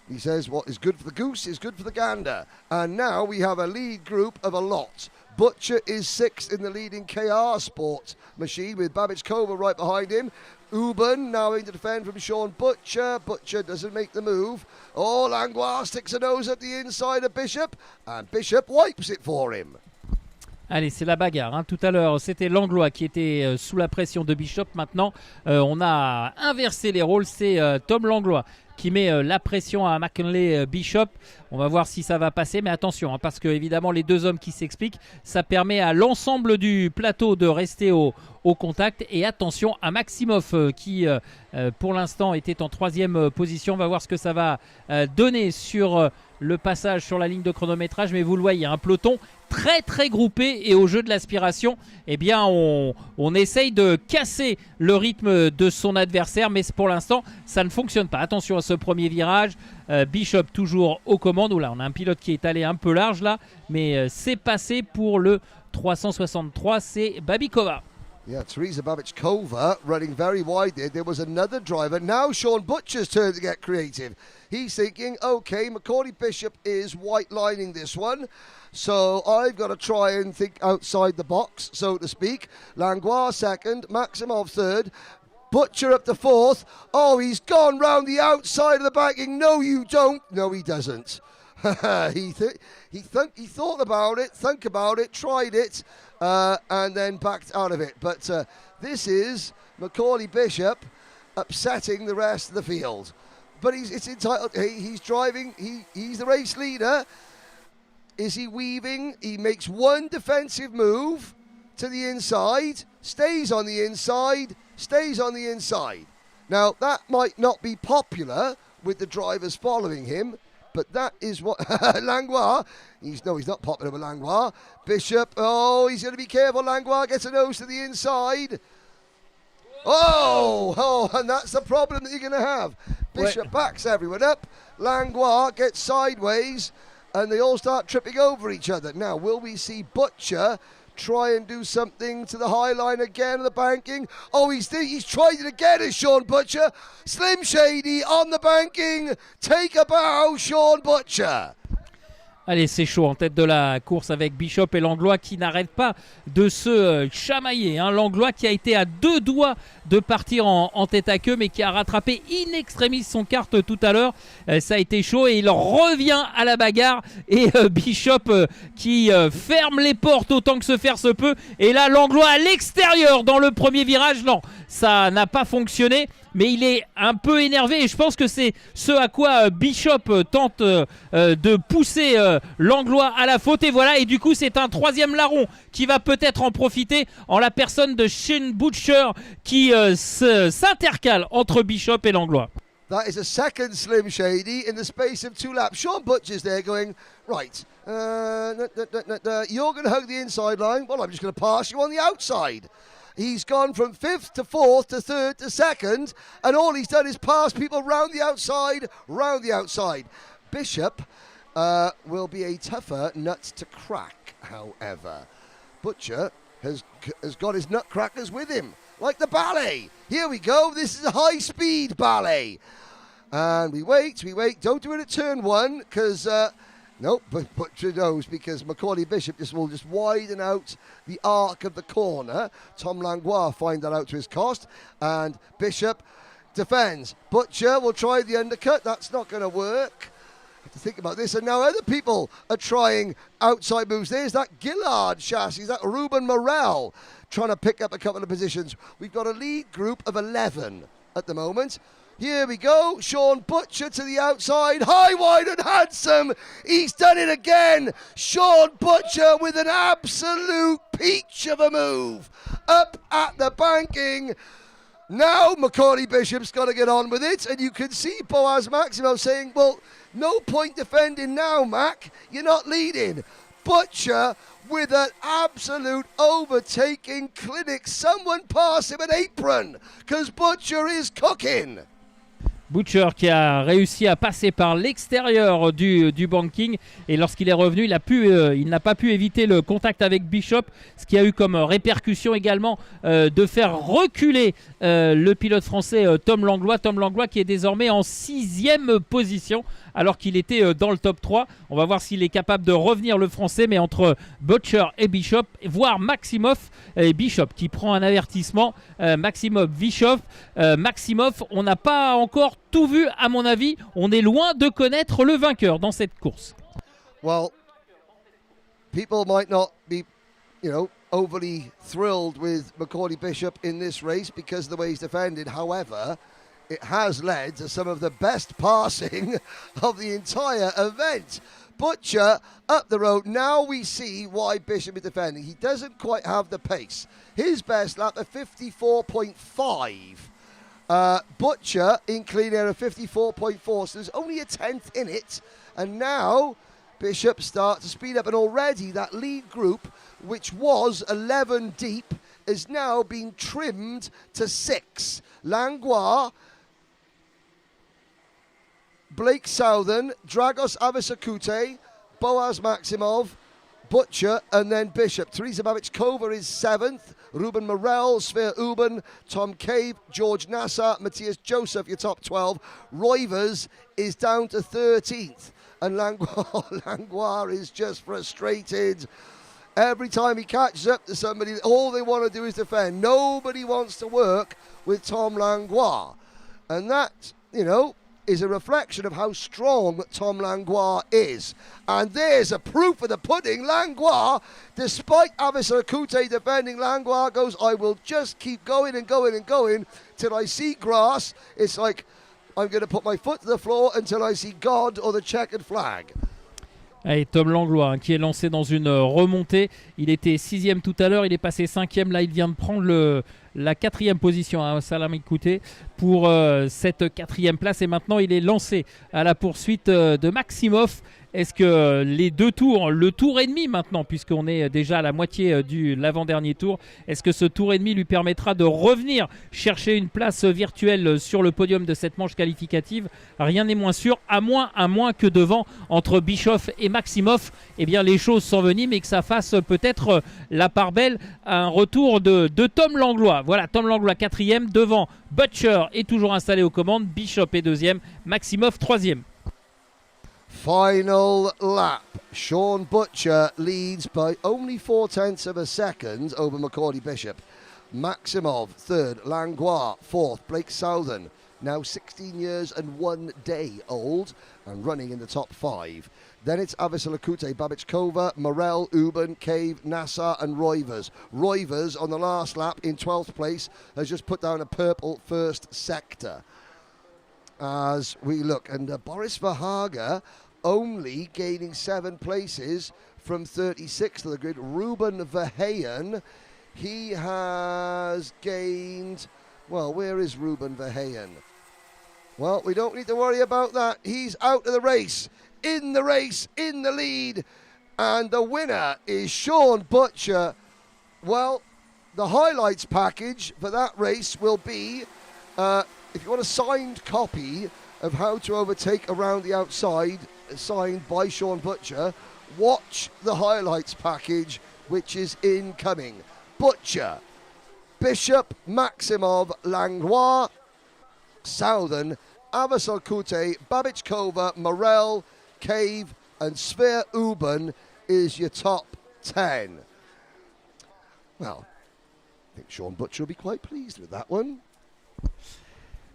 A: He says what is good for the goose is good for the gander. And now we have a lead group of a lot. Butcher is 6th in the leading KR Sport machine with Babichkova right behind him. Uben now going to defend from Sean Butcher. Butcher doesn't make the move. Oh, Langlois sticks a nose at the inside of Bishop. And Bishop wipes it for him.
B: Allez, c'est la bagarre. Hein. Tout à l'heure, c'était Langlois qui était sous la pression de Bishop. Maintenant, on a inversé les rôles. C'est Tom Langlois qui met la pression à McKinley Bishop. On va voir si ça va passer, mais attention, hein, parce que évidemment les deux hommes qui s'expliquent, ça permet à l'ensemble du plateau de rester au contact. Et attention à Maximov qui pour l'instant était en 3e position. On va voir ce que ça va donner sur le passage sur la ligne de chronométrage, mais vous le voyez, un peloton très très groupé, et au jeu de l'aspiration, eh bien on essaye de casser le rythme de son adversaire, mais pour l'instant ça ne fonctionne pas. Attention à ce premier virage, Bishop toujours aux commandes. Là on a un pilote qui est allé un peu large là, mais c'est passé pour le 363, c'est Babikova.
A: Yeah, Teresa Babichkova running very wide there. There was another driver. Now Sean Butcher's turn to get creative. He's thinking, okay, Macaulay Bishop is white lining this one, so I've got to try and think outside the box, so to speak. Langlois 2nd, Maximov 3rd, Butcher up to 4th. Oh, he's gone round the outside of the banking. No, you don't. No, he doesn't. he thought about it, tried it, and then backed out of it. But this is Macaulay Bishop upsetting the rest of the field. But it's entitled. He's driving. He's the race leader. Is he weaving? He makes one defensive move to the inside, stays on the inside, stays on the inside. Now that might not be popular with the drivers following him, but that is what Langlois. He's not popular with Langlois. Bishop. Oh, he's going to be careful. Langlois gets a nose to the inside. Oh, and that's the problem that you're going to have. Bishop backs everyone up. Langlois gets sideways, and they all start tripping over each other. Now, will we see Butcher try and do something to the high line again of the banking? Oh, he's tried it again, is Sean Butcher. Slim Shady on the banking. Take a bow, Sean Butcher.
B: Allez, c'est chaud en tête de la course avec Bishop et Langlois qui n'arrêtent pas de se chamailler. Hein. Langlois qui a été à 2 doigts de partir en tête à queue, mais qui a rattrapé in extremis son kart tout à l'heure. Ça a été chaud et il revient à la bagarre. Et Bishop qui ferme les portes autant que se faire se peut. Et là, Langlois à l'extérieur dans le premier virage. Non, ça n'a pas fonctionné. Mais il est un peu énervé et je pense que c'est ce à quoi Bishop tente de pousser Langlois à la faute. Et voilà, et du coup c'est un 3e larron qui va peut-être en profiter en la personne de Sean Butcher qui s'intercale entre Bishop et Langlois.
A: That is a second Slim Shady in the space of 2 laps. Sean Butcher's there going, right, you're going to hug the inside line. Well, I'm just going to pass you on the outside. He's gone from 5th to 4th to 3rd to 2nd, and all he's done is pass people round the outside. Bishop will be a tougher nut to crack, however. Butcher has got his nutcrackers with him, like the ballet. Here we go. This is a high-speed ballet. And we wait. Don't do it at turn 1, because, nope, but Butcher knows, because Macaulay Bishop will just widen out the arc of the corner. Tom Langlois find that out to his cost. And Bishop defends. Butcher will try the undercut. That's not going to work. Have to think about this. And now other people are trying outside moves. There's that Gillard chassis, that Ruben Morel trying to pick up a couple of positions. We've got a lead group of 11 at the moment. Here we go. Sean Butcher to the outside. High, wide and handsome. He's done it again. Sean Butcher with an absolute peach of a move. Up at the banking. Now Macaulay Bishop's got to get on with it. And you can see Boaz Maximo saying, well, no point defending now, Mac. You're not leading. Butcher with an absolute overtaking clinic. Someone pass him an apron, because Butcher is cooking.
B: Butcher qui a réussi à passer par l'extérieur du banking, et lorsqu'il est revenu, il n'a pas pu éviter le contact avec Bishop, ce qui a eu comme répercussion également de faire reculer le pilote français Tom Langlois qui est désormais en 6e position alors qu'il était dans le top 3. On va voir s'il est capable de revenir, le français, mais entre Butcher et Bishop, voire Maximov et Bishop qui prend un avertissement. Maximov, Bishop, Maximov, on n'a pas encore tout vu à mon avis. On est loin de connaître le vainqueur dans cette course.
A: Well, people might not be, overly thrilled with Macaulay Bishop in this race because of the way he's defended. However, it has led to some of the best passing of the entire event. Butcher up the road. Now we see why Bishop is defending. He doesn't quite have the pace. His best lap at 54.5. Butcher in clean air of 54.4. So there's only a tenth in it. And now Bishop starts to speed up. And already that lead group, which was 11 deep, is now being trimmed to 6. Langlois, Blake Southern, Dragos Avisakute, Boaz Maximov, Butcher, and then Bishop. Teresa Babic-Kova is 7th. Ruben Morel, Sver Uben, Tom Cave, George Nassar, Matthias Joseph, your top 12. Roivers is down to 13th. And Langlois is just frustrated. Every time he catches up to somebody, all they want to do is defend. Nobody wants to work with Tom Langlois. And that, is a reflection of how strong Tom Langlois is. And there's a proof of the pudding. Langlois, despite Avisakute defending, Langlois goes, I will just keep going and going and going till I see grass. It's like, I'm going to put my foot to the floor until I see God or the checkered flag.
B: Allez, Tom Langlois qui est lancé dans une remontée. Il était 6e tout à l'heure, il est passé 5e. Là, il vient de prendre la 4e position à Salam Écouté pour cette 4e place. Et maintenant, il est lancé à la poursuite de Maximov. Est-ce que les deux tours, le tour et demi maintenant, puisqu'on est déjà à la moitié de l'avant-dernier tour, est-ce que ce tour et demi lui permettra de revenir chercher une place virtuelle sur le podium de cette manche qualificative? Rien n'est moins sûr, à moins que devant, entre Bischoff et Maximov, eh bien les choses s'enveniment et que ça fasse peut-être la part belle à un retour de Tom Langlois. Voilà, Tom Langlois 4e, devant Butcher est toujours installé aux commandes, Bishop est 2e, Maximov 3e.
A: Final lap. Sean Butcher leads by only 0.4 of a second over Macaulay Bishop. Maximov 3rd, Langlois 4th, Blake Southern now 16 years and 1 day old and running in the top 5. Then it's Avisakute, Babic-Kova, Morel, Uben, Cave, Nassar and Roivers. Roivers on the last lap in 12th place has just put down a purple first sector. As we look, and Boris Verhager only gaining 7 places from 36th of the grid. Ruben Verheyen, he has gained, well, where is Ruben Verheyen? Well, we don't need to worry about that. He's out of the race, in the lead, and the winner is Sean Butcher. Well, the highlights package for that race will be, if you want a signed copy of How to Overtake Around the Outside, signed by Sean Butcher, watch the highlights package, which is incoming. Butcher, Bishop, Maximov, Langlois, Southern, Avasalkute, Babichkova, Morel, Cave, and Svea Uben is your top 10. Well, I think Sean Butcher will be quite pleased with that one.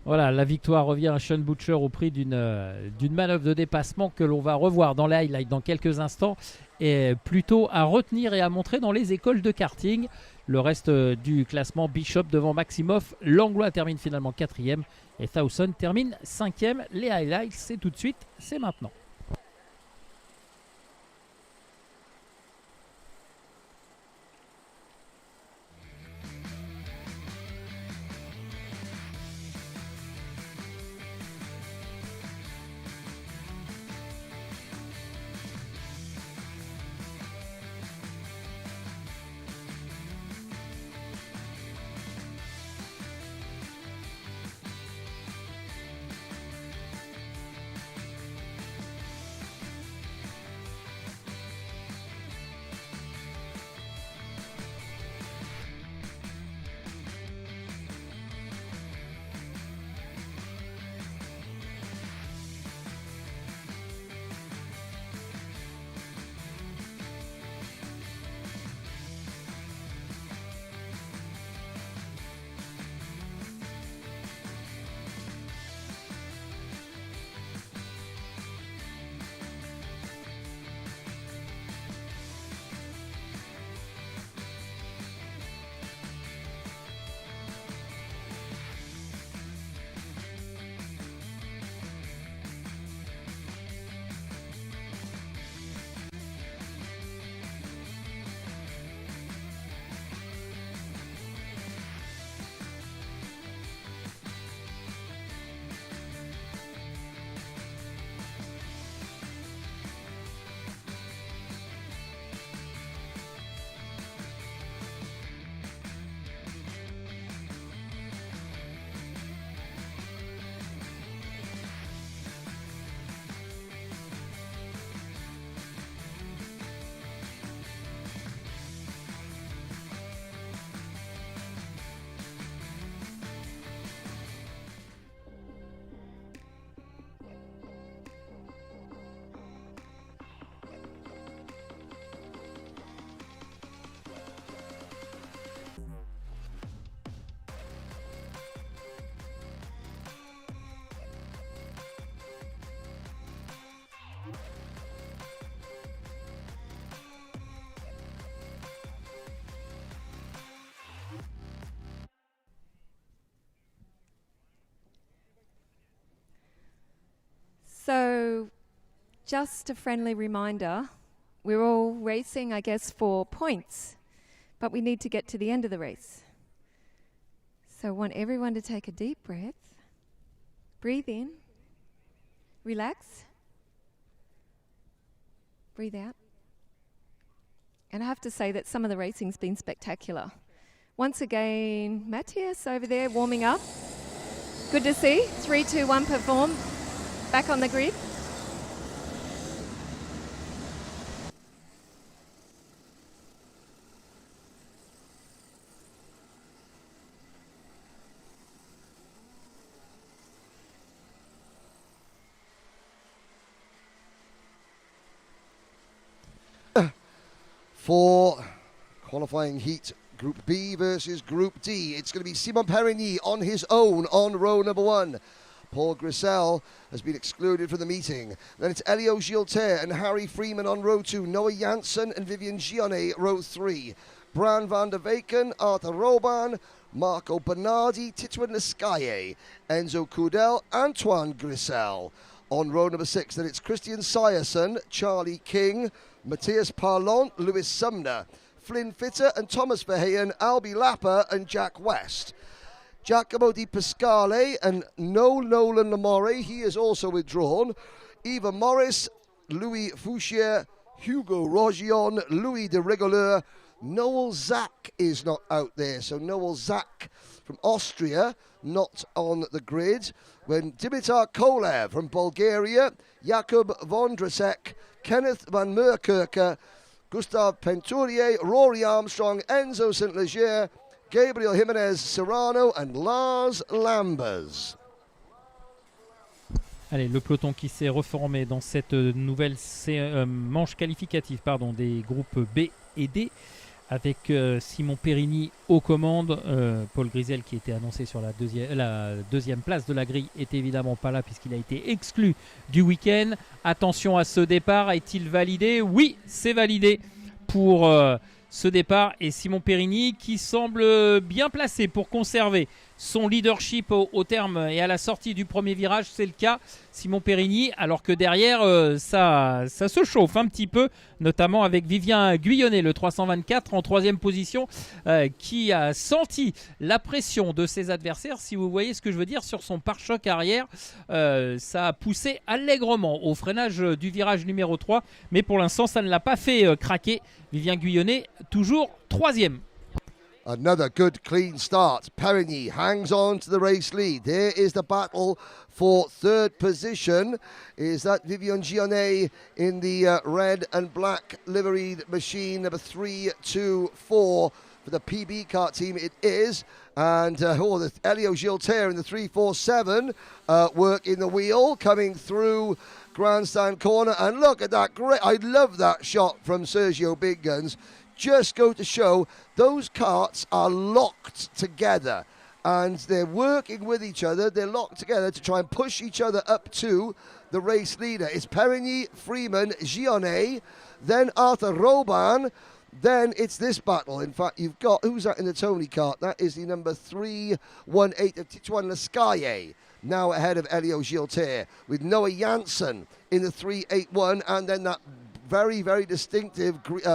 B: Voilà, la victoire revient à Sean Butcher au prix d'une manœuvre de dépassement que l'on va revoir dans les highlights dans quelques instants et plutôt à retenir et à montrer dans les écoles de karting. Le reste du classement, Bishop devant Maximov, Langlois termine finalement 4e et Thawson termine 5e. Les highlights, c'est tout de suite, c'est maintenant.
C: So, just a friendly reminder, we're all racing, I guess, for points, but we need to get to the end of the race. So I want everyone to take a deep breath, breathe in, relax, breathe out. And I have to say that some of the racing's been spectacular. Once again, Matthias over there warming up. Good to see. 3, 2, 1 perform. Back on the grid.
A: For qualifying heat Group B versus Group D, it's going to be Simon Perigny on his own on row number 1. Paul Grissel has been excluded from the meeting. Then it's Elio Gilter and Harry Freeman on row 2. Noah Janssen and Vivian Gionnet, row 3. Bran van der Weken, Arthur Roban, Marco Bernardi, Titouan Lescaye, Enzo Kudel, Antoine Grissel. On row number 6, then it's Christian Syerson, Charlie King, Matthias Parlant, Lewis Sumner, Flynn Fitter and Thomas Verheyen, Albie Lapper and Jack West. Giacomo Di Pasquale and Nolan Lamore, he is also withdrawn. Eva Morris, Louis Fouchier, Hugo Rogion, Louis de Rigoleur. Noel Zak is not out there, so Noel Zak from Austria, not on the grid. When Dimitar Kolev from Bulgaria, Jakub Vondrasek, Kenneth van Merkerke, Gustave Penturier, Rory Armstrong, Enzo St. Leger, Gabriel Jimenez Serrano and Lars Lambers.
B: Allez, le peloton qui s'est reformé dans cette nouvelle manche qualificative des groupes B et D, avec Simon Périni aux commandes. Paul Grisel, qui était annoncé sur la deuxième place de la grille, est évidemment pas là puisqu'il a été exclu du week-end. Attention à ce départ, est-il validé? Oui, c'est validé pour ce départ, et Simon Périni qui semble bien placé pour conserver son leadership au terme et à la sortie du premier virage. C'est le cas, Simon Périni, alors que derrière ça se chauffe un petit peu, notamment avec Vivien Guyonnet, le 324 en troisième position, qui a senti la pression de ses adversaires, si vous voyez ce que je veux dire, sur son pare-choc arrière. Ça a poussé allègrement au freinage du virage numéro 3, mais pour l'instant ça ne l'a pas fait craquer. Vivien Guyonnet toujours troisième.
A: Another good clean start. Perigny hangs on to the race lead. There is the battle for third position. Is that Vivian Gionnet in the red and black liveried machine, number 3, 2, 4 for the PB kart team? It is. And the Elio Gilter in the 347 work in the wheel coming through grandstand corner. And look at that great, I love that shot from Sergio Big Guns. Just go to show those karts are locked together and they're working with each other. They're locked together to try and push each other up to the race leader. It's Perigny, Freeman, Gionnet, then Arthur Roban. Then it's this battle. In fact, you've got, who's that in the Tony kart? That is the number 318 of Tituan Lescaye, now ahead of Elio Gilter, with Noah Janssen in the 381, and then that very, very distinctive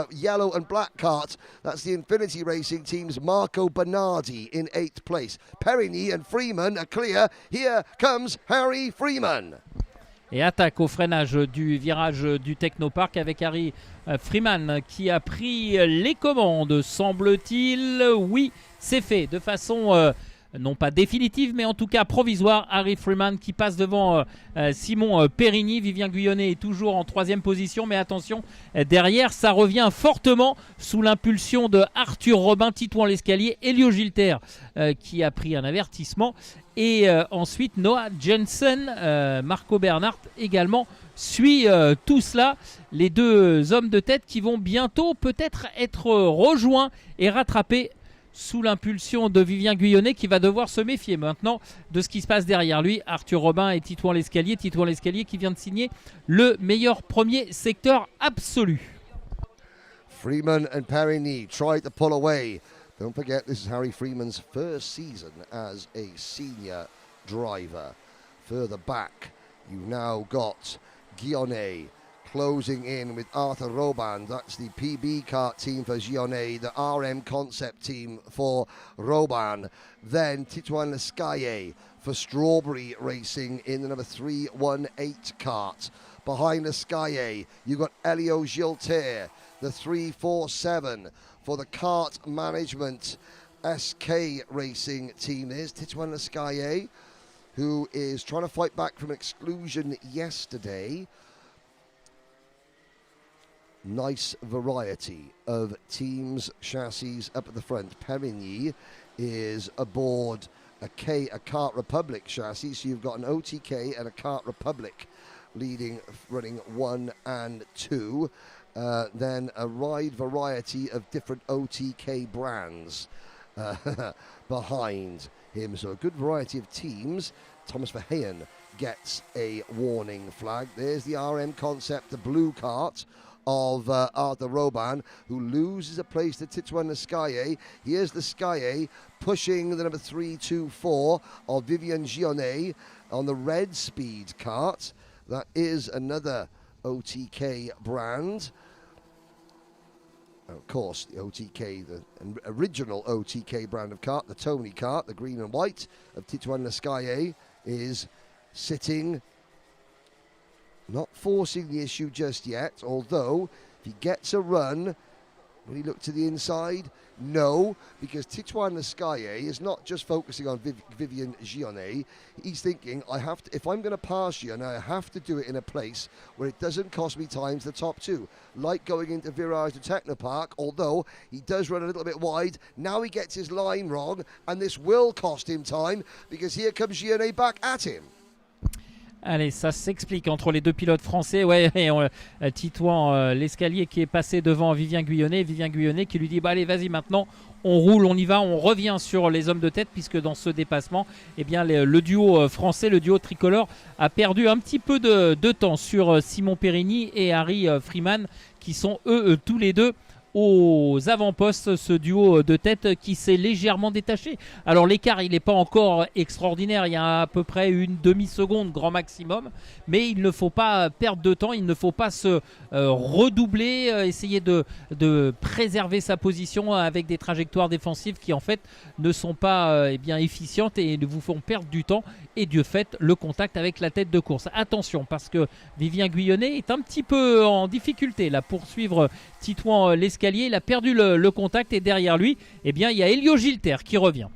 A: yellow and black kart. That's the Infinity Racing team's Marco Bernardi in 8th place. Perigny and Freeman are clear. Here comes Harry Freeman.
B: Et attaque au freinage du virage du Technopark avec Harry Freeman qui a pris les commandes, semble-t-il. Oui, c'est fait de façon non pas définitive, mais en tout cas provisoire. Harry Freeman qui passe devant Simon Périni. Vivien Guyonnet est toujours en troisième position, mais attention, derrière, ça revient fortement sous l'impulsion de Arthur Robin, Titouan Lescalier, Elio Gilter qui a pris un avertissement. Et ensuite, Noah Jensen, Marco Bernhardt également suit tout cela. Les deux hommes de tête qui vont bientôt peut-être être rejoints et rattrapés sous l'impulsion de Vivien Guyonnet, qui va devoir se méfier maintenant de ce qui se passe derrière lui. Arthur Robin et Titouan Lescalier. Titouan Lescalier qui vient de signer le meilleur premier secteur absolu.
A: Freeman and Perigny try to pull away. Don't forget, this is Harry Freeman's first season as a senior driver. Further back, you've now got Gionnet closing in with Arthur Roban. That's the PB kart team for Gionnet, the RM concept team for Roban. Then Tituan Lescaye for Strawberry Racing in the number 318 kart. Behind Lescaye, you've got Elio Gilter, the 347 for the kart management SK Racing team. There's Tituan Lescaye, who is trying to fight back from exclusion yesterday. Nice variety of teams, chassis up at the front. Perigny is aboard a Kart Republic chassis, so you've got an OTK and a Kart Republic running 1 and 2. Then a wide variety of different OTK brands behind him. So a good variety of teams. Thomas Verheyen gets a warning flag. There's the RM concept, the blue kart of Arthur Roban, who loses a place to Tituan Lescaye. Here's Lescaye pushing the number 324 of Vivian Gionnet on the red speed kart. That is another OTK brand. Of course, the OTK, the original OTK brand of kart, the Tony kart, the green and white of Tituan Lescaye, is sitting, not forcing the issue just yet, although if he gets a run Will he look to the inside? No, because Titouan Lescaille is not just focusing on Vivian Gionnet. He's thinking, if I'm going to pass Gionnet, I have to do it in a place where it doesn't cost me time to the top two. Like going into Virage to Technopark, although he does run a little bit wide. Now he gets his line wrong, and this will cost him time, because here comes Gionnet back at him.
B: Allez, ça s'explique entre les deux pilotes français. Ouais, et Titouan Lescaille qui est passé devant Vivien Guyonnet. Vivien Guyonnet qui lui dit allez, vas-y, maintenant, on roule, on y va, on revient sur les hommes de tête, puisque dans ce dépassement, eh bien, le duo français, le duo tricolore, a perdu un petit peu de temps sur Simon Périgny et Harry Freeman, qui sont eux tous les deux aux avant-postes, ce duo de tête qui s'est légèrement détaché. Alors l'écart, il n'est pas encore extraordinaire, il y a à peu près une demi-seconde grand maximum, mais il ne faut pas perdre de temps, il ne faut pas se redoubler, essayer de préserver sa position avec des trajectoires défensives qui en fait ne sont pas bien efficientes et vous font perdre du temps et de fait le contact avec la tête de course. Attention, parce que Vivien Guyonnet est un petit peu en difficulté là pour suivre Titouan Lescaille. Il a perdu le contact et derrière lui, eh bien, il y a Elio Gilter qui revient.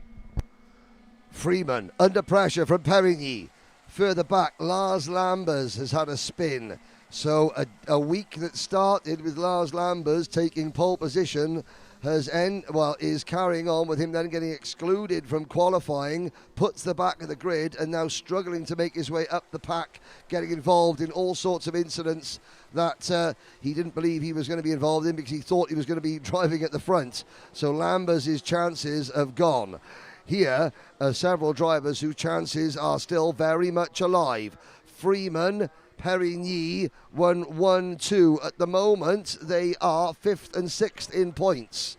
A: Freeman under pressure from Perigny. Further back, Lars Lambers has had a spin. So a week that started with Lars Lambers taking pole position is carrying on with him then getting excluded from qualifying, puts the back of the grid and now struggling to make his way up the pack, getting involved in all sorts of incidents that he didn't believe he was going to be involved in because he thought he was going to be driving at the front. So Lambers' chances have gone. Here are several drivers whose chances are still very much alive. Freeman, Perigny, 1-1-2. At the moment, they are 5th and 6th in points.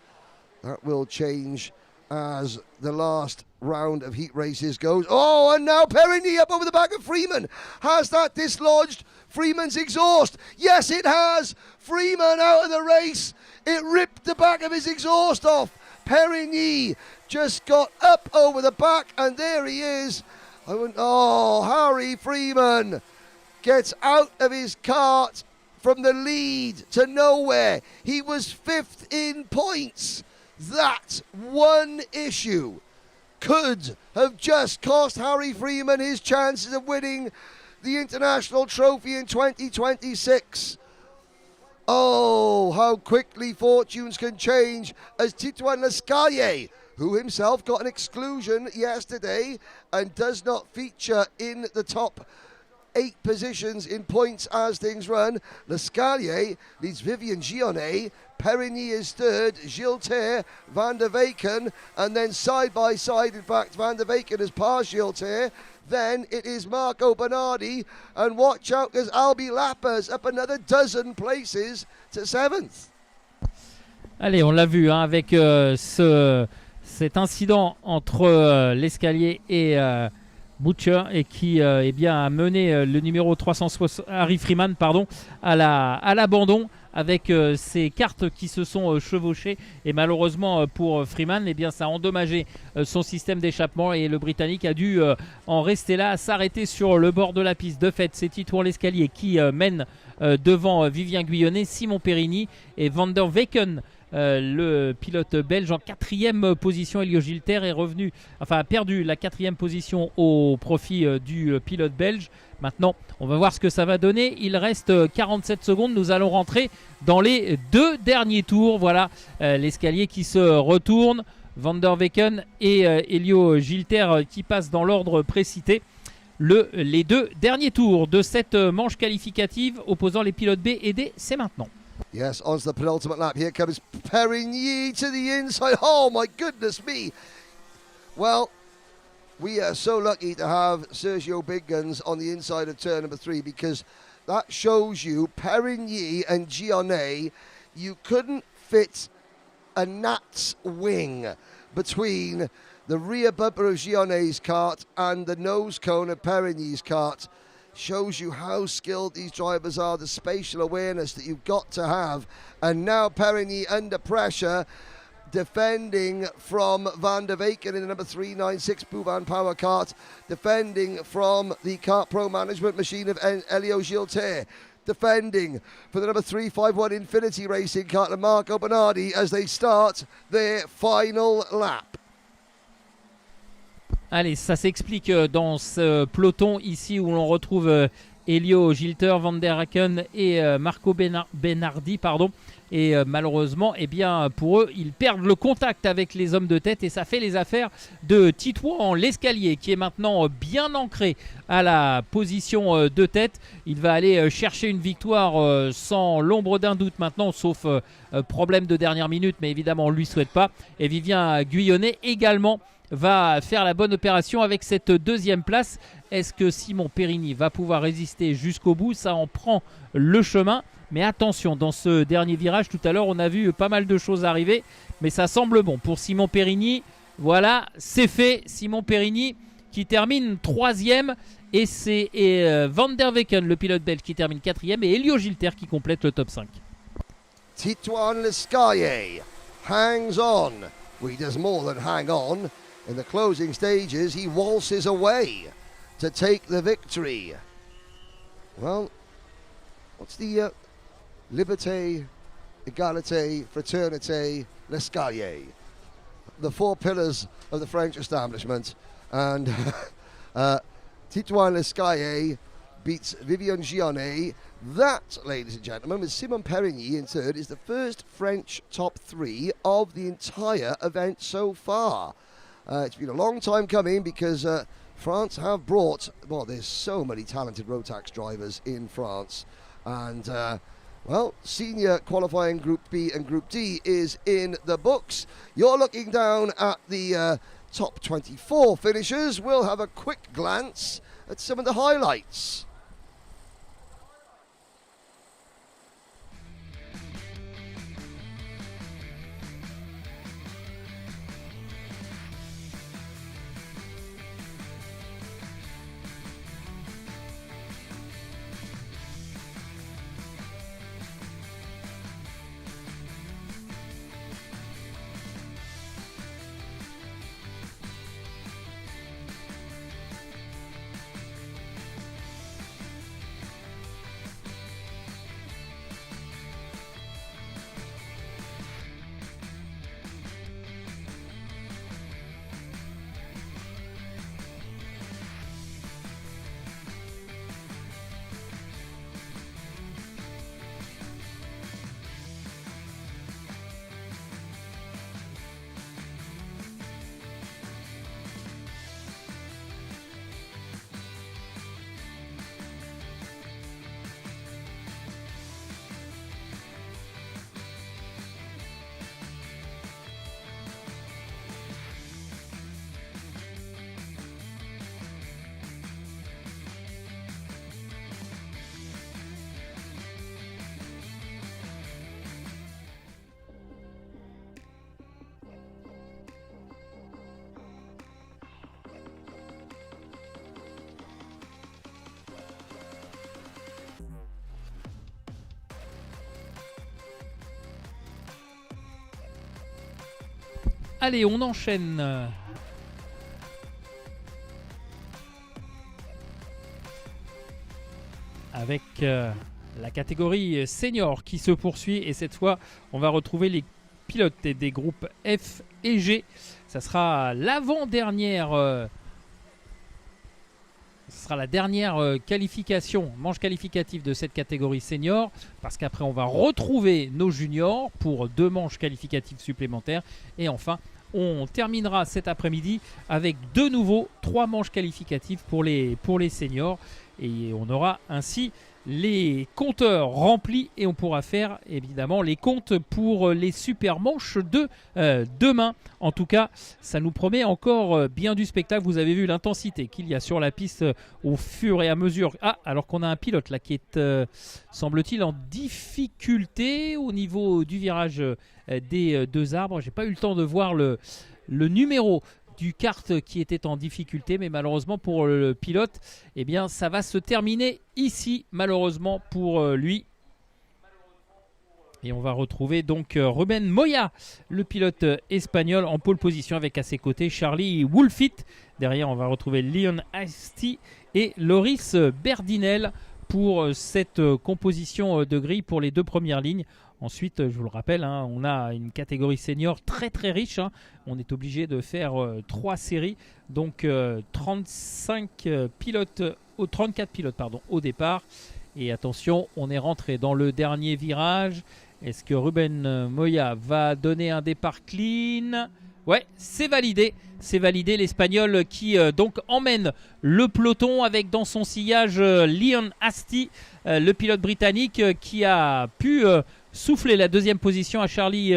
A: That will change as the last round of heat races goes. Oh, and now Perigny up over the back of Freeman. Has that dislodged Freeman's exhaust? Yes, it has. Freeman out of the race. It ripped the back of his exhaust off. Perigny just got up over the back, and there he is. Harry Freeman gets out of his kart from the lead to nowhere. He was 5th in points. That one issue could have just cost Harry Freeman his chances of winning the International Trophy in 2026. Oh, how quickly fortunes can change as Titouan Lescaille, who himself got an exclusion yesterday and does not feature in the top 8 positions in points as things run. Lescaille leads Vivian Gionnet. Perigny is 3rd, Gilter, Van der Weyken, and then side by side, in fact, Van der Weyken has passed Gilter. Then it is Marco Bernardi, and watch out because Albi Lappers up another dozen places to 7th.
B: Allez, on l'a vu hein, avec cet incident entre Lescaille et Butcher et qui eh bien, a mené le numéro 360, Harry Freeman à l'abandon avec ces cartes qui se sont chevauchées et malheureusement pour Freeman eh bien, ça a endommagé son système d'échappement et le Britannique a dû en rester là, s'arrêter sur le bord de la piste. De fait, c'est Titouan Lescaille qui mène devant Vivien Guyonnet, Simon Périgny et Van der Weyken. Le pilote belge en 4e position. Elio Gilter a perdu la 4e position au profit du pilote belge. Maintenant, on va voir ce que ça va donner. Il reste 47 secondes. Nous allons rentrer dans les 2 derniers tours. Voilà Lescaille qui se retourne. Van der Weyken et Elio Gilter qui passent dans l'ordre précité. Les 2 derniers tours de cette manche qualificative opposant les pilotes B et D, c'est maintenant.
A: Yes, on to the penultimate lap. Here comes Perigny to the inside. Oh, my goodness me. Well, we are so lucky to have Sergio Big Guns on the inside of turn number 3 because that shows you Perigny and Gionnet, you couldn't fit a gnat's wing between the rear bumper of Gionnet's kart and the nose cone of Perigny's kart. Shows you how skilled these drivers are, the spatial awareness that you've got to have. And now Perigny under pressure, defending from Van der Weyken in the number 396 Bouvan Power Kart, defending from the Kart Pro management machine of Elio Gilter. defending for the number 351 Infinity Racing car, Marco Bernardi, as they start their final lap.
B: Allez, ça s'explique dans ce peloton ici où l'on retrouve Elio Gilter, Van der Hacken et Marco Bernardi, pardon. Et malheureusement, eh bien, pour eux, ils perdent le contact avec les hommes de tête et ça fait les affaires de Titouan l'escalier qui est maintenant bien ancré à la position de tête. Il va aller chercher une victoire sans l'ombre d'un doute maintenant, sauf problème de dernière minute, mais évidemment, on ne lui souhaite pas. Et Vivien Guyonnet également va faire la bonne opération avec cette deuxième place. Est-ce que Simon Périni va pouvoir résister jusqu'au bout? Ça en prend le chemin. Mais attention, dans ce dernier virage, tout à l'heure, on a vu pas mal de choses arriver. Mais ça semble bon pour Simon Périni. Voilà, c'est fait. Simon Périni qui termine 3e. Et c'est Van der Wecken, le pilote belge, qui termine 4e. Et Elio Gilter qui complète le top 5.
A: Titouan Lescaillé hangs on. Well, he does more than hang on. In the closing stages, he waltzes away to take the victory. Well, what's the liberté, égalité, fraternité, l'escalier? The four pillars of the French establishment. And Titouan Lescaillé beats Vivien Guyonnet. That, ladies and gentlemen, with Simon Perigny in third, is the first French top 3 of the entire event so far. It's been a long time coming because France have brought, well, there's so many talented Rotax drivers in France. And, well, senior qualifying Group B and Group D is in the books. You're looking down at the top 24 finishers. We'll have a quick glance at some of the highlights.
B: Allez, on enchaîne. Avec la catégorie senior qui se poursuit. Et cette fois, on va retrouver les pilotes des groupes F et G. Ça sera l'avant-dernière... ce sera la dernière qualification, manche qualificative de cette catégorie senior. Parce qu'après, on va retrouver nos juniors pour 2 manches qualificatives supplémentaires. Et enfin, on terminera cet après-midi avec de nouveau 3 manches qualificatives pour les seniors. Et on aura ainsi les compteurs remplis et on pourra faire évidemment les comptes pour les super manches de demain. En tout cas, ça nous promet encore bien du spectacle. Vous avez vu l'intensité qu'il y a sur la piste au fur et à mesure. Ah, alors qu'on a un pilote là qui est, semble-t-il, en difficulté au niveau du virage des 2 arbres. J'ai pas eu le temps de voir le numéro du kart qui était en difficulté, mais malheureusement pour le pilote, eh bien ça va se terminer ici, malheureusement pour lui. Et on va retrouver donc Ruben Moya, le pilote espagnol, en pole position avec à ses côtés Charlie Wolfit. Derrière, on va retrouver Leon Asti et Loris Berdinel pour cette composition de grille pour les deux premières lignes. Ensuite, je vous le rappelle, on a une catégorie senior très très riche. On est obligé de faire 3 séries, donc 34 pilotes au départ. Et attention, on est rentré dans le dernier virage. Est-ce que Ruben Moya va donner un départ clean? Ouais, c'est validé. C'est validé, l'Espagnol qui donc emmène le peloton avec dans son sillage Leon Hastie, le pilote britannique qui a pu souffler la deuxième position à Charlie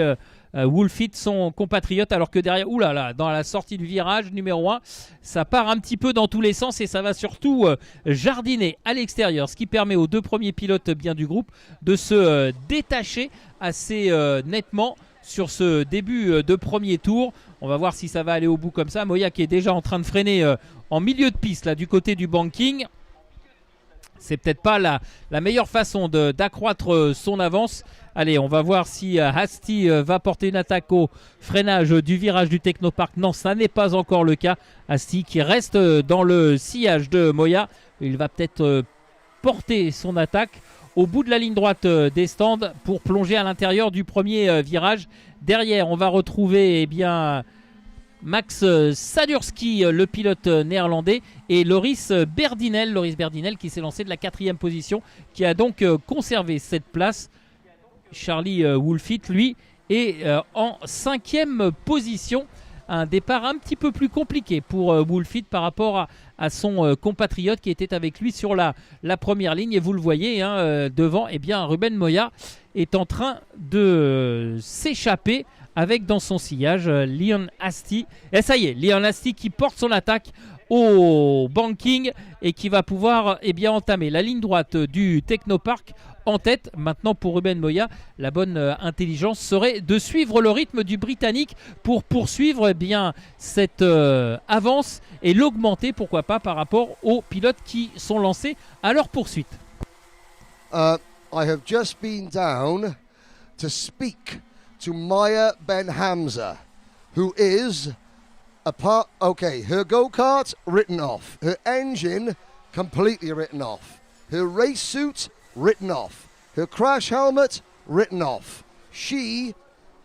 B: Woolfit, son compatriote, alors que derrière, oulala, dans la sortie du virage numéro 1, ça part un petit peu dans tous les sens et ça va surtout jardiner à l'extérieur, ce qui permet aux deux premiers pilotes bien du groupe de se détacher assez nettement sur ce début de premier tour. On va voir si ça va aller au bout comme ça. Moya qui est déjà en train de freiner en milieu de piste là, du côté du banking. C'est peut-être pas la meilleure façon d'accroître son avance. Allez, on va voir si Hastie va porter une attaque au freinage du virage du Technopark. Non, ça n'est pas encore le cas. Hastie qui reste dans le sillage de Moya. Il va peut-être porter son attaque au bout de la ligne droite des stands pour plonger à l'intérieur du premier virage. Derrière, on va retrouver Max Sadurski, le pilote néerlandais, et Loris Berdinel qui s'est lancé de la 4e position, qui a donc conservé cette place. Charlie Woolfit, lui, est en 5e position. Un départ un petit peu plus compliqué pour Woolfit par rapport à son compatriote qui était avec lui sur la première ligne. Et vous le voyez, devant, Ruben Moya est en train de s'échapper avec dans son sillage Leon Hastie. Et ça y est, Leon Hastie qui porte son attaque au banking et qui va pouvoir entamer la ligne droite du Technopark en tête. Maintenant, pour Ruben Moya, la bonne intelligence serait de suivre le rythme du Britannique pour poursuivre cette avance et l'augmenter, pourquoi pas, par rapport aux pilotes qui sont lancés à leur poursuite.
A: I have just been down to speak to Maya Ben Hamza, who is her go-kart written off, her engine completely written off, her race suit written off, her crash helmet written off. She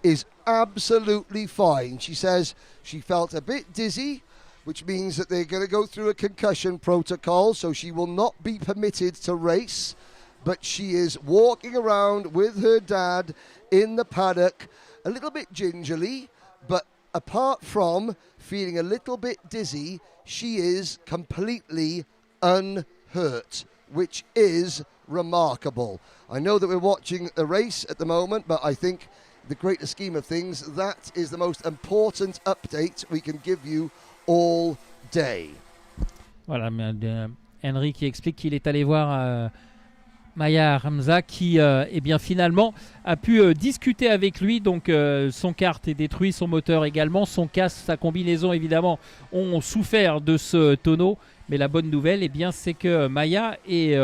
A: is absolutely fine. She says she felt a bit dizzy, which means that they're going to go through a concussion protocol, so she will not be permitted to race, but she is walking around with her dad in the paddock, a little bit gingerly, but apart from feeling a little bit dizzy, she is completely unhurt, which is remarkable. I know that we're watching a race at the moment, but I think the greater scheme of things, that is the most important update we can give you all day.
B: Voilà, Henry qui explique qu'il est allé voir Maya Hamza qui finalement a pu discuter avec lui. Donc son kart est détruit, son moteur également, son casque, sa combinaison évidemment ont souffert de ce tonneau. Mais la bonne nouvelle, c'est que Maya est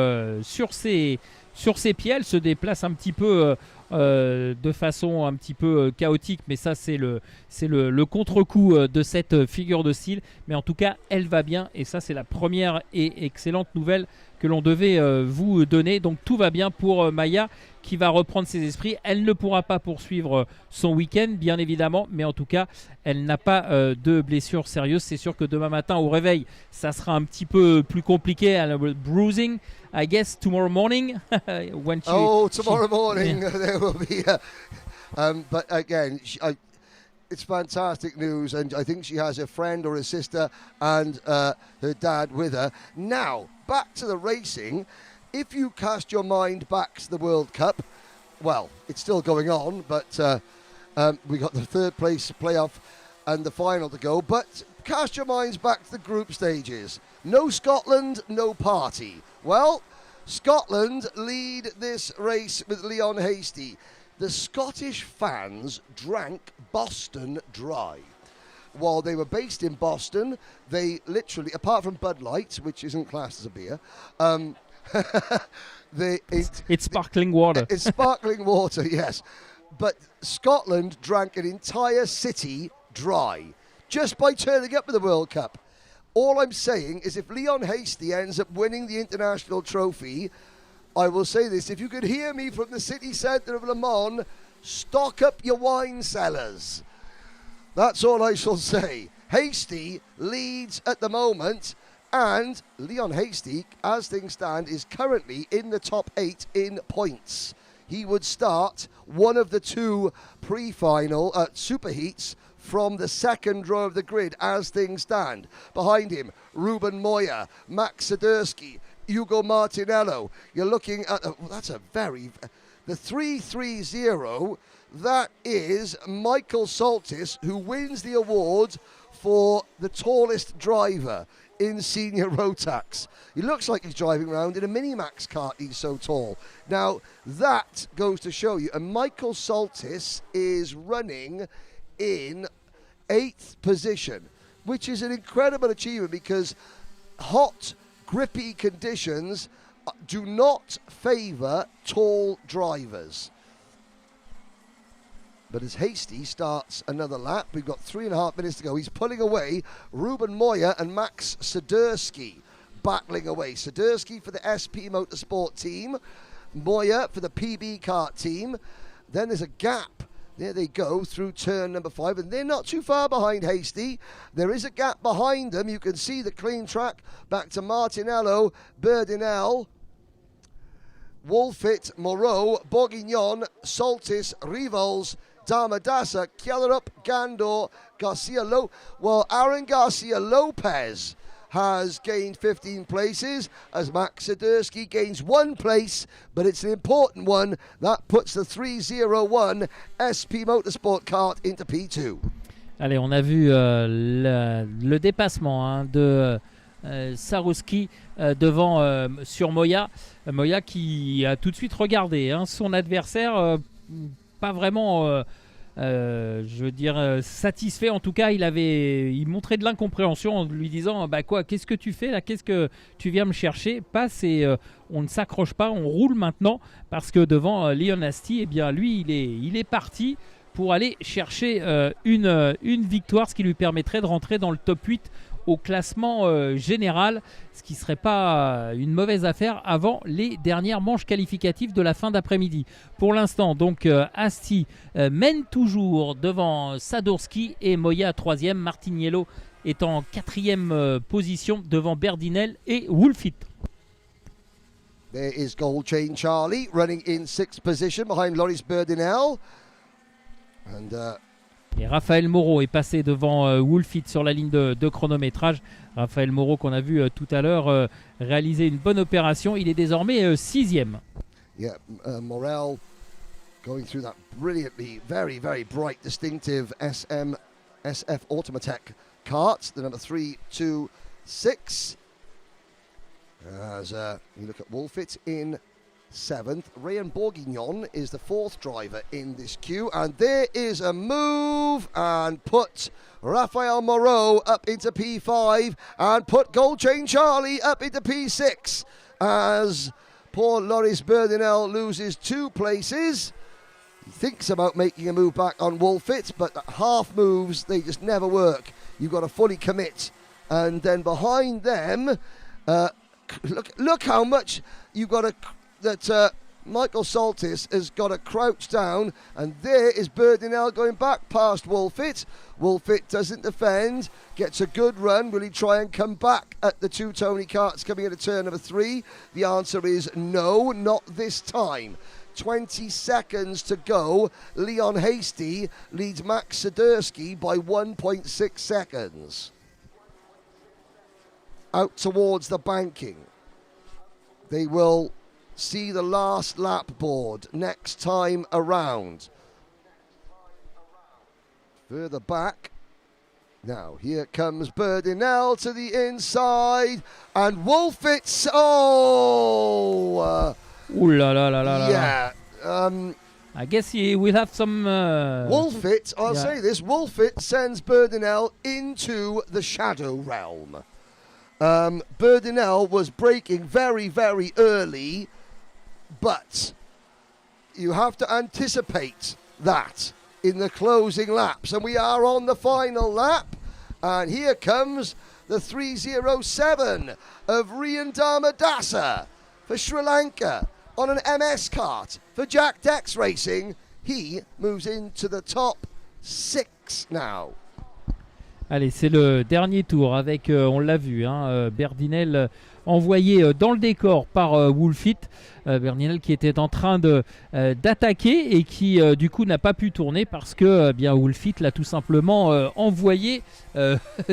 B: sur ses pieds. Elle se déplace un petit peu de façon un petit peu chaotique, mais ça c'est le contre-coup de cette figure de style. Mais en tout cas, elle va bien et ça c'est la première et excellente nouvelle que l'on devait vous donner. Donc tout va bien pour Maya qui va reprendre ses esprits. Elle ne pourra pas poursuivre son week-end, bien évidemment, mais en tout cas, elle n'a pas de blessure sérieuse. C'est sûr que demain matin, au réveil, ça sera un petit peu plus compliqué. Elle a bruising, I guess, tomorrow morning.
A: Tomorrow morning there will be. But again, it's fantastic news, and I think she has a friend or a sister and her dad with her. Now, back to the racing. If you cast your mind back to the World Cup, well, it's still going on, but we got the third place playoff and the final to go. But cast your minds back to the group stages. No Scotland, no party. Well, Scotland lead this race with Leon Hastie. The Scottish fans drank Boston dry. While they were based in Boston, they literally, apart from Bud Light, which isn't classed as a beer,
B: it's sparkling water.
A: It's sparkling water, yes. But Scotland drank an entire city dry just by turning up at the World Cup. All I'm saying is if Leon Hastie ends up winning the international trophy, I will say this, if you could hear me from the city centre of Le Mans, stock up your wine cellars. That's all I shall say. Hasty leads at the moment, and Leon Hasty, as things stand, is currently in the top 8 in points. He would start one of the 2 pre-final superheats from the second row of the grid as things stand. Behind him, Ruben Moya, Max Swiderski, Ugo Martinello. You're looking at, that's a very, the 3-3-0, that is Michael Soltis, who wins the award for the tallest driver in senior Rotax. He looks like he's driving around in a Minimax kart, he's so tall. Now, that goes to show you, and Michael Soltis is running in 8th position, which is an incredible achievement because hot, grippy conditions do not favour tall drivers. But as Hasty starts another lap, we've got 3.5 minutes to go. He's pulling away Ruben Moya and Max Swiderski battling away. Swiderski for the SP Motorsport team, Moya for the PB kart team. Then there's a gap. There they go through turn number 5, and they're not too far behind Hasty. There is a gap behind them. You can see the clean track back to Martinello, Berdinel, Wolfit, Moreau, Bourguignon, Soltis, Rivals, Damadasa, Kjellerup, Gandor, Garcia Well, Aaron Garcia Lopez has gained 15 places as Max Swiderski gains 1 place, but it's an important one. That puts the 301 SP Motorsport kart into P2.
B: Allez, on a vu le dépassement de Saruski devant sur Moya. Moya qui a tout de suite regardé son adversaire, pas vraiment je veux dire satisfait. En tout cas, il montrait de l'incompréhension en lui disant qu'est-ce que tu fais là, qu'est-ce que tu viens me chercher, passe et on ne s'accroche pas, on roule maintenant, parce que devant Leon Hasty, eh bien lui il est parti pour aller chercher une victoire, ce qui lui permettrait de rentrer dans le top 8 au classement général, ce qui ne serait pas une mauvaise affaire avant les dernières manches qualificatives de la fin d'après-midi. Pour l'instant, donc, Hasty mène toujours devant Sadurski et Moya 3e. Martiniello est en 4e position devant Berdinel et Wolfit.
A: There is Gold Chain Charlie running in 6th position behind Loris Berdinel. And
B: et Raphaël Moreau est passé devant Wolfit sur la ligne de chronométrage. Raphaël Moreau qu'on a vu tout à l'heure réaliser une bonne opération. Il est désormais 6e.
A: Yeah, Morel going through that brilliantly, very, very bright, distinctive SF Automatech kart, the number 326. As you look at Wolfit in 7th. Rayan Bourguignon is the 4th driver in this queue, and there is a move and put Raphael Moreau up into P5 and put Gold Chain Charlie up into P6 as poor Loris Berdinel loses 2 places. He thinks about making a move back on Wolfit, but half moves, they just never work. You've got to fully commit. And then behind them, look how much you've got to... that Michael Soltis has got to crouch down, and there is Berdinel going back past Wolfit. Wolfit doesn't defend, gets a good run. Will he try and come back at the 2 Tony karts coming into turn number 3? The answer is no, not this time. 20 seconds to go. Leon Hasty leads Max Swiderski by 1.6 seconds. Out towards the banking. They will see the last lap board next time around. Further back. Now here comes Berdinel to the inside, and Wolfit's
B: Ooh la la la la.
A: Yeah.
B: I guess he will have some.
A: Wolfit, I'll say this: Wolfit sends Berdinel into the shadow realm. Berdinel was braking very, very early, but you have to anticipate that in the closing laps. And we are on the final lap. And here comes the 307 of Rian Damadasa for Sri Lanka. on an MS kart for Jack Dex Racing. He moves into the top 6 now.
B: Allez, c'est le dernier tour avec, on l'a vu, Berdinel envoyé dans le décor par Wolfit. Berdinel qui était en train d'attaquer et qui du coup n'a pas pu tourner parce que bien Wolfit l'a tout simplement envoyé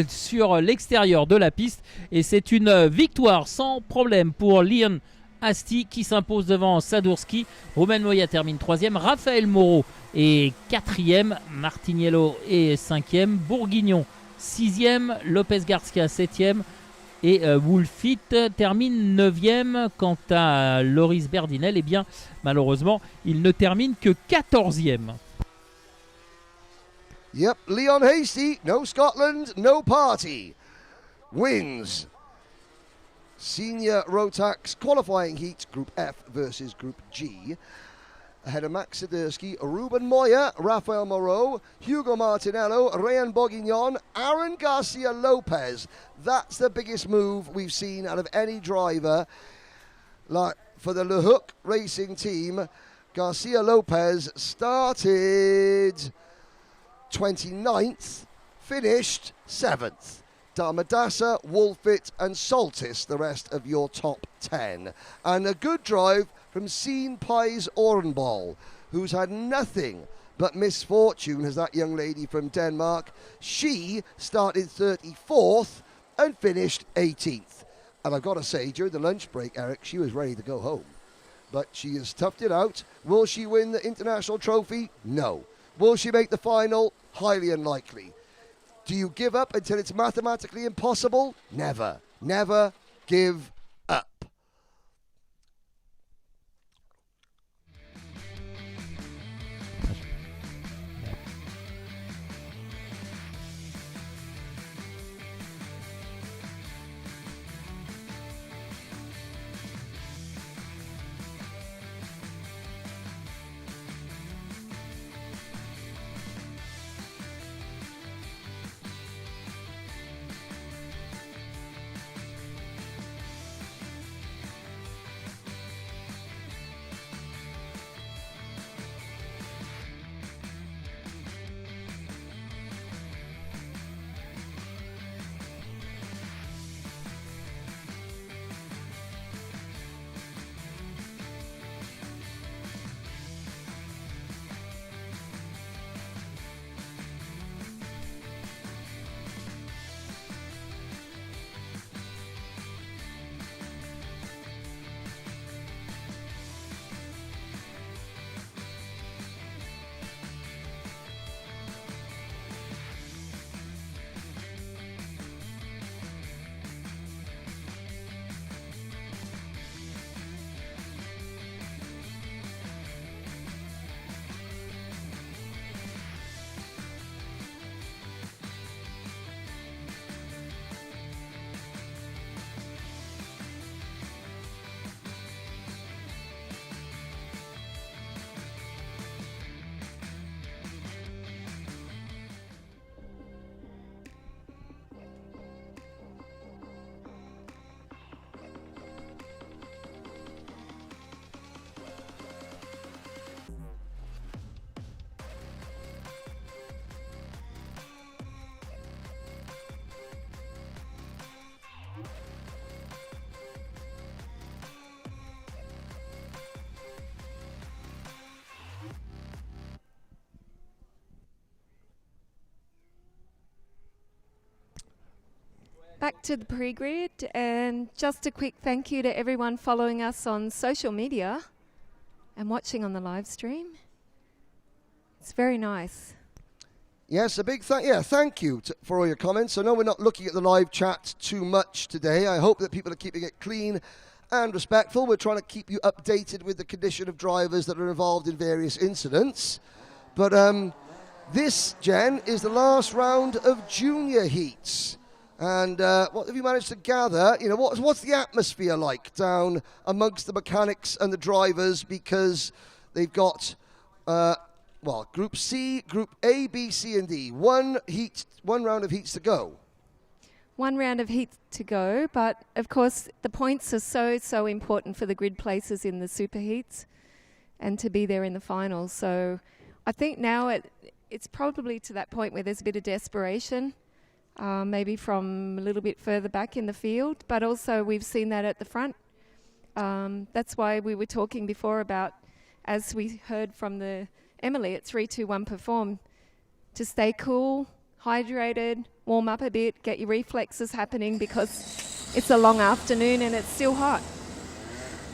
B: sur l'extérieur de la piste. Et c'est une victoire sans problème pour Leon Asti qui s'impose devant Sadurski. Romain Moya termine 3e. Raphaël Moreau est 4e. Martiniello est 5e. Bourguignon 6e. Lopez Garcia 7e. Et Wolfit termine 9e. Quant à Loris Berdinel, eh bien, malheureusement, il ne termine que 14e.
A: Yep, Leon Hasty, no Scotland, no party, wins Senior Rotax qualifying heat Group F versus Group G. Ahead of Max Sidersky, Ruben Moya, Rafael Moreau, Hugo Martinello, Rayan Bourguignon, Aaron Garcia Lopez. That's the biggest move we've seen out of any driver. Like for the Le Hook Racing team, Garcia Lopez started 29th, finished 7th. Darmadasa, Wolfit and Soltis, the rest of your top 10. And a good drive from Seen Pies Orenball, who's had nothing but misfortune as that young lady from Denmark. She started 34th and finished 18th. And I've got to say, during the lunch break, Eric, she was ready to go home. But she has toughed it out. Will she win the international trophy? No. Will she make the final? Highly unlikely. Do you give up until it's mathematically impossible? Never. Never give up.
C: Back to the pre-grid, and just a quick thank you to everyone following us on social media and watching on the live stream. It's very nice.
A: Yes, a big thank you for all your comments. I know we're not looking at the live chat too much today. I hope that people are keeping it clean and respectful. We're trying to keep you updated with the condition of drivers that are involved in various incidents. But this, Jen, is the last round of junior heats. And what have you managed to gather? You know, what's the atmosphere like down amongst the mechanics and the drivers? Because they've got, Group C, Group A, B, C, and D. One round of heats to go.
C: one round of heat to go, but of course the points are so important for the grid places in the super heats and to be there in the finals. So I think now it's probably to that point where there's a bit of desperation, maybe from a little bit further back in the field, but also we've seen that at the front. That's why we were talking before about, as we heard from the Emily at 3-2-1 perform, to stay cool, hydrated, warm up a bit, get your reflexes happening, because it's a long afternoon and it's still hot.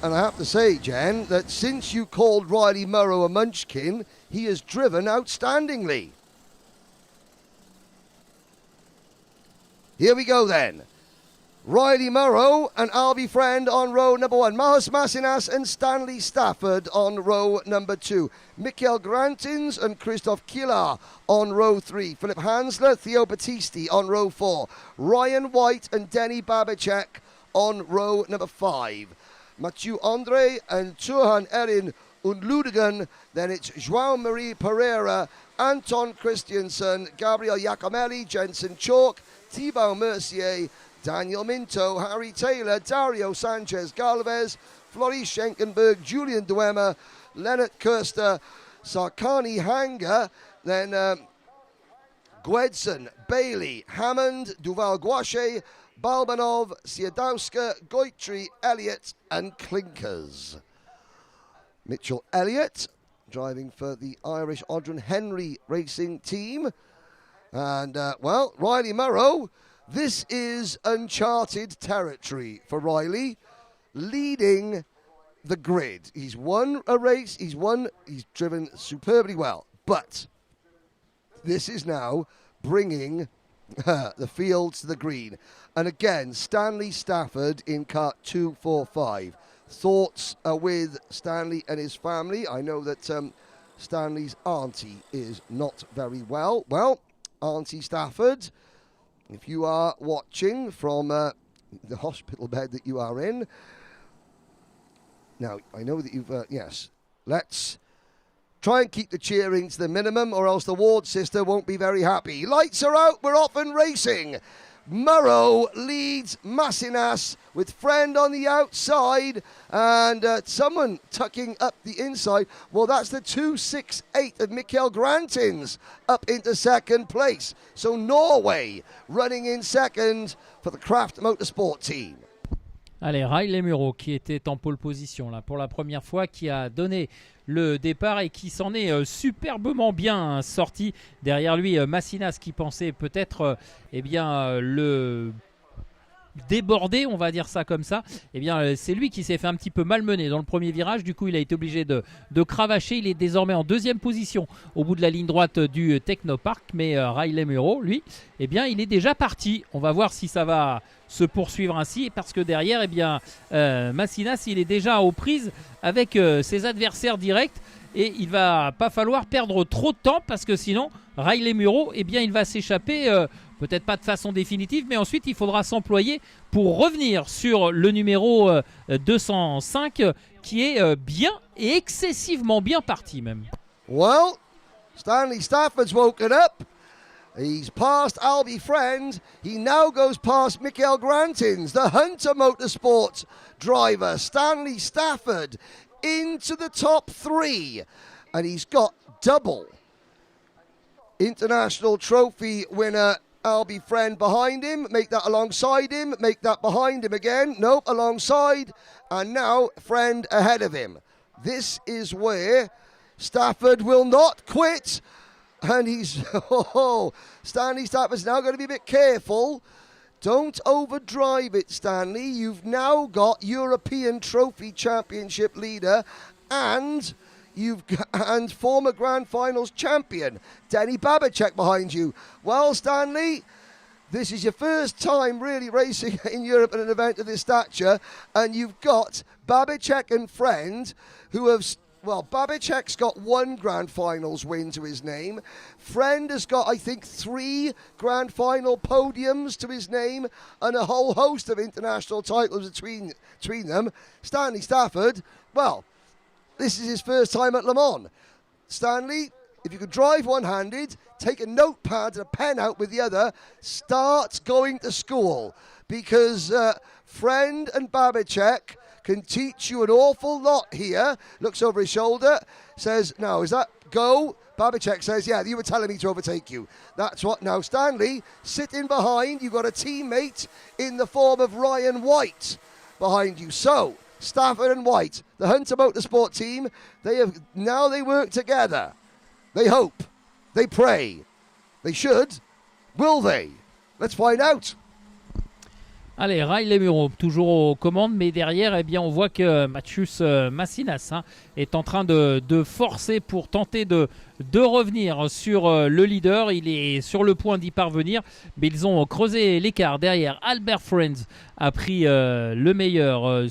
A: And I have to say, Jen, that since you called Riley Murrow a munchkin, he has driven outstandingly. Here we go then. Riley Murrow and Albie Friend on row number 1. Mahos Masinas and Stanley Stafford on row number 2. Mikhail Grantins and Christoph Kielar on row 3. Philip Hansler, Theo Battisti on row 4. Ryan White and Denny Babicek on row number 5. Mathieu Andre and Turhan Erin Unludigan. Then it's João Marie Pereira, Anton Christiansen, Gabriel Giacomelli, Jensen Chalk, Thibaut Mercier, Daniel Minto, Harry Taylor, Dario Sanchez Galvez, Floris Schenkenberg, Julian Duema, Leonard Kirster, Sarkani Hanga, then Gwedson, Bailey, Hammond, Duval Guache, Balbanov, Siadowska, Goitry, Elliott and Clinkers. Mitchell Elliott driving for the Irish Odrin Henry Racing team. And, Riley Murrow, this is uncharted territory for Riley, leading the grid. He's won a race, he's driven superbly well, but this is now bringing the fields to the green. And again, Stanley Stafford in kart 245. Thoughts are with Stanley and his family. I know that Stanley's auntie is not very well. Well, Auntie Stafford, if you are watching from the hospital bed that you are in, now I know that you've, yes, let's try and keep the cheering to the minimum or else the Ward sister won't be very happy. Lights are out, we're off and racing. Murrow leads Masinas with Friend on the outside and someone tucking up the inside. Well, that's the 268 of Mikhail Grantins up into second place. So Norway running in second for the Kraft Motorsport team.
B: Allez, Riley Murrow qui était en pole position là pour la première fois, qui a donné le départ et qui s'en est superbement bien sorti. Derrière lui, Masinas qui pensait peut-être le débordé, on va dire ça comme ça. Eh bien, c'est lui qui s'est fait un petit peu malmener dans le premier virage. Du coup, il a été obligé de cravacher. Il est désormais en deuxième position au bout de la ligne droite du Technopark. Mais Riley Murrow, lui, eh bien, il est déjà parti. On va voir si ça va se poursuivre ainsi, parce que derrière, eh bien, Masinas, il est déjà aux prises avec ses adversaires directs. Et il va pas falloir perdre trop de temps, parce que sinon, Riley Murrow, eh bien, il va s'échapper. Peut-être pas de façon définitive, mais ensuite il faudra s'employer pour revenir sur le numéro 205 qui est bien et excessivement bien parti même.
A: Well, Stanley Stafford's woken up. He's passed Albie Friend. He now goes past Mikhail Grantins, the Hunter Motorsport driver. Stanley Stafford into the top 3. And he's got double international trophy winner Albie Friend behind him. Make that alongside him. Make that behind him again. Nope, alongside. And now Friend ahead of him. This is where Stafford will not quit. And he's, Stanley Stafford's now going to be a bit careful. Don't overdrive it, Stanley. You've now got European Trophy Championship leader and former Grand Finals champion Denny Babicek behind you. Well, Stanley, this is your first time really racing in Europe at an event of this stature, and you've got Babicek and Friend, who have, well, Babicek's got 1 Grand Finals win to his name. Friend has got, I think, 3 Grand Final podiums to his name, and a whole host of international titles between them. Stanley Stafford, well, this is his first time at Le Mans. Stanley, if you could drive one-handed, take a notepad and a pen out with the other, start going to school. Because Friend and Babicek can teach you an awful lot here. Looks over his shoulder, says, now, is that go? Babicek says, yeah, you were telling me to overtake you. That's what. Now, Stanley, sitting behind, you've got a teammate in the form of Ryan White behind you. So, Stafford and White, the Hunter Motorsport team, they work together. They hope. They pray. They should. Will they? Let's find out.
B: Allez, Riley Muro, toujours aux commandes, mais derrière, eh bien, on voit que Mathius Massinas est en train de forcer pour tenter de revenir sur le leader. Il est sur le point d'y parvenir, mais ils ont creusé l'écart. Derrière, Albert Friends a pris le meilleur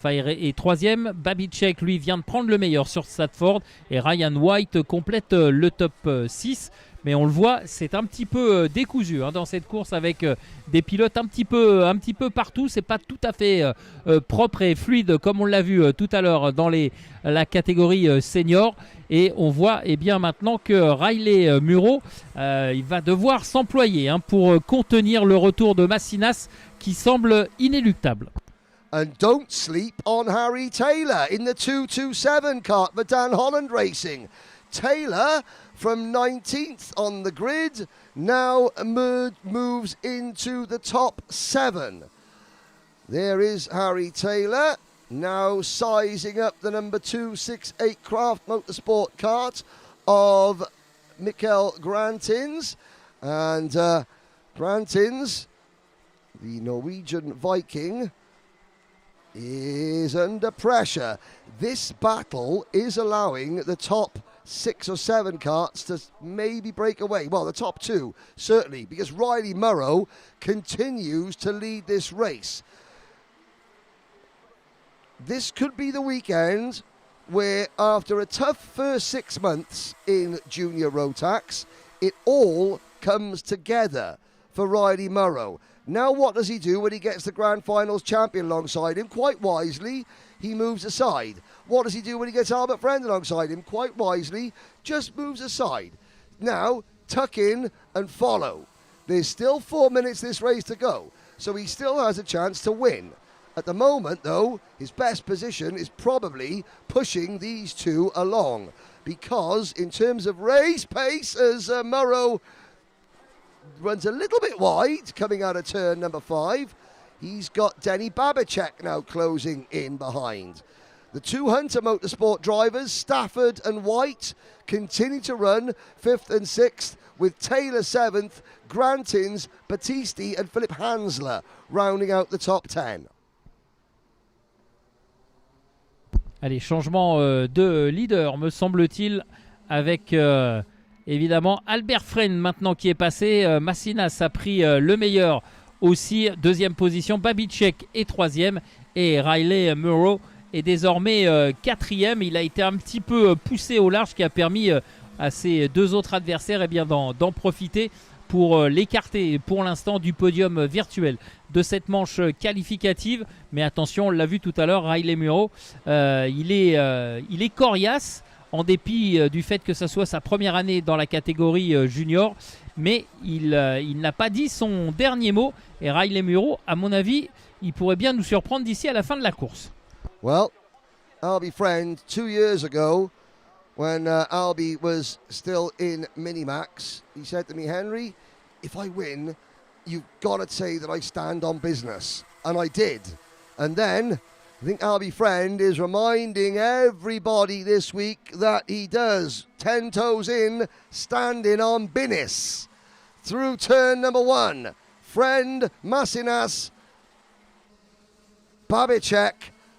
B: et troisième. Babicek, lui, vient de prendre le meilleur sur Stafford, et Ryan White complète le top 6. Mais on le voit, c'est un petit peu décousu dans cette course avec des pilotes un petit peu partout. C'est pas tout à fait propre et fluide comme on l'a vu tout à l'heure dans la catégorie senior. Et on voit bien maintenant que Riley Muro il va devoir s'employer pour contenir le retour de Massinas qui semble inéluctable.
A: And don't sleep on Harry Taylor in the 227 kart for Dan Holland Racing. Taylor, from 19th on the grid, now moves into the top 7. There is Harry Taylor, now sizing up the number 268 Craft Motorsport kart of Mikkel Grantins. And Grantins, the Norwegian Viking, is under pressure. This battle is allowing the top 6 or 7 karts to maybe break away. Well, the top 2, certainly, because Riley Murrow continues to lead this race. This could be the weekend where, after a tough first 6 months in Junior Rotax, it all comes together for Riley Murrow. Now what does he do when he gets the Grand Finals champion alongside him? Quite wisely, he moves aside. What does he do when he gets Albert Friend alongside him? Quite wisely, just moves aside. Now, tuck in and follow. There's still 4 minutes this race to go, so he still has a chance to win. At the moment, though, his best position is probably pushing these two along, because in terms of race pace, as Murrow runs a little bit wide coming out of turn number 5, he's got Denny Babicek now closing in behind. The two Hunter Motorsport drivers, Stafford and White, continue to run 5th and 6th, with Taylor 7th, Grantins, Battisti and Philip Hansler rounding out the top 10.
B: Allez, changement de leader, me semble-t-il, avec évidemment Albert Friend maintenant qui est passé. Massinas a pris le meilleur aussi, 2e position. Babicek est 3e et Riley Murrow est désormais 4e. Il a été un petit peu poussé au large, qui a permis à ses 2 autres adversaires d'en profiter pour l'écarter pour l'instant du podium virtuel de cette manche qualificative. Mais attention, on l'a vu tout à l'heure, Riley Murrow, il est coriace en dépit du fait que ça soit sa première année dans la catégorie junior, mais il n'a pas dit son dernier mot. Et Riley Murrow, à mon avis, il pourrait bien nous surprendre d'ici à la fin de la course.
A: Well, Albie Friend, 2 years ago, when Albie was still in Minimax, he said to me, Henry, if I win, you've got to say that I stand on business. And I did. And then I think Albie Friend is reminding everybody this week that he does. 10 toes in, standing on business. Through turn number 1, Friend, Massinas, Babicek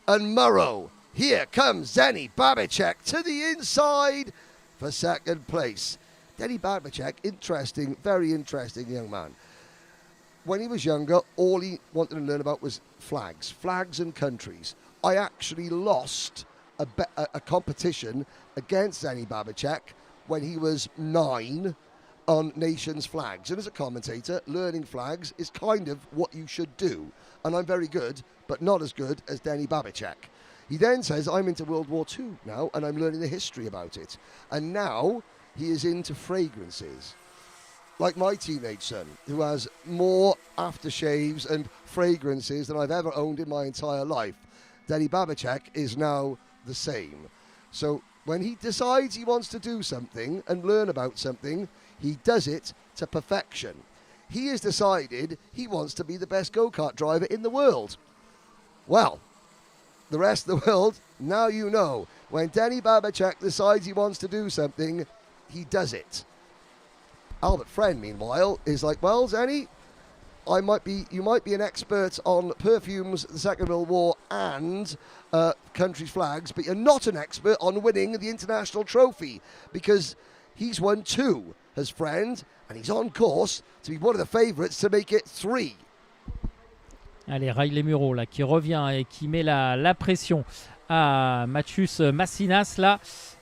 A: and Murrow. Here comes Denny Babicek to the inside for second place. Denny Babicek, interesting, very interesting young man. When he was younger, all he wanted to learn about was flags and countries. I actually lost a competition against Denny Babicek when he was 9 on nations flags. And as a commentator, learning flags is kind of what you should do. And I'm very good, but not as good as Denny Babicek. He then says, I'm into World War II now, and I'm learning the history about it. And now he is into fragrances. Like my teenage son, who has more aftershaves and fragrances than I've ever owned in my entire life. Denny Babicek is now the same. So when he decides he wants to do something and learn about something, he does it to perfection. He has decided he wants to be the best go-kart driver in the world. Well, the rest of the world, now you know. When Denny Babicek decides he wants to do something, he does it. Albert Friend, meanwhile, is like, well, Denny, you might be an expert on perfumes, the Second World War, and country flags, but you're not an expert on winning the international trophy, because he's won 2 as Friend, and he's on course to be one of the favourites to make it 3.
B: Allez, Riley Muro là, qui revient et qui met la pression à Matheus Massinas là.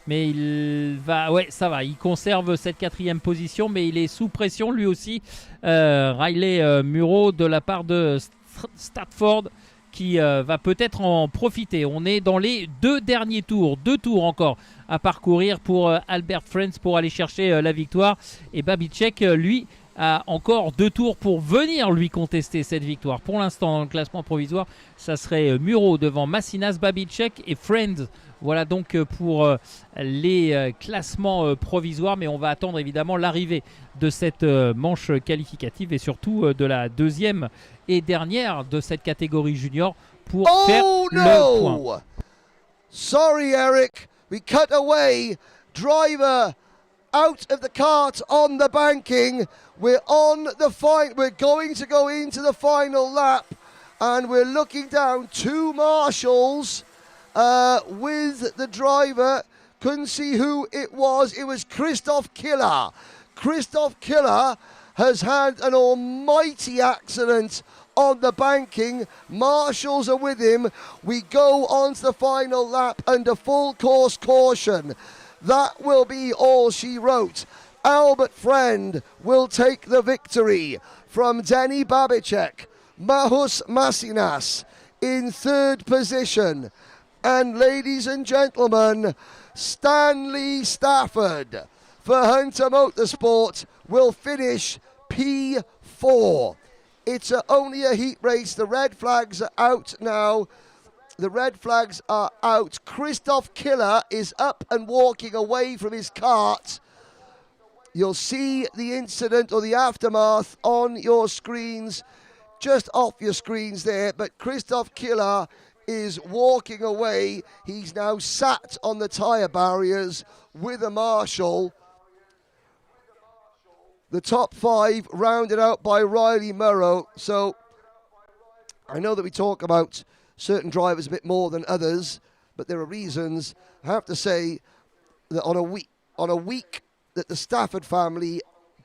B: Mais il va, ouais, ça va. Il conserve cette 4e position, mais il est sous pression lui aussi. Riley Muro de la part de Stafford qui va peut-être en profiter. On est dans les 2 derniers tours, 2 tours encore à parcourir pour Albert Friends pour aller chercher la victoire. Et Babicek, lui, a encore 2 tours pour venir lui contester cette victoire. Pour l'instant, dans le classement provisoire, ça serait Muro devant Massinas, Babicek et Friends. Voilà donc pour les classements provisoires, mais on va attendre évidemment l'arrivée de cette manche qualificative et surtout de la 2e et dernière de cette catégorie junior pour faire le point.
A: Sorry, Eric, we cut away. Driver out of the kart on the banking. We're on the we're going to go into the final lap, and we're looking down 2 marshals. With the driver, couldn't see who it was. It was Christoph Killer. Christoph Killer has had an almighty accident on the banking. Marshals are with him. We go on to the final lap under full course caution. That will be all she wrote. Albert Friend will take the victory from Denny Babicek. Matheus Massinas in 3rd position. And ladies and gentlemen, Stanley Stafford for Hunter Motorsport will finish P4. It's only a heat race. The red flags are out now. The red flags are out. Christoph Killer is up and walking away from his kart. You'll see the incident or the aftermath on your screens, just off your screens there. But Christoph Killer is walking away. He's now sat on the tyre barriers with a marshal. The top 5 rounded out by Riley Murrow. So I know that we talk about certain drivers a bit more than others, but there are reasons. I have to say that on a week that the Stafford family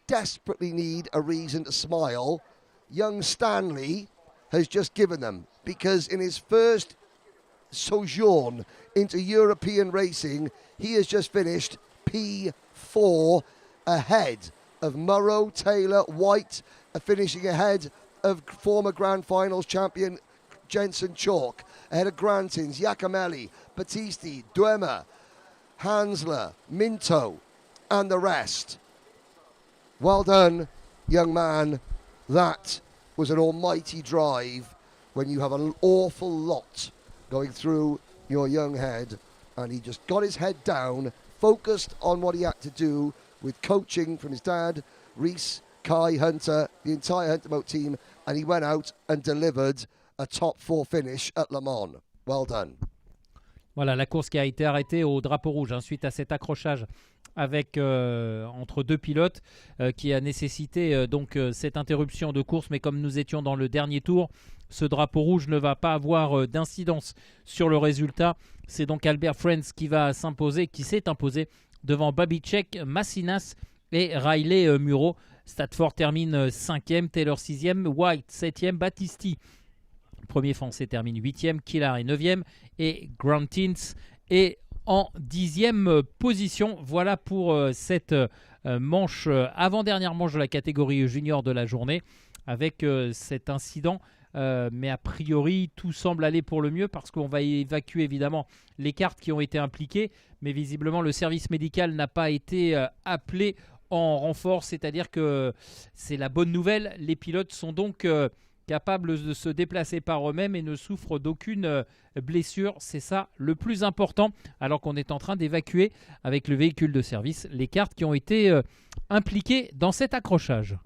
A: desperately need a reason to smile, young Stanley has just given them, because in his first sojourn into European racing, he has just finished P4 ahead of Murrow, Taylor, White, finishing ahead of former Grand Finals champion Jensen Chalk, ahead of Grantins, Giacomelli, Battisti, Duemer, Hansler, Minto, and the rest. Well done, young man. That was an almighty drive when you have an awful lot going through your young head, and he just got his head down, focused on what he had to do with coaching from his dad, Reese, Kai, Hunter, the entire Hunter Moat team, and he went out and delivered a top 4 finish at Le Mans. Well done.
B: Voilà, la course qui a été arrêtée au drapeau rouge suite à cet accrochage avec, entre 2 pilotes qui a nécessité donc cette interruption de course. Mais comme nous étions dans le dernier tour, ce drapeau rouge ne va pas avoir d'incidence sur le résultat. C'est donc Albert Friends qui va s'imposer, qui s'est imposé devant Babicek, Massinas et Riley Muro. Stafford termine 5e, Taylor 6e, White 7e, Battisti premier français termine 8e, Killar est 9e et Grantins est en 10e position. Voilà pour cette manche, avant-dernière manche de la catégorie junior de la journée, avec cet incident mais a priori tout semble aller pour le mieux parce qu'on va évacuer évidemment les cartes qui ont été impliquées, mais visiblement le service médical n'a pas été appelé en renfort, c'est-à-dire que c'est la bonne nouvelle, les pilotes sont donc capables de se déplacer par eux-mêmes et ne souffrent d'aucune blessure, c'est ça le plus important, alors qu'on est en train d'évacuer avec le véhicule de service les cartes qui ont été impliquées dans cet accrochage.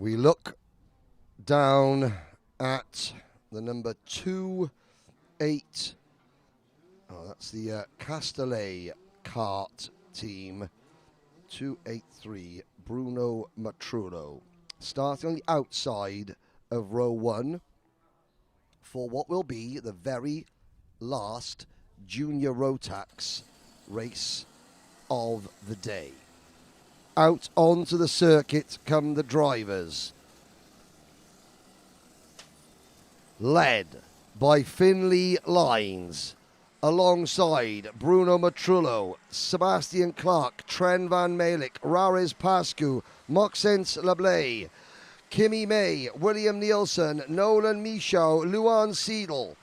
A: We look down at the number 2-8. Oh, that's the Castellet kart team. 283, Bruno Matrullo. Starting on the outside of row 1 for what will be the very last Junior Rotax race of the day. Out onto the circuit come the drivers. Led by Finley Lines, alongside Bruno Matrullo, Sebastian Clark, Tren Van Malik, Rares Pascu, Maxence Lablay, Kimmy May, William Nielsen, Nolan Michaud, Luan Seidel.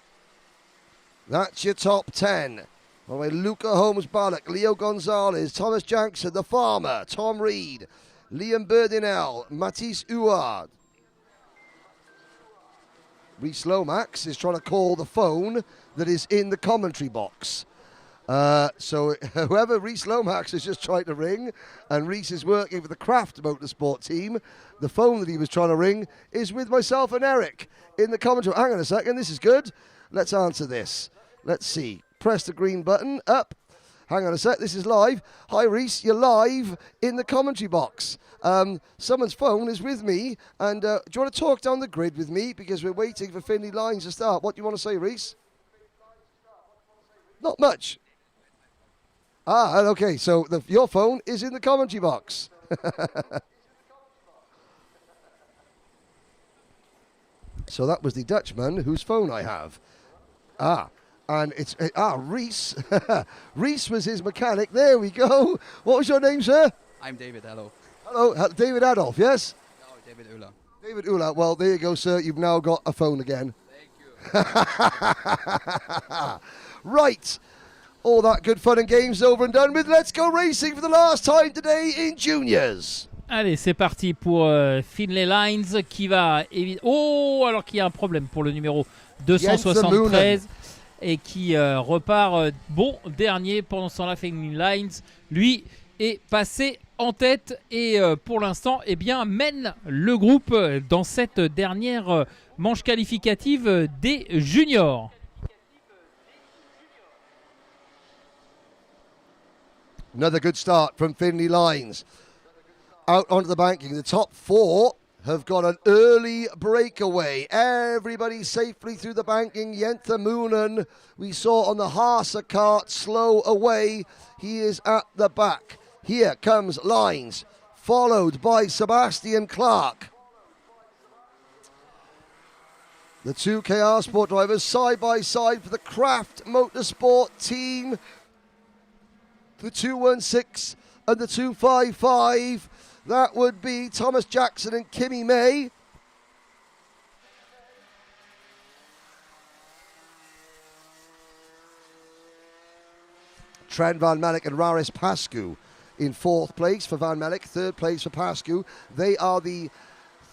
A: That's your top 10. All right, Luca Holmes-Ballock, Leo Gonzalez, Thomas Jackson, The Farmer, Tom Reed, Liam Berdinell, Matisse Huard. Reese Lomax is trying to call the phone that is in the commentary box. So whoever Reese Lomax is just trying to ring, and Reese is working for the Kraft Motorsport team, the phone that he was trying to ring is with myself and Eric in the commentary. Hang on a second, this is good. Let's answer this. Let's see. Press the green button, up. Hang on a sec, this is live. Hi Reese, you're live in the commentary box. Someone's phone is with me, and do you want to talk down the grid with me? Because we're waiting for Finley Lines to start. What do you want to say, Reese? Not much. Ah, okay, so your phone is in the commentary box. So that was the Dutchman whose phone I have. And it's Reese. Reese was his mechanic. There we go. What was your name, sir?
L: I'm David. Hello.
A: Hello, David Adolf. Yes.
L: No, David Ula.
A: David Ula. Well, there you go, sir. You've now got a phone again.
L: Thank you.
A: Right. All that good fun and games over and done with. Let's go racing for the last time today in juniors.
B: Allez, c'est parti pour Finley Lines qui va... Oh, alors qu'il y a un problème pour le numéro 273 et qui repart bon dernier. Pendant ce temps-là, Finley Lines, lui, est passé en tête et pour l'instant mène le groupe dans cette dernière manche qualificative des juniors.
A: Another good start from Finley Lines. Out onto the banking. The top 4 have got an early breakaway. Everybody safely through the banking. Jente Moonen, we saw on the Haase kart, slow away. He is at the back. Here comes Lines, followed by Sebastian Clark. The two KR Sport drivers side by side for the Kraft Motorsport team. The 216 and the 255. That would be Thomas Jackson and Kimmy May. Trent Van Malik and Raris Pascu in 4th place for Van Malik, 3rd place for Pascu. They are the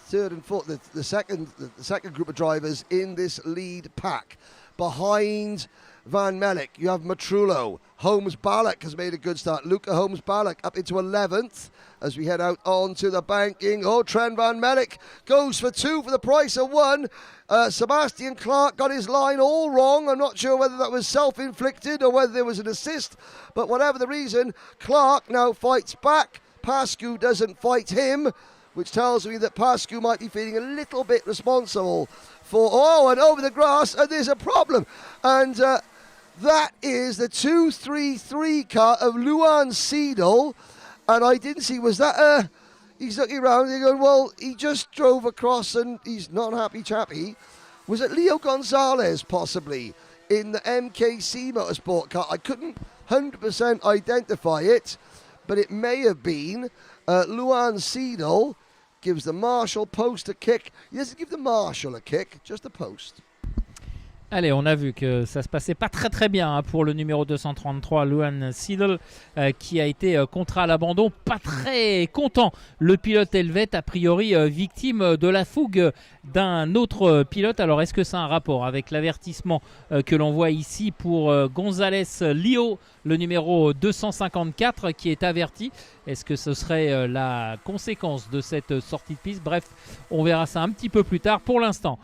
A: third and fourth, the second group of drivers in this lead pack. Behind Van Malik, you have Matrullo. Holmes Ballack has made a good start. Luca Holmes Ballack up into 11th as we head out onto the banking. Oh, Trent Van Malik goes for 2 for the price of 1. Sebastian Clark got his line all wrong. I'm not sure whether that was self-inflicted or whether there was an assist, but whatever the reason, Clark now fights back. Pascu doesn't fight him, which tells me that Pascu might be feeling a little bit responsible for, and over the grass, and there's a problem. And that is the 233 car of Luan Seidel. And I didn't see, was that he's looking around and going, well, he just drove across and he's not happy chappy. Was it Leo Gonzalez possibly in the MKC Motorsport car? I couldn't 100% identify it, but it may have been Luan Seidel. Gives the Marshall post a kick. He doesn't give the Marshall a kick, just a post.
B: Allez, on a vu que ça se passait pas très bien pour le numéro 233, Luan Seidel, qui a été contraint à l'abandon. Pas très content, le pilote helvète, a priori victime de la fougue d'un autre pilote. Alors, est-ce que ça a un rapport avec l'avertissement que l'on voit ici pour González Lio, le numéro 254, qui est averti? Est-ce que ce serait la conséquence de cette sortie de piste? Bref, on verra ça un petit peu plus tard. Pour l'instant,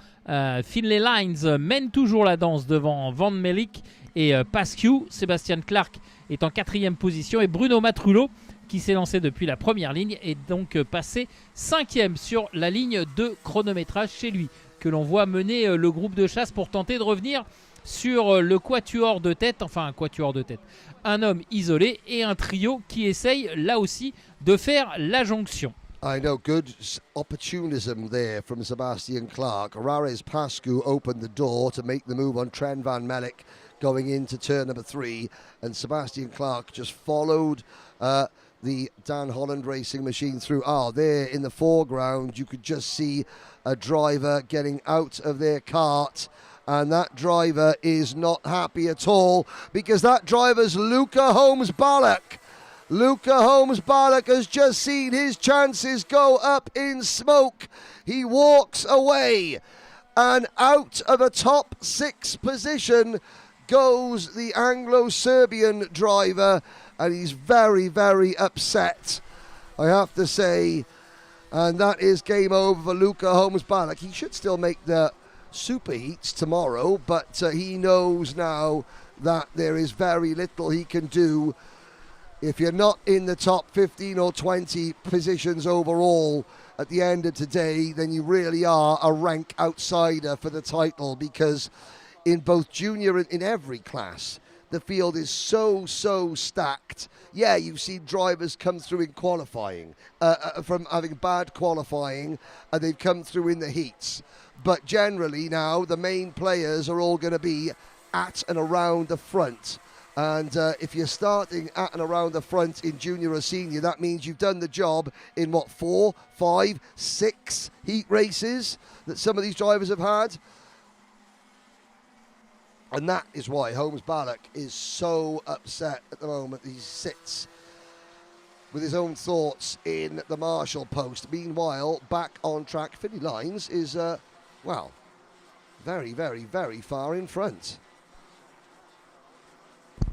B: Finley Lines mène toujours la danse devant Van Malik et Pascu. Sebastian Clark est en 4e position et Bruno Matrullo, qui s'est lancé depuis la première ligne, est donc passé 5e sur la ligne de chronométrage chez lui, que l'on voit mener le groupe de chasse pour tenter de revenir sur le quatuor de tête, enfin un quatuor de tête, un homme isolé et un trio qui essaye là aussi de faire la jonction.
A: I know, good opportunism there from Sebastian Clark. Rares Pascu opened the door to make the move on Trent Van Malik going into turn number 3, and Sebastian Clark just followed the Dan Holland racing machine through. There in the foreground you could just see a driver getting out of their kart, and that driver is not happy at all because that driver's Luca Holmes Ballack. Luca Holmes Ballack has just seen his chances go up in smoke. He walks away, and out of a top 6 position goes the Anglo-Serbian driver, and he's very, very upset, I have to say. And that is game over for Luca Holmes Ballack. He should still make the super heats tomorrow, but he knows now that there is very little he can do. If you're not in the top 15 or 20 positions overall at the end of today, then you really are a rank outsider for the title, because in both junior and in every class, the field is so stacked. Yeah, you've seen drivers come through in qualifying, from having bad qualifying, and they've come through in the heats. But generally now, the main players are all going to be at and around the front. And if you're starting at and around the front in junior or senior, that means you've done the job in, 4, 5, 6 heat races that some of these drivers have had. And that is why Holmes Ballack is so upset at the moment. He sits with his own thoughts in the Marshall post. Meanwhile, back on track, Finley Lines is, very, very, very far in front.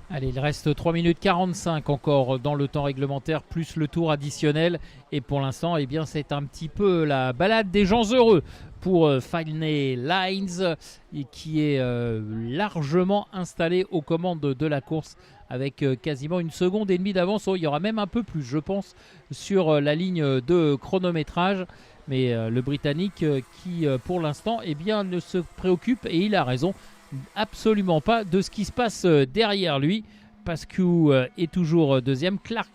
B: Allez, il reste 3 minutes 45 encore dans le temps réglementaire, plus le tour additionnel. Et pour l'instant, eh bien, c'est un petit peu la balade des gens heureux pour Finlay Lines, qui est largement installé aux commandes de la course avec quasiment 1,5 seconde d'avance. Oh, il y aura même un peu plus, je pense, sur la ligne de chronométrage. Mais le Britannique qui, pour l'instant, eh bien, ne se préoccupe, et il a raison, absolument pas de ce qui se passe derrière lui. Pascu est toujours deuxième, Clark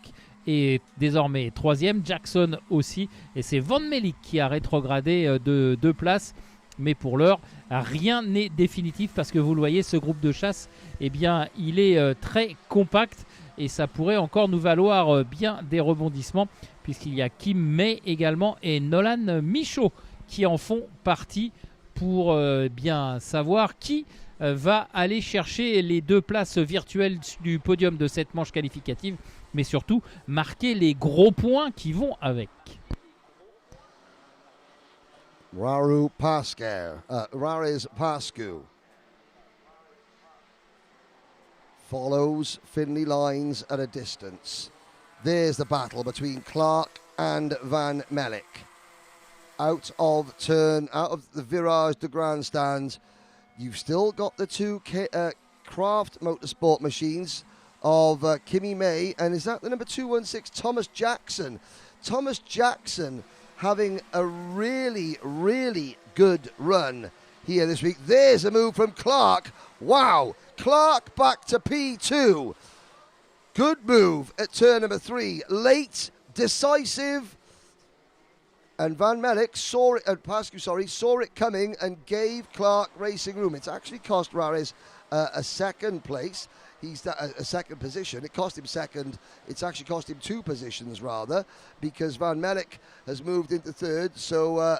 B: est désormais troisième, Jackson aussi, et c'est Van Melik qui a rétrogradé de 2 places. Mais pour l'heure, rien n'est définitif parce que vous le voyez, ce groupe de chasse, eh bien, il est très compact et ça pourrait encore nous valoir bien des rebondissements puisqu'il y a Kim May également et Nolan Michaud qui en font partie pour bien savoir qui va aller chercher les 2 places virtuelles du podium de cette manche qualificative, mais surtout marquer les gros points qui vont avec.
A: Rares Pascu follows Finlay Lines at a distance. There's the battle between Clark and Van Melik. Out of the virage, the grandstand. You've still got the 2 Craft Motorsport machines of Kimmy May, and is that the number 216, Thomas Jackson? Thomas Jackson having a really, really good run here this week. There's a move from Clark. Wow, Clark back to P2. Good move at turn number 3. Late, decisive. And Van Melik saw it coming and gave Clark racing room. It's actually cost Rares a second place. He's a second position. It cost him second. It's actually cost him 2 positions rather, because Van Melik has moved into third. So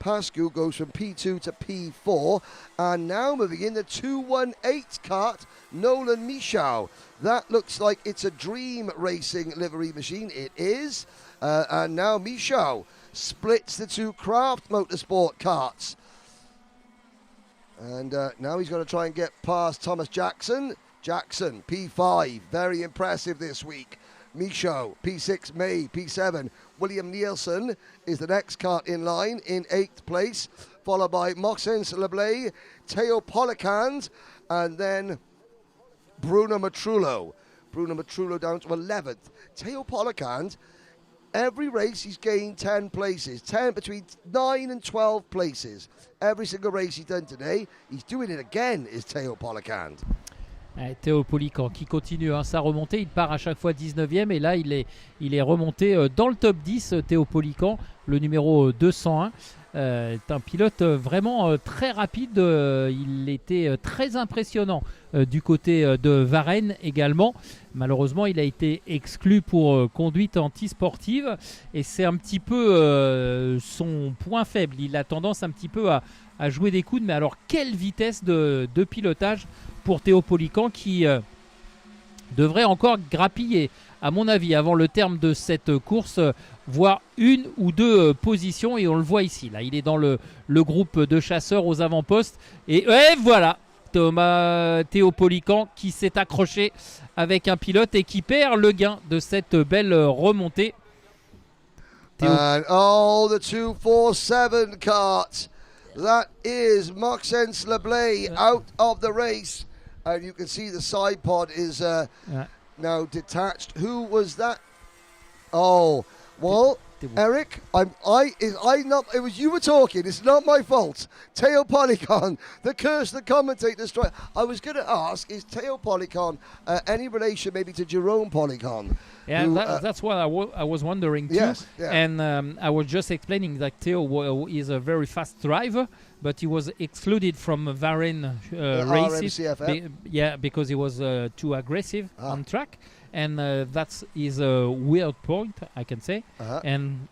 A: Pascu goes from P2 to P4, and now moving in the 218 kart, Nolan Michaud. That looks like it's a Dream Racing livery machine. It is, and now Michaud splits the 2 Craft Motorsport karts. And now he's going to try and get past Thomas Jackson. Jackson, P5, very impressive this week. Michaud, P6, May, P7. William Nielsen is the next kart in line in 8th place, followed by Maxence Leblay, Theo Policand, and then Bruno Matrullo. Bruno Matrullo down to 11th. Theo Policand, every race he's gained 10 places, 10 between 9 and 12 places. Every single race he's done today, he's doing it again, is Theo Policand.
B: Théo Polican qui continue sa remontée, il part à chaque fois 19e et là il est remonté dans le top 10. Théo Polican, le numéro 201, est un pilote vraiment très rapide. Il était très impressionnant du côté de Varennes également. Malheureusement, il a été exclu pour conduite antisportive et c'est un petit peu son point faible. Il a tendance un petit peu à jouer des coudes, mais alors quelle vitesse de pilotage pour Théo Polican qui devrait encore grappiller, à mon avis, avant le terme de cette course, voire 1 ou 2 positions. Et on le voit ici, là, il est dans le groupe de chasseurs aux avant-postes. Et voilà, Théo Polican qui s'est accroché avec un pilote et qui perd le gain de cette belle remontée.
A: And the 247 kart. That is Maxence Leblay out of the race. And you can see the side pod is now detached. Who was that? Oh, well, Eric, it was you were talking. It's not my fault. Teo Policon, the curse, the commentator strike. I was going to ask, is Teo Policon any relation maybe to Jerome Policon?
B: Yeah, that's what I was wondering too.
A: Yes, yeah.
B: And I was just explaining that Teo is a very fast driver, but he was excluded from Varennes races.
A: RMCIT.
B: Because he was too aggressive on track. And that is a weird point, I can say. And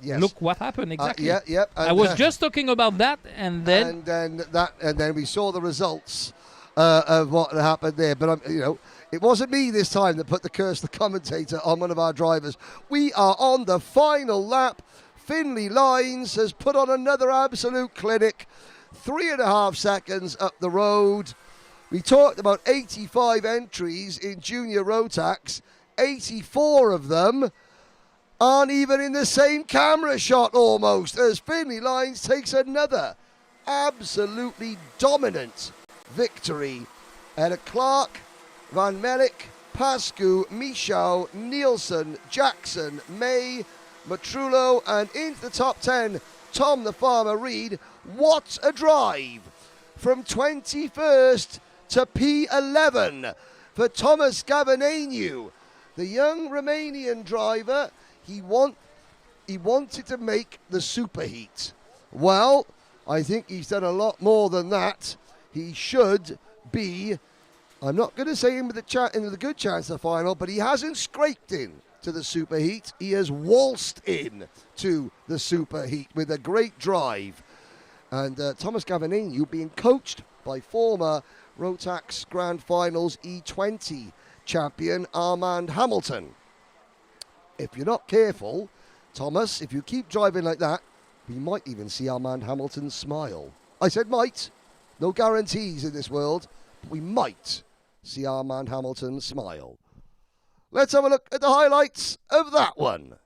A: yes.
B: Look what happened exactly.
A: I
B: was just talking about that, and then
A: we saw the results of what happened there. But it wasn't me this time that put the curse, the commentator, on one of our drivers. We are on the final lap. Finlay Lines has put on another absolute clinic. 3.5 seconds up the road. We talked about 85 entries in Junior Rotax. 84 of them aren't even in the same camera shot almost, as Finley Lines takes another absolutely dominant victory. And Clark, Van Melik, Pascu, Michau, Nielsen, Jackson, May, Matrullo, and into the top 10, Tom the Farmer Reed. What a drive from 21st to P11 for Thomas Gavaneniu. The young Romanian driver, he wanted to make the superheat. Well, I think he's done a lot more than that. He should be, I'm not going to say in with the good chance of the final, but he hasn't scraped in to the superheat. He has waltzed in to the superheat with a great drive. And Thomas Gavaneniu being coached by former Rotax Grand Finals E20 champion Armand Hamilton. If you're not careful, Thomas, if you keep driving like that, we might even see Armand Hamilton smile. I said might. No guarantees in this world, but we might see Armand Hamilton smile. Let's have a look at the highlights of that one.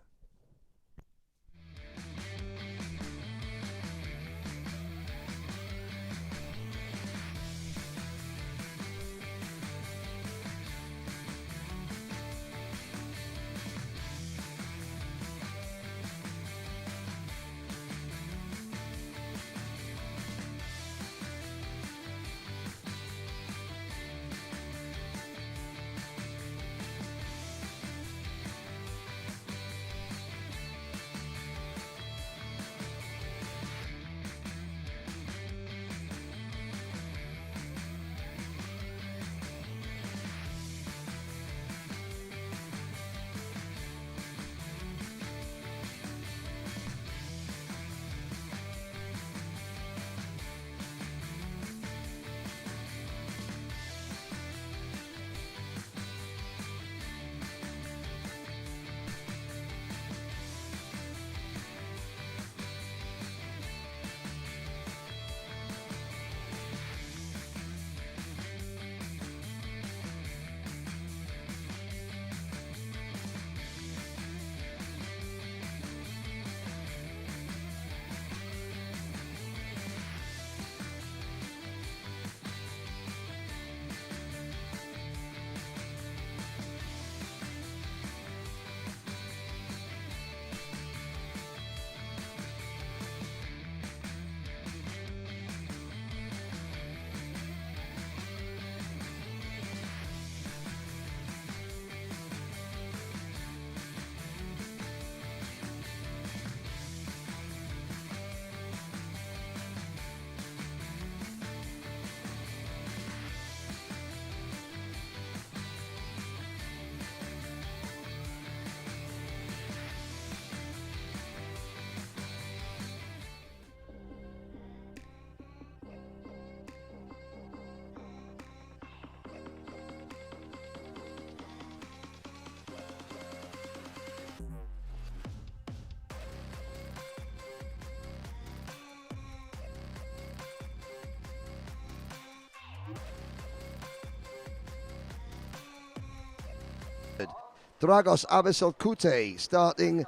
A: Dragos Abeselkute starting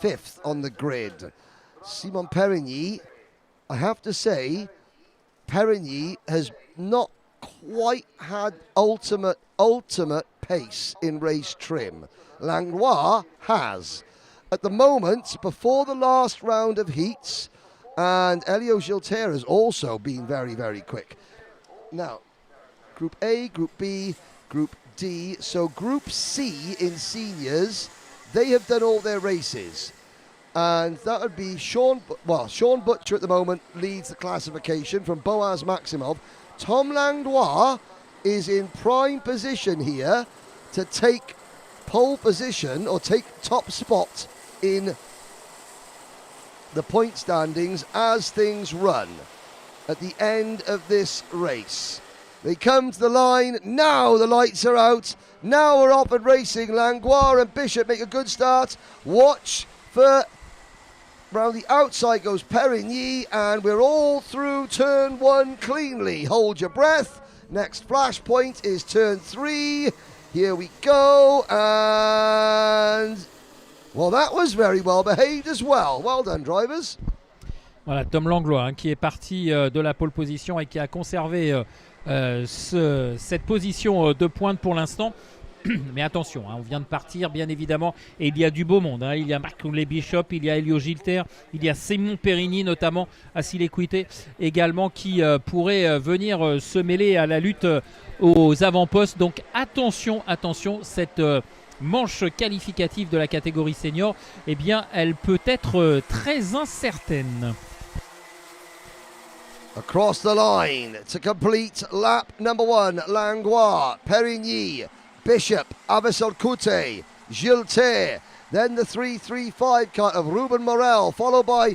A: 5th on the grid. Simon Perigny, I have to say, Perigny has not quite had ultimate pace in race trim. Langlois has. At the moment, before the last round of heats, and Elio Gilter has also been very, very quick. Now, Group A, Group B, Group D. So Group C in seniors, they have done all their races. And that would be Sean Butcher at the moment leads the classification from Boaz Maximov. Tom Langlois is in prime position here to take pole position or take top spot in the point standings as things run at the end of this race. They come to the line. Now the lights are out. Now we're off and racing. Langlois and Bishop make a good start. Watch for round the outside goes Perigny, and we're all through turn 1 cleanly. Hold your breath. Next flashpoint is turn 3. Here we go, and well, that was very well behaved as well. Well done, drivers.
B: Voilà, Tom Langlois qui est parti de la pole position et qui a conservé cette position de pointe pour l'instant. Mais attention, on vient de partir bien évidemment, et il y a du beau monde. Il y a Marc-André Bishop, il y a Elio Gilter, il y a Simon Perigny notamment à Siliquité également qui pourrait venir se mêler à la lutte aux avant-postes. Donc attention, cette manche qualificative de la catégorie senior, eh bien elle peut être très incertaine.
A: Across the line to complete lap number 1, Langlois, Perigny, Bishop, Avisolcute, Gilter, then the 3-3-5 cut of Ruben Morel, followed by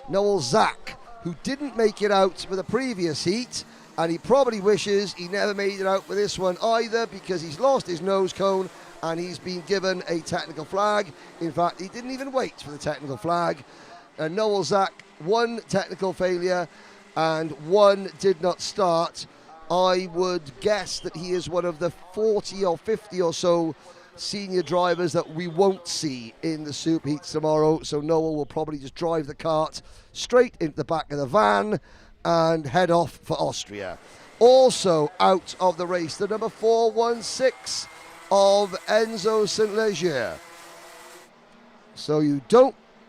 A: Noel Zach, who didn't make it out for the previous heat, and he probably wishes he never made it out for this one either, because he's lost his nose cone and he's been given a technical flag. In fact, he didn't even wait for the technical flag. Noel Zach, 1 technical failure and 1 did not start. I would guess that he is one of the 40 or 50 or so senior drivers that we won't see in the Super Heats tomorrow. So Noel will probably just drive the kart straight into the back of the van and head off for Austria. Also out of the race, the number 416 of Enzo St. Leger. So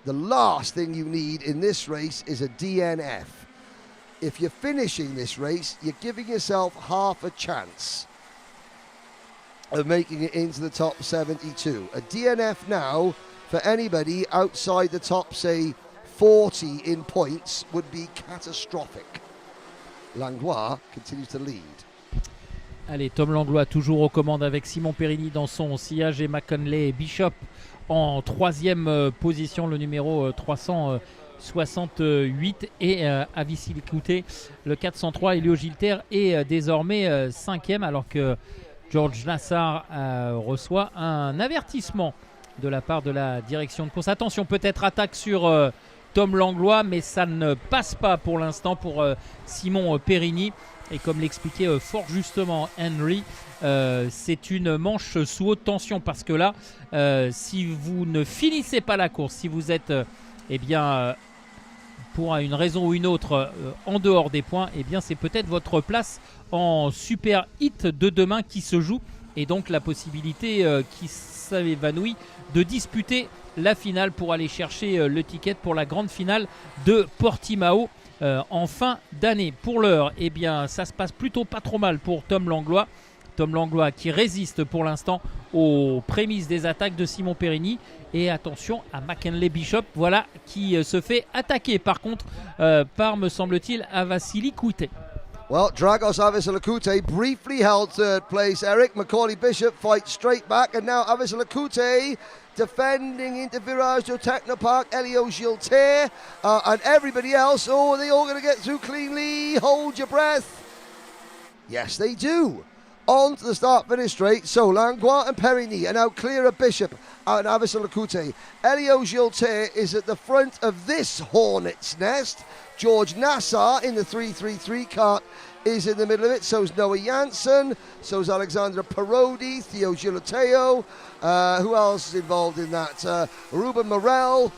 A: the last thing you need in this race is a DNF. If you're finishing this race, you're giving yourself half a chance of making it into the top 72. A DNF now for anybody outside the top, say, 40 in points would be catastrophic. Langlois continues to lead.
B: Allez, Tom Langlois toujours aux commandes avec Simon Perigny dans son sillage et McConley Bishop en 3e position, le numéro 368, et Avisilikoute, le 403, Elio Gilter est désormais 5e, alors que George Nassar reçoit un avertissement de la part de la direction de course. Attention, peut-être attaque sur Tom Langlois, mais ça ne passe pas pour l'instant pour Simon Perigny. Et comme l'expliquait fort justement Henry, c'est une manche sous haute tension, parce que là, si vous ne finissez pas la course, si vous êtes pour une raison ou une autre en dehors des points, eh bien c'est peut-être votre place en super hit de demain qui se joue, et donc la possibilité qui s'évanouit de disputer la finale pour aller chercher le ticket pour la grande finale de Portimao en fin d'année. Pour l'heure, eh bien ça se passe plutôt pas trop mal pour Tom Langlois. Tom Langlois qui résiste pour l'instant aux prémices des attaques de Simon Perigny. Et attention à McKinley Bishop, voilà, qui se fait attaquer par contre par, me semble-t-il, Avisilikoute.
A: Well, Dragos Avisilikoute briefly held 3rd place. Eric Macaulay Bishop fights straight back, and now Avisilikoute defending into Virage do Technopark, Elio Gilter, and everybody else. Oh, are they all going to get through cleanly? Hold your breath. Yes, they do. On to the start-finish straight. So Langlois and Perigny are now clear of Bishop and Avisilikoute. Elio Gilter is at the front of this hornet's nest. George Nassar in the 333 kart is in the middle of it. So is Noah Janssen. So is Alexandra Parodi, Theo Giloteo. Who else is involved in that? Ruben Morel.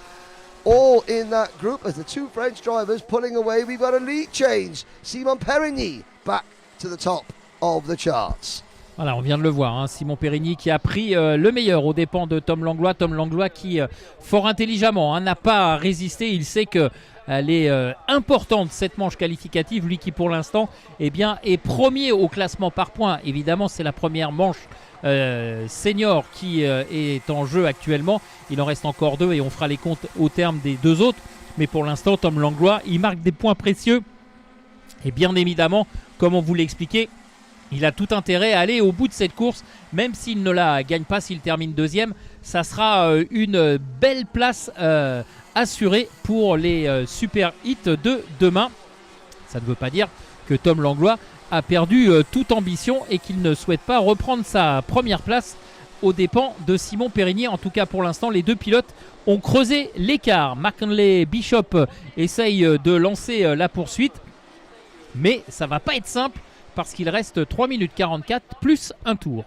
A: All in that group as the 2 French drivers pulling away. We've got a lead change. Simon Perigny back to the top of the charts.
B: Voilà, on vient de le voir, hein, Simon Perigny qui a pris le meilleur aux dépens de Tom Langlois. Tom Langlois qui, fort intelligemment, n'a pas résisté. Il sait qu'elle est importante, cette manche qualificative. Lui qui, pour l'instant, est premier au classement par points. Évidemment, c'est la première manche senior qui est en jeu actuellement. Il en reste encore 2 et on fera les comptes au terme des 2 autres. Mais pour l'instant, Tom Langlois, il marque des points précieux. Et bien évidemment, comme on vous l'a expliqué, il a tout intérêt à aller au bout de cette course, même s'il ne la gagne pas, s'il termine 2e. Ça sera une belle place assurée pour les super hits de demain. Ça ne veut pas dire que Tom Langlois a perdu toute ambition et qu'il ne souhaite pas reprendre sa première place aux dépens de Simon Périgny. En tout cas, pour l'instant, les deux pilotes ont creusé l'écart. McKinley Bishop essaye de lancer la poursuite, mais ça va pas être simple parce qu'il reste 3 minutes 44 plus un tour.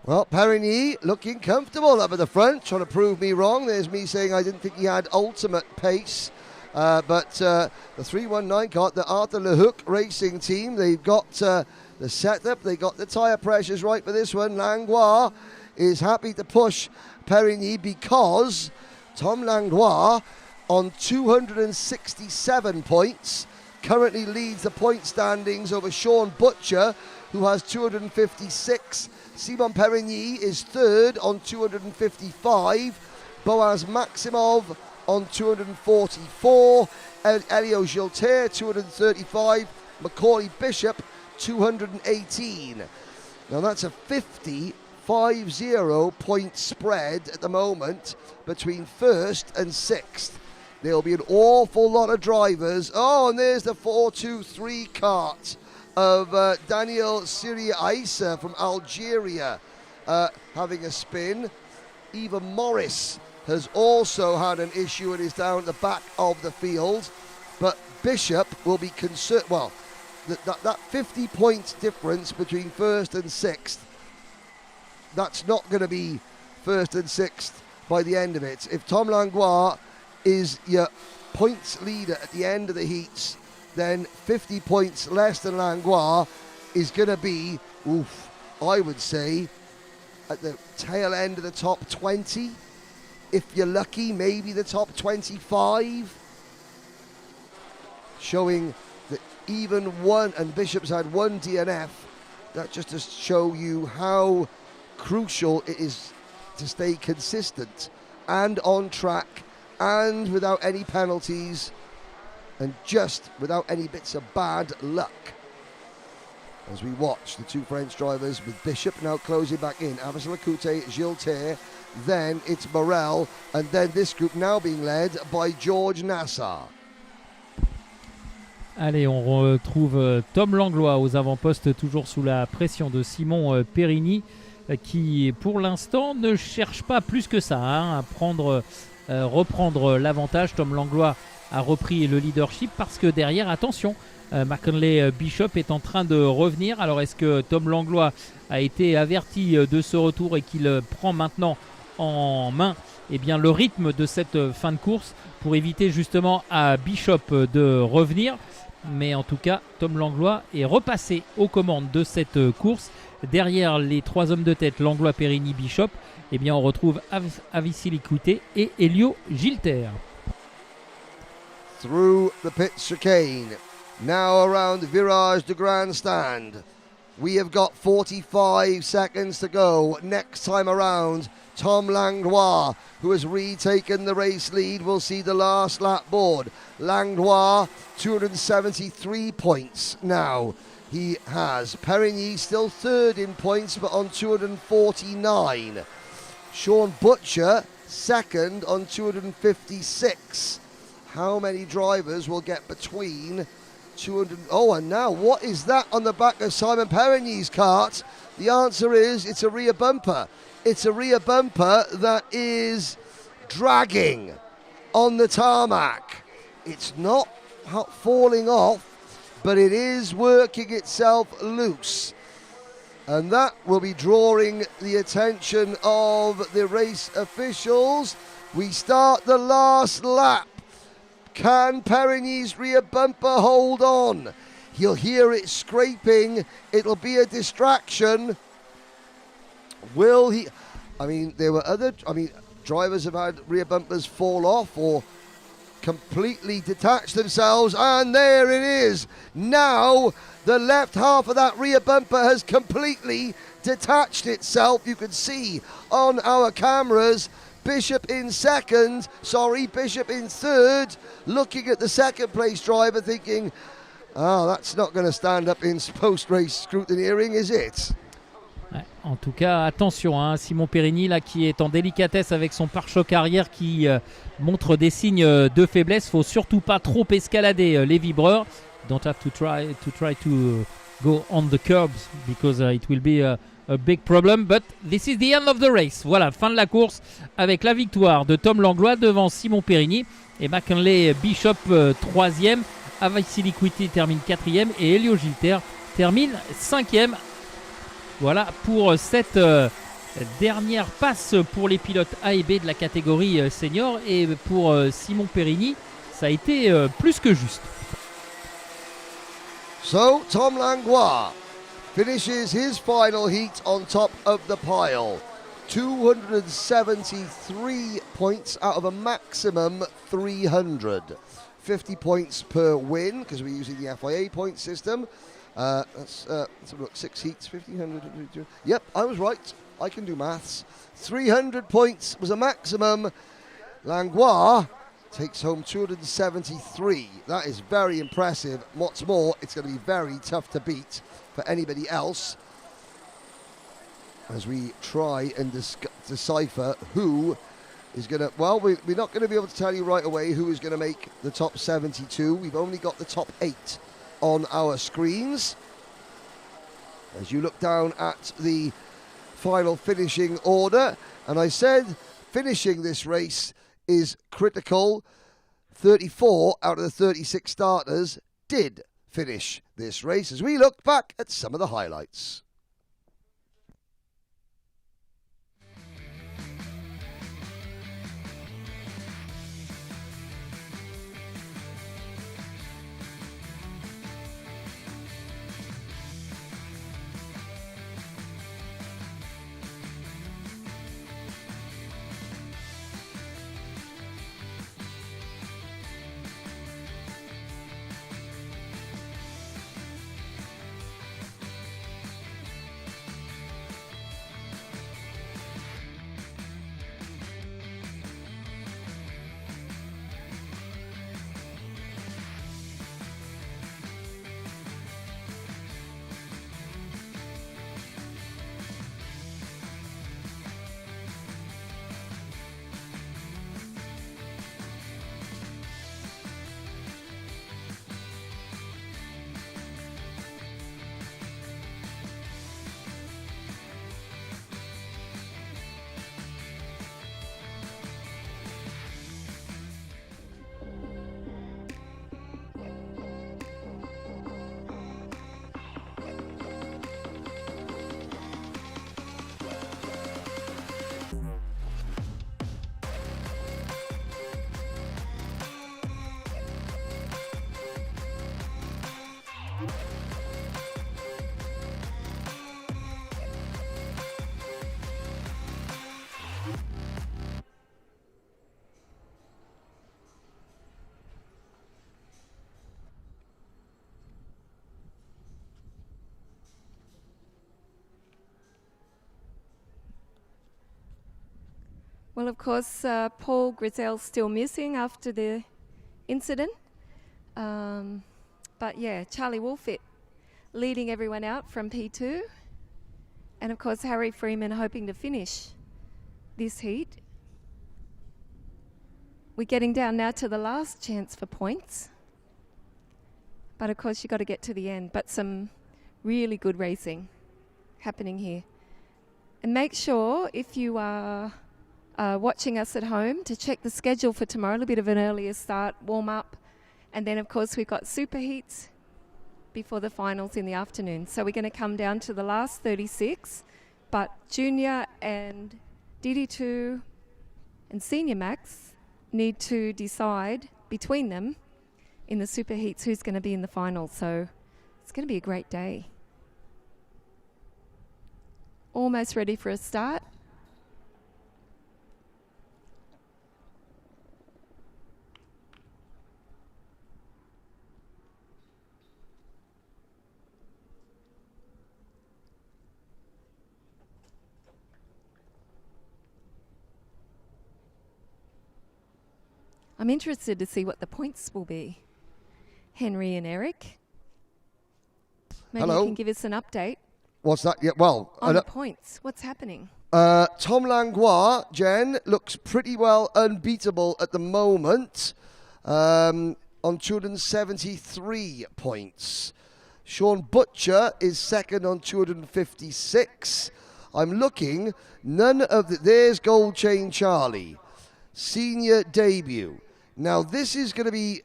A: Well, Périgny looking comfortable up at the front, trying to prove me wrong. There's me saying I didn't think he had ultimate pace. But the 319 car, the Arthur LeHoux Racing team, they've got the setup, they got the tyre pressures right for this one. Langlois is happy to push Périgny because Tom Langlois on 267 points currently leads the point standings over Sean Butcher, who has 256. Simon Périgny is third on 255. Boaz Maximov on 244. Elio Gilter 235. Macaulay Bishop 218. Now that's a 50 point spread at the moment between first and sixth. There'll be an awful lot of drivers. Oh, and there's the 423 kart of Daniel Syria Aissa from Algeria having a spin. Eva Morris has also had an issue and is down at the back of the field. But Bishop will be concerned. Well, that 50 points difference between first and sixth, that's not going to be first and sixth by the end of it. If Tom Langlois is your points leader at the end of the heats, then 50 points less than Langlois is going to be, I would say, at the tail end of the top 20. If you're lucky, maybe the top 25. Showing that even one, and Bishop's had one DNF, that just to show you how crucial it is to stay consistent and on track and without any penalties and just without any bits of bad luck. As we watch the two French drivers with Bishop now closing back in, Avis Lacouté, Gilter, then it's Morel, and then this group now being led by George Nassar.
B: Allez, on retrouve Tom Langlois aux avant-postes, toujours sous la pression de Simon Périgny, qui pour l'instant ne cherche pas plus que ça à reprendre l'avantage. Tom Langlois a repris le leadership parce que derrière, attention, McKinley Bishop est en train de revenir. Alors est-ce que Tom Langlois a été averti de ce retour et qu'il prend maintenant en main le rythme de cette fin de course pour éviter justement à Bishop de revenir? Mais en tout cas, Tom Langlois est repassé aux commandes de cette course. Derrière les trois hommes de tête, Langlois, Périgny, Bishop, on retrouve Avis Lacouté et Elio Gilter.
A: Through the pit chicane, now around the virage de grandstand. We have got 45 seconds to go. Next time around, Tom Langlois, who has retaken the race lead, will see the last lap board. Langlois, 273 points now. He has. Périgny still third in points, but on 249. Sean Butcher, second on 256. How many drivers will get between 200? Oh, and now what is that on the back of Simon Périgny's kart? The answer is it's a rear bumper. It's a rear bumper that is dragging on the tarmac. It's not falling off, but it is working itself loose. And that will be drawing the attention of the race officials. We start the last lap. Can Périgny's rear bumper hold on? You'll hear it scraping. It'll be a distraction. Will he? There were drivers have had rear bumpers fall off or completely detach themselves, and there it is. Now the left half of that rear bumper has completely detached itself. You can see on our cameras Bishop in third, looking at the second place driver thinking, that's not going to stand up in post-race scrutineering, is it?
B: En tout cas, attention, Simon Périgny là, qui est en délicatesse avec son pare-choc arrière qui montre des signes de faiblesse. Faut surtout pas trop escalader les vibreurs. Don't have to try to go on the curbs because it will be a big problem. But this is the end of the race. Voilà, fin de la course avec la victoire de Tom Langlois devant Simon Périgny et McKinley Bishop 3e. Avaicili Quitty termine 4e et Elio Gilter termine 5e. Voilà pour cette dernière passe pour les pilotes A et B de la catégorie senior. Et pour Simon Périgny, ça a été plus que juste.
A: So, Tom Langlois finishes his final heat on top of the pile. 273 points out of a maximum 300. 50 points per win, because we're using the FIA point system. Let's look, 6 heats, 1,500. Yep, I was right. I can do maths. 300 points was a maximum. Langlois takes home 273. That is very impressive. What's more, it's going to be very tough to beat for anybody else as we try and decipher who is going to... Well, we're not going to be able to tell you right away who is going to make the top 72. We've only got the top 8 on our screens. As you look down at the final finishing order, and I said finishing this race is critical. 34 out of the 36 starters did finish this race as we look back at some of the highlights.
C: Well, of course, Paul Grizel's still missing after the incident. But yeah, Charlie Wolfit leading everyone out from P2. And of course, Harry Freeman hoping to finish this heat. We're getting down now to the last chance for points. But of course, you've got to get to the end. But some really good racing happening here. And make sure, if you are watching us at home, to check the schedule for tomorrow. A little bit of an earlier start, warm up. And then, of course, we've got super heats before the finals in the afternoon. So we're going to come down to the last 36. But Junior and DD2 and Senior Max need to decide between them in the super heats who's going to be in the finals. So it's going to be a great day. Almost ready for a start. I'm interested to see what the points will be. Henry and Eric. Maybe
A: Hello.
C: you can give us an update.
A: What's that? Yeah, well,
C: on the points. What's happening?
A: Tom Langlois, Jen, looks pretty well unbeatable at the moment on 273 points. Sean Butcher is second on 256. I'm looking, there's Gold Chain Charlie, senior debut. Now this is going to be,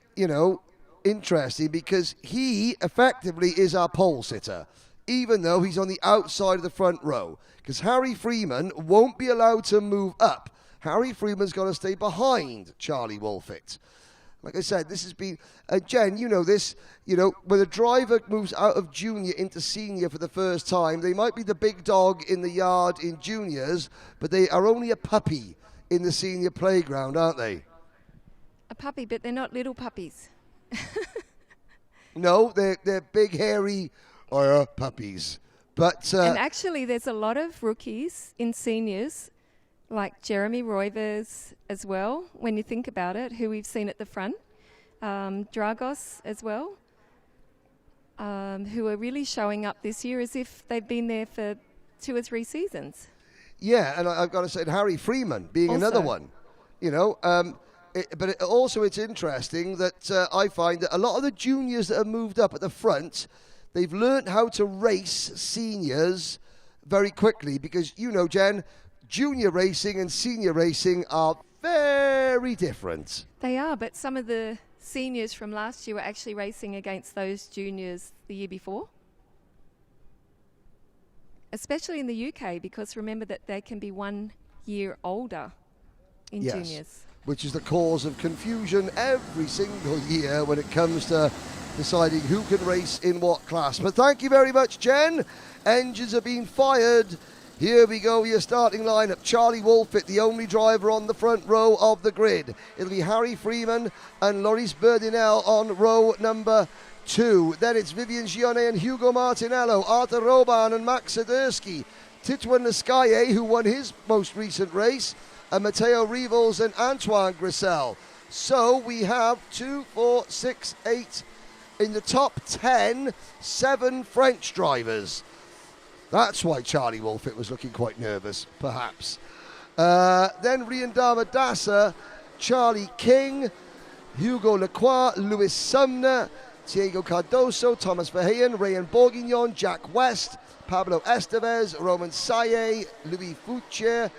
A: interesting because he effectively is our pole sitter, even though he's on the outside of the front row, because Harry Freeman won't be allowed to move up. Harry Freeman's got to stay behind Charlie Wolfett. Like I said, this has been, Jen, you know this, when a driver moves out of junior into senior for the first time, they might be the big dog in the yard in juniors, but they are only a puppy in the senior playground, aren't they?
C: A puppy, but they're not little puppies.
A: No, they're big, hairy puppies. But
C: and actually, there's a lot of rookies in seniors, like Jeremy Roivers as well, when you think about it, who we've seen at the front. Dragos as well, who are really showing up this year as if they've been there for 2 or 3 seasons.
A: Yeah, and I've got to say, Harry Freeman being
C: also
A: another one, it's interesting that I find that a lot of the juniors that have moved up at the front, they've learned how to race seniors very quickly because, Jen, junior racing and senior racing are very different.
C: They are, but some of the seniors from last year were actually racing against those juniors the year before. Especially in the UK, because remember that they can be 1 year older in juniors.
A: Which is the cause of confusion every single year when it comes to deciding who can race in what class. But thank you very much, Jen. Engines are being fired. Here we go, your starting lineup. Charlie Wolfett, the only driver on the front row of the grid. It'll be Harry Freeman and Loris Berdinel on row number 2. Then it's Vivian Gione and Hugo Martinello, Arthur Roban and Max Swiderski, Titouan Lescaille, who won his most recent race, and Matteo Rivals and Antoine Grissel. So we have 2, 4, 6, 8 in the top 10, 7 French drivers. That's why Charlie Wolfett was looking quite nervous, perhaps. Then Riandama Dassa, Charlie King, Hugo Lacroix, Louis Sumner, Diego Cardoso, Thomas Verheyen, Rayan Bourguignon, Jack West, Pablo Estevez, Roman Saye, Louis Foucher,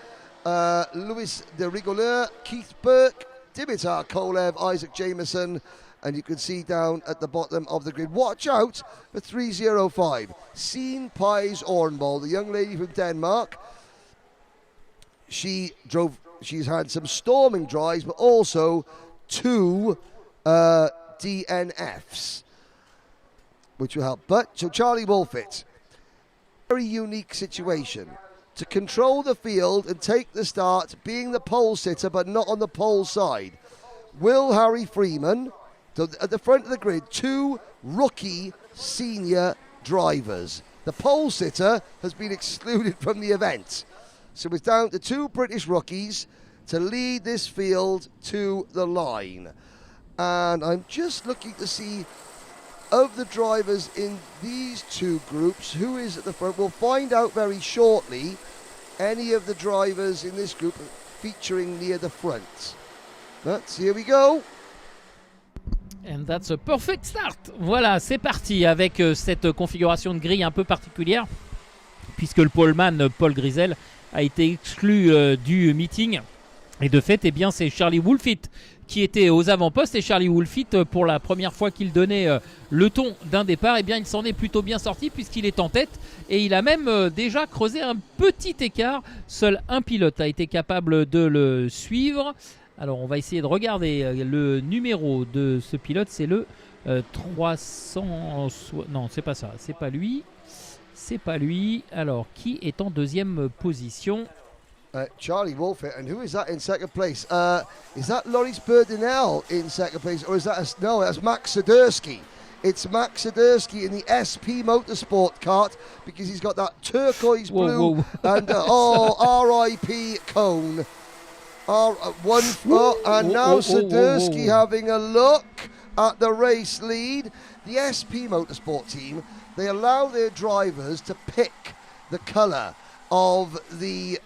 A: Louis de Rigoleur, Keith Burke, Dimitar Kolev, Isaac Jameson, and you can see down at the bottom of the grid, watch out for 305. Signe Pais Ornball, the young lady from Denmark. She's had some storming drives, but also 2 DNFs, which will help. So Charlie Wolfett, very unique situation. To control the field and take the start, being the pole sitter, but not on the pole side. Will Harry Freeman... So at the front of the grid, 2 rookie senior drivers. The pole sitter has been excluded from the event. So it's down to 2 British rookies to lead this field to the line. And I'm just looking to see, of the drivers in these 2 groups, who is at the front. We'll find out very shortly any of the drivers in this group featuring near the front. But here we go.
B: And that's a perfect start. Voilà, c'est parti avec cette configuration de grille un peu particulière, puisque le poleman Paul Grisel a été exclu du meeting. Et de fait, c'est Charlie Wolfett qui était aux avant-postes. Et Charlie Wolfett, pour la première fois qu'il donnait le ton d'un départ, il s'en est plutôt bien sorti puisqu'il est en tête. Et il a même déjà creusé un petit écart. Seul un pilote a été capable de le suivre. Alors on va essayer de regarder le numéro de ce pilote, c'est le 300... Non, c'est pas ça, c'est pas lui. C'est pas lui. Alors, qui est en deuxième position?
A: Charlie Wolfett, and who is that in second place? Is that Loris Berdinel in second place, or is that... No, that's Max Swiderski. It's Max Swiderski in the SP Motorsport kart, because he's got that turquoise blue and RIP cone. And now Swiderski having a look at the race lead. The SP Motorsport team, they allow their drivers to pick the colour of the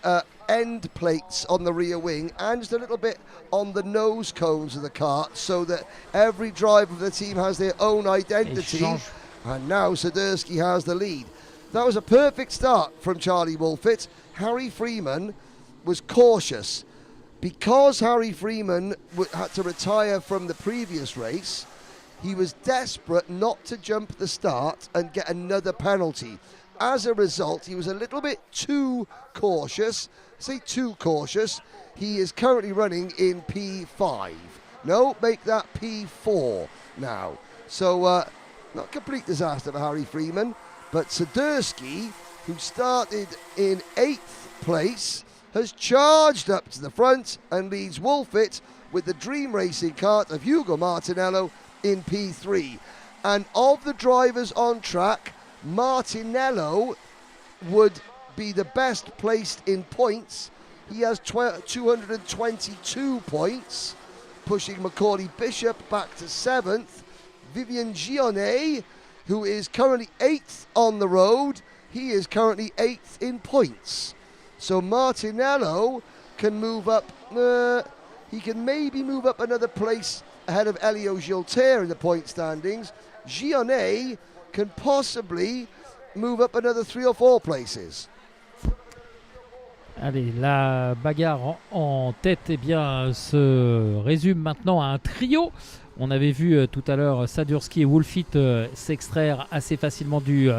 A: end plates on the rear wing and just a little bit on the nose cones of the kart, so that every driver of the team has their own identity. And now Sadurski has the lead. That was a perfect start from Charlie Wolfett. Harry Freeman was cautious. Because Harry Freeman had to retire from the previous race, he was desperate not to jump the start and get another penalty. As a result, he was a little bit too cautious. Say too cautious. He is currently running in P5. No, make that P4 now. So, not a complete disaster for Harry Freeman, but Sadurski, who started in 8th place, has charged up to the front and leads Wolfett with the dream racing kart of Hugo Martinello in P3. And of the drivers on track, Martinello would be the best placed in points. He has 222 points, pushing Macaulay Bishop back to 7th. Vivian Gionnet, who is currently 8th on the road, he is currently 8th in points. So Martinello can move up, he can maybe move up another place ahead of Elio Gilter in the point standings. Gionnet can possibly move up another 3 or 4 places.
B: Allez, la bagarre en tête se résume maintenant à un trio. On avait vu tout à l'heure Sadurski et Wolfett s'extraire assez facilement du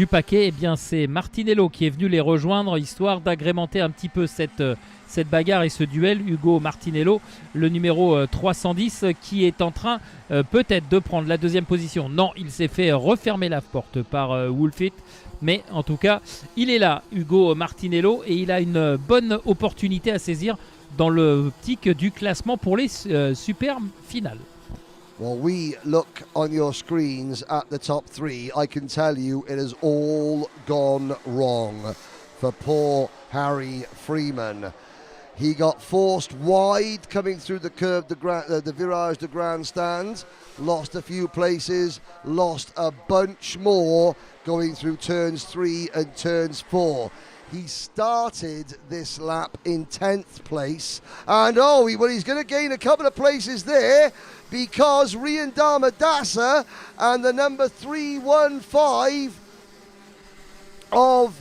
B: paquet. C'est Martinello qui est venu les rejoindre, histoire d'agrémenter un petit peu cette bagarre et ce duel. Hugo Martinello, le numéro 310, qui est en train peut-être de prendre la 2e position. Non, il s'est fait refermer la porte par Wolfett. Mais en tout cas, il est là, Hugo Martinello, et il a une bonne opportunité à saisir dans l'optique du classement pour les super finales.
A: Well, we look on your screens at the top 3. I can tell you it has all gone wrong for poor Harry Freeman. He got forced wide coming through the curve, the virage, the grandstand, lost a few places, lost a bunch more going through turns 3 and turns 4. He started this lap in 10th place, and he's going to gain a couple of places there, because Rian Damadasa and the number 315 of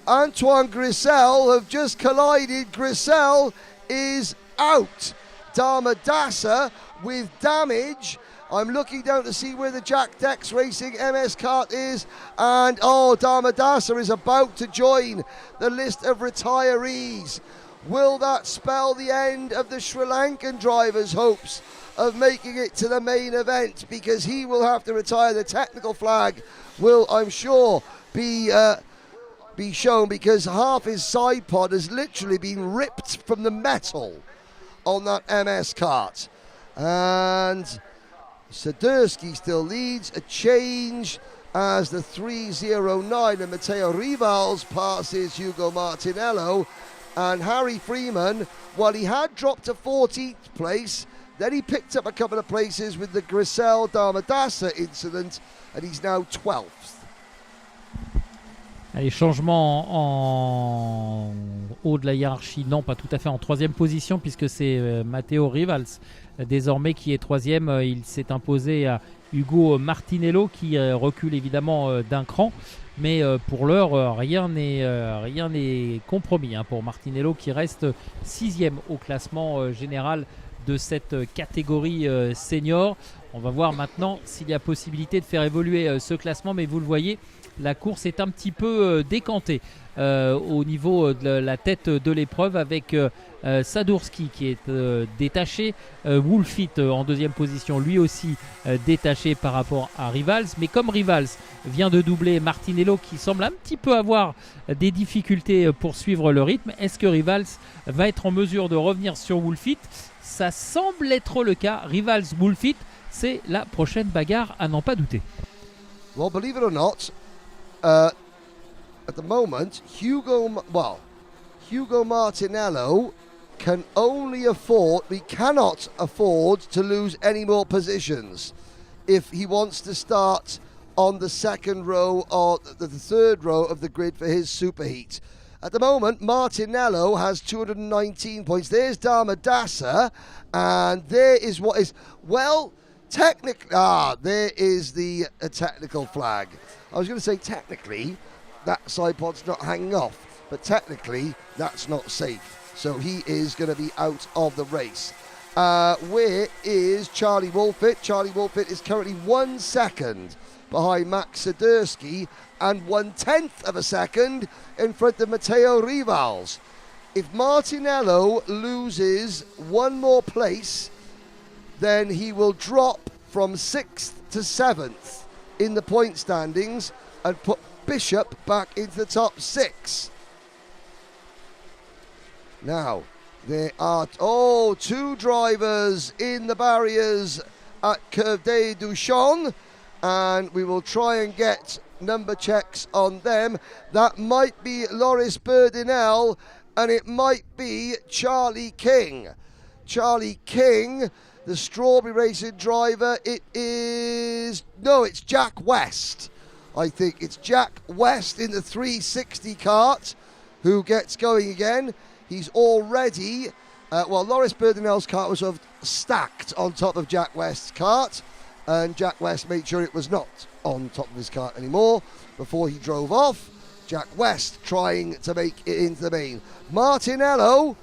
A: Antoine Grissel have just collided. Grissel is out. Damadasa with damage. I'm looking down to see where the Jack Dex Racing MS kart is, and Damadasa is about to join the list of retirees. Will that spell the end of the Sri Lankan driver's hopes of making it to the main event? Because he will have to retire. The technical flag will, I'm sure, be shown, because half his side pod has literally been ripped from the metal on that MS kart. And Sadurski still leads. A change as the 309 and Matteo Rivals passes Hugo Martinello. And Harry Freeman, while he had dropped to 14th place, then he picked up a couple of places with the Grissel Damadasa incident, and he's now 12th.
B: Allez, changement en haut de la hiérarchie, non, pas tout à fait, en 3e position, puisque c'est Matteo Rivals désormais qui est 3e. Il s'est imposé à Hugo Martinello, qui recule évidemment d'un cran, mais pour l'heure rien n'est compromis pour Martinello, qui reste 6e au classement général de cette catégorie senior. On va voir maintenant s'il y a possibilité de faire évoluer ce classement, mais vous le voyez, la course est un petit peu décantée au niveau de la tête de l'épreuve, avec Sadurski qui est détaché, Wolfett en 2e position, lui aussi détaché par rapport à Rivals. Mais comme Rivals vient de doubler Martinello, qui semble un petit peu avoir des difficultés pour suivre le rythme, est-ce que Rivals va être en mesure de revenir sur Wolfett? Ça semble être le cas. Rivals-Wolfett, c'est la prochaine bagarre à n'en pas douter.
A: Well, believe it or not, at the moment, Hugo Martinello cannot afford to lose any more positions if he wants to start on the 2nd row or the 3rd row of the grid for his superheat. At the moment, Martinello has 219 points. There's Damadasa, and there is what is, well, There is the technical flag. I was going to say technically that side pod's not hanging off, but technically that's not safe. So he is going to be out of the race. Where is Charlie Wolfit? Charlie Wolfit is currently 1 second behind Max Sadursky and 1/10 of a second in front of Matteo Rivals. If Martinello loses one more place, then he will drop from 6th to 7th in the point standings and put Bishop back into the top 6. Now, there are 2 drivers in the barriers at Curve des Duchons, and we will try and get number checks on them. That might be Loris Berdinel, and it might be Charlie King. Charlie King, the Strawberry Racing driver, it's Jack West. I think it's Jack West in the 360 kart who gets going again. He's already, Loris Berdinel's kart was sort of stacked on top of Jack West's kart, and Jack West made sure it was not on top of his kart anymore before he drove off. Jack West trying to make it into the main. Martinello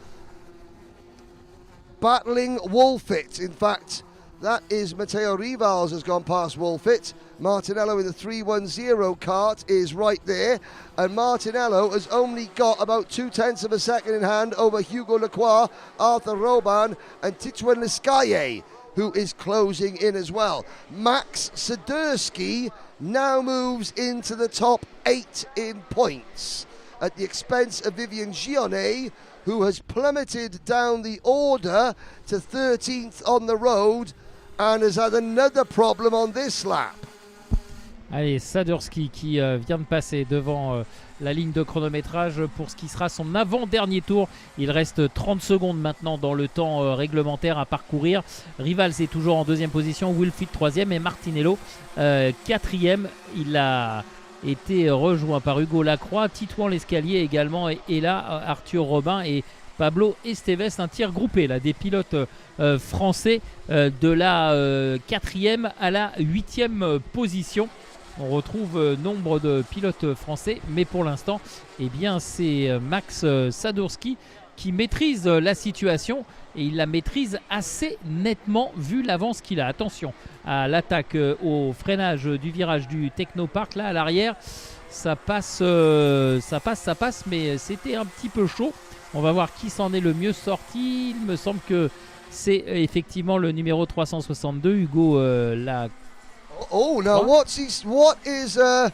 A: battling Wolfit. In fact, that is Matteo Rivals has gone past Wolfit. Martinello in the 310 kart is right there, and Martinello has only got about 0.2 of a second in hand over Hugo Lacroix, Arthur Robin and Titouan Lescaille, who is closing in as well. Max Sadursky now moves into the top 8 in points at the expense of Vivian Gionnet, who has plummeted down the order to 13th on the road and has had another problem on this lap.
B: Allez, Sadursky qui vient de passer devant la ligne de chronométrage pour ce qui sera son avant-dernier tour. Il reste 30 secondes maintenant dans le temps réglementaire à parcourir. Rivals est toujours en 2e position, Wilfried 3e et Martinello 4e. Il a été rejoint par Hugo Lacroix, Titouan Lescaille également et là Arthur Robin et Pablo Esteves, un tir groupé là, des pilotes français de la 4e à la 8e position. On retrouve nombre de pilotes français, mais pour l'instant, eh bien, c'est Max Sadursky qui maîtrise la situation et il la maîtrise assez nettement vu l'avance qu'il a. Attention à l'attaque au freinage du virage du Technopark là à l'arrière. Ça passe, mais c'était un petit peu chaud. On va voir qui s'en est le mieux sorti. Il me semble que c'est effectivement le numéro 362, Hugo Lacroix.
A: Oh, now what is that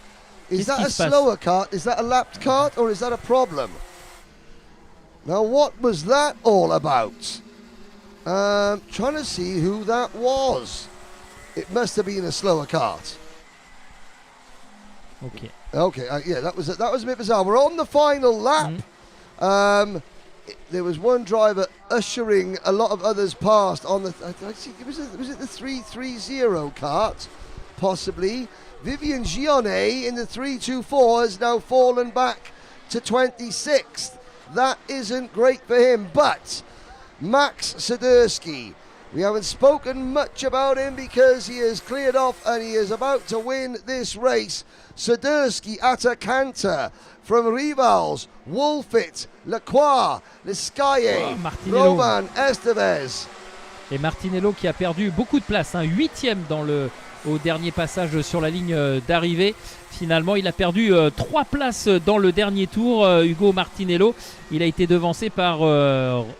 A: a slower kart? Is that a lapped kart or is that a problem? Now what was that all about? Trying to see who that was. It must have been a slower kart.
B: Okay.
A: Okay, yeah, that was a bit bizarre. We're on the final lap. There was one driver ushering a lot of others past on the. Was it the 330 kart? Possibly. Vivian Gionnet in the 324 has now fallen back to 26th. That isn't great for him, but Max Sadursky, we haven't spoken much about him because he has cleared off and he is about to win this race. Sadursky at a canter from Rivals, Wolfit, Lacroix, Lescaille, Roman Esteves.
B: Et Martinello qui a perdu beaucoup de place, 8e au dernier passage sur la ligne d'arrivée. Finalement, il a perdu 3 places dans le dernier tour. Hugo Martinello, il a été devancé par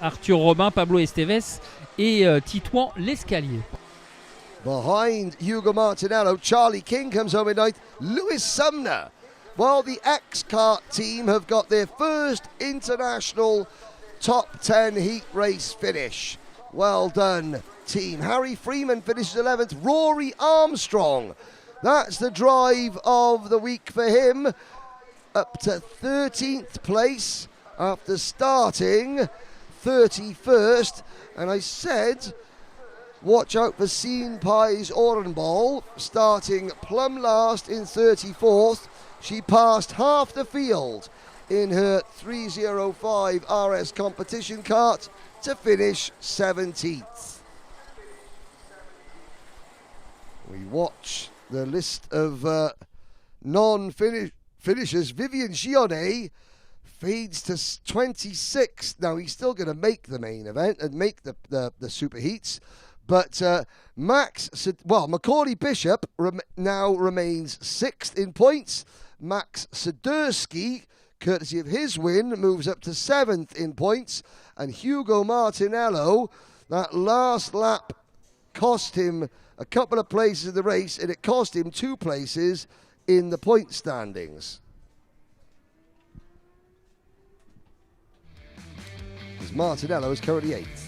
B: Arthur Robin, Pablo Esteves et Titouan Lescaille.
A: Behind Hugo Martinello, Charlie King comes home in 9th. Lewis Sumner. Well, the X-Kart team have got their first international top 10 heat race finish. Well done, team. Harry Freeman finishes 11th. Rory Armstrong, that's the drive of the week for him. Up to 13th place after starting 31st. And I said, watch out for Sien Pai's Orenball, starting plumb last in 34th. She passed half the field in her 305 RS competition kart to finish 17th. We watch the list of non-finishers. Vivian Gionnet fades to 26. Now, he's still going to make the main event and make the superheats. But Macaulay Bishop now remains 6th in points. Max Sidursky, courtesy of his win, moves up to 7th in points. And Hugo Martinello, that last lap cost him a couple of places in the race, and it cost him 2 places in the point standings. Because Martinello is currently 8th.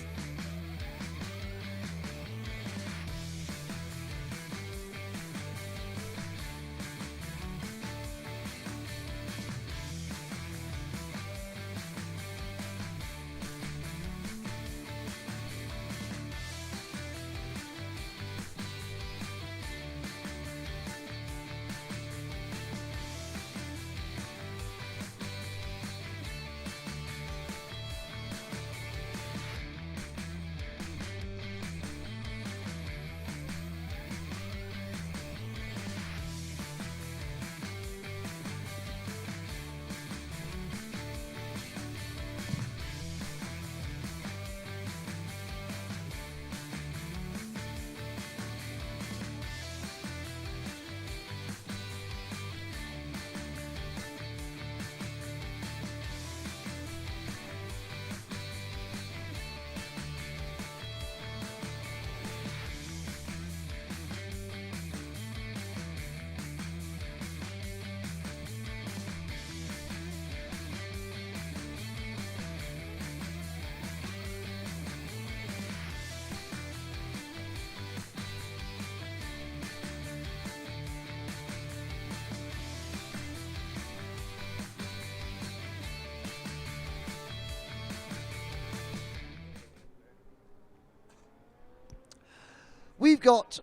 A: We've got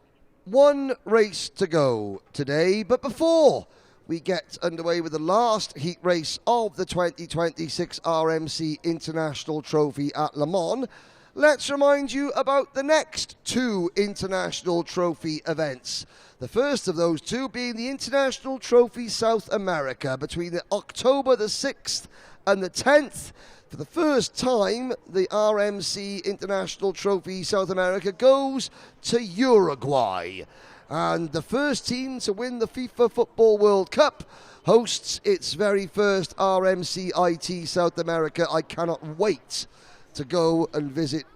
A: one race to go today, but before we get underway with the last heat race of the 2026 RMC International Trophy at Le Mans, let's remind you about the next 2 International Trophy events. The first of those 2 being the International Trophy South America between October the 6th and the 10th. For the first time, the RMC International Trophy South America goes to Uruguay. And the first team to win the FIFA Football World Cup hosts its very first RMCIT South America. I cannot wait to go and visit